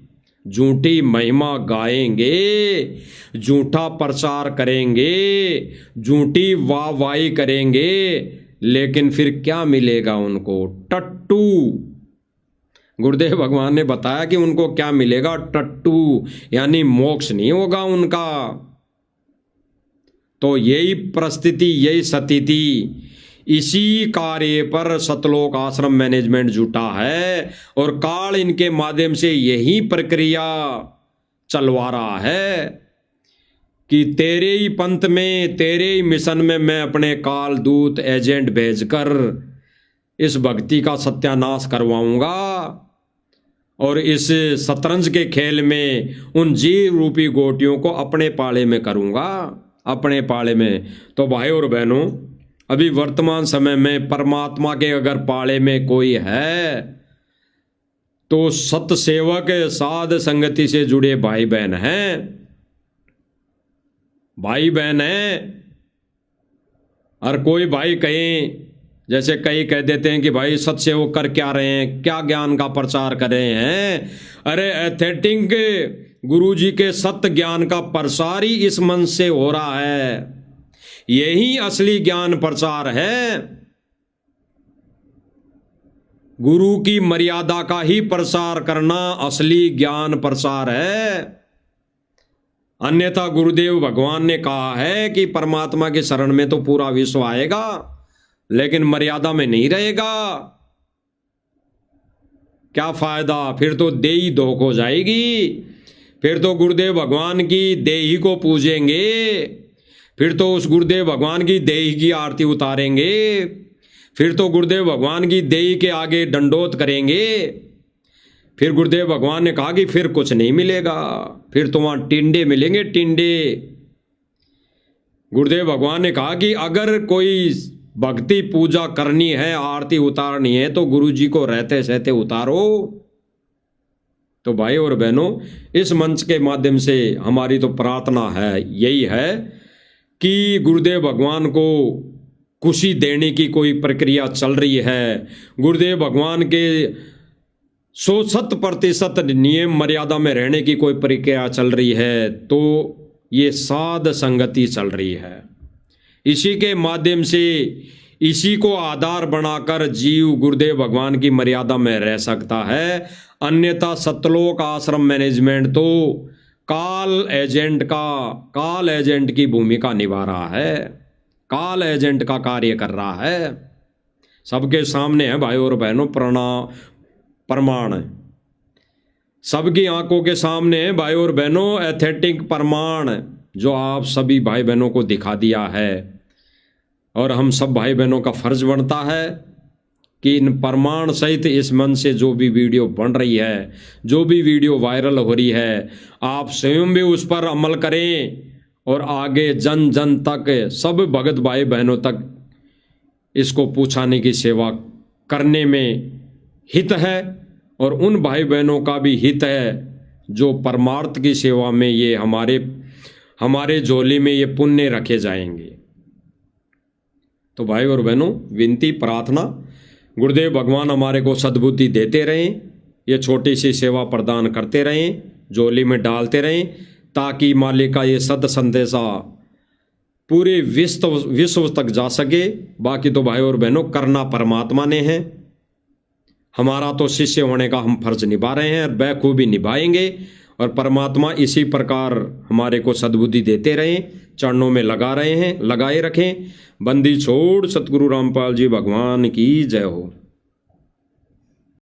झूठी महिमा गाएंगे, झूठा प्रचार करेंगे, झूठी वाहवाही करेंगे, लेकिन फिर क्या मिलेगा उनको? टट्टू। गुरुदेव भगवान ने बताया कि उनको क्या मिलेगा? टट्टू, यानी मोक्ष नहीं होगा उनका। तो यही परिस्थिति, यही स्थिति, इसी कार्य पर सतलोक आश्रम मैनेजमेंट जुटा है और काल इनके माध्यम से यही प्रक्रिया चलवा रहा है कि तेरे ही पंथ में, तेरे ही मिशन में मैं अपने काल दूत एजेंट भेजकर इस भक्ति का सत्यानाश करवाऊंगा और इस शतरंज के खेल में उन जीव रूपी गोटियों को अपने पाले में करूंगा, अपने पाले में। तो भाई और बहनों, अभी वर्तमान समय में परमात्मा के अगर पाले में कोई है तो सतसेवक, साध संगति से जुड़े भाई बहन हैं, भाई बहन हैं। और कोई भाई कहें, जैसे कई कह देते हैं कि भाई सतसेवक कर क्या रहे हैं, क्या ज्ञान का प्रचार कर रहे हैं। अरे एथेटिक गुरुजी के सत्य ज्ञान का प्रसार ही इस मन से हो रहा है, यही असली ज्ञान प्रचार है। गुरु की मर्यादा का ही प्रसार करना असली ज्ञान प्रसार है। अन्यथा गुरुदेव भगवान ने कहा है कि परमात्मा के शरण में तो पूरा विश्व आएगा, लेकिन मर्यादा में नहीं रहेगा। क्या फायदा? फिर तो देही धोख हो जाएगी, फिर तो गुरुदेव भगवान की देही को पूजेंगे, फिर तो उस गुरुदेव भगवान की देही की आरती उतारेंगे, फिर तो गुरुदेव भगवान की देही के आगे दंडोत करेंगे। फिर गुरुदेव भगवान ने कहा कि फिर कुछ नहीं मिलेगा, फिर तो वहां टिंडे मिलेंगे, टिंडे। गुरुदेव भगवान ने कहा कि अगर कोई भक्ति पूजा करनी है, आरती उतारनी है, तो गुरु जी को रहते सहते उतारो। तो भाई और बहनों, इस मंच के माध्यम से हमारी तो प्रार्थना है, यही है कि गुरुदेव भगवान को खुशी देने की कोई प्रक्रिया चल रही है। गुरुदेव भगवान के 100% नियम मर्यादा में रहने की कोई प्रक्रिया चल रही है, तो ये साध संगति चल रही है। इसी के माध्यम से, इसी को आधार बनाकर जीव गुरुदेव भगवान की मर्यादा में रह सकता है। अन्यथा सतलोक आश्रम मैनेजमेंट तो काल एजेंट की भूमिका निभा रहा है, काल एजेंट का कार्य कर रहा है। सबके सामने है भाई और बहनों प्रमाण, सबकी आंखों के सामने है भाई और बहनों एथेटिक प्रमाण, जो आप सभी भाई बहनों को दिखा दिया है। और हम सब भाई बहनों का फर्ज बनता है कि इन प्रमाण सहित इस मन से जो भी वीडियो बन रही है, जो भी वीडियो वायरल हो रही है, आप स्वयं भी उस पर अमल करें और आगे जन जन तक, सब भगत भाई बहनों तक इसको पहुंचाने की सेवा करने में हित है। और उन भाई बहनों का भी हित है जो परमार्थ की सेवा में ये हमारे झोली में ये पुण्य रखे जाएंगे। तो भाई और बहनों, विनती प्रार्थना, गुरुदेव भगवान हमारे को सद्बुद्धि देते रहें, ये छोटी सी सेवा प्रदान करते रहें, झोली में डालते रहें, ताकि मालिक का ये सद संदेशा पूरे विश्व तक जा सके। बाकी तो भाई और बहनों, करना परमात्मा ने है, हमारा तो शिष्य होने का हम फर्ज निभा रहे हैं और बखूबी निभाएंगे। और परमात्मा इसी प्रकार हमारे को सद्बुद्धि देते रहें, चरणों में लगाए रखें। बंदी छोड़ सतगुरु रामपाल जी भगवान की जय हो।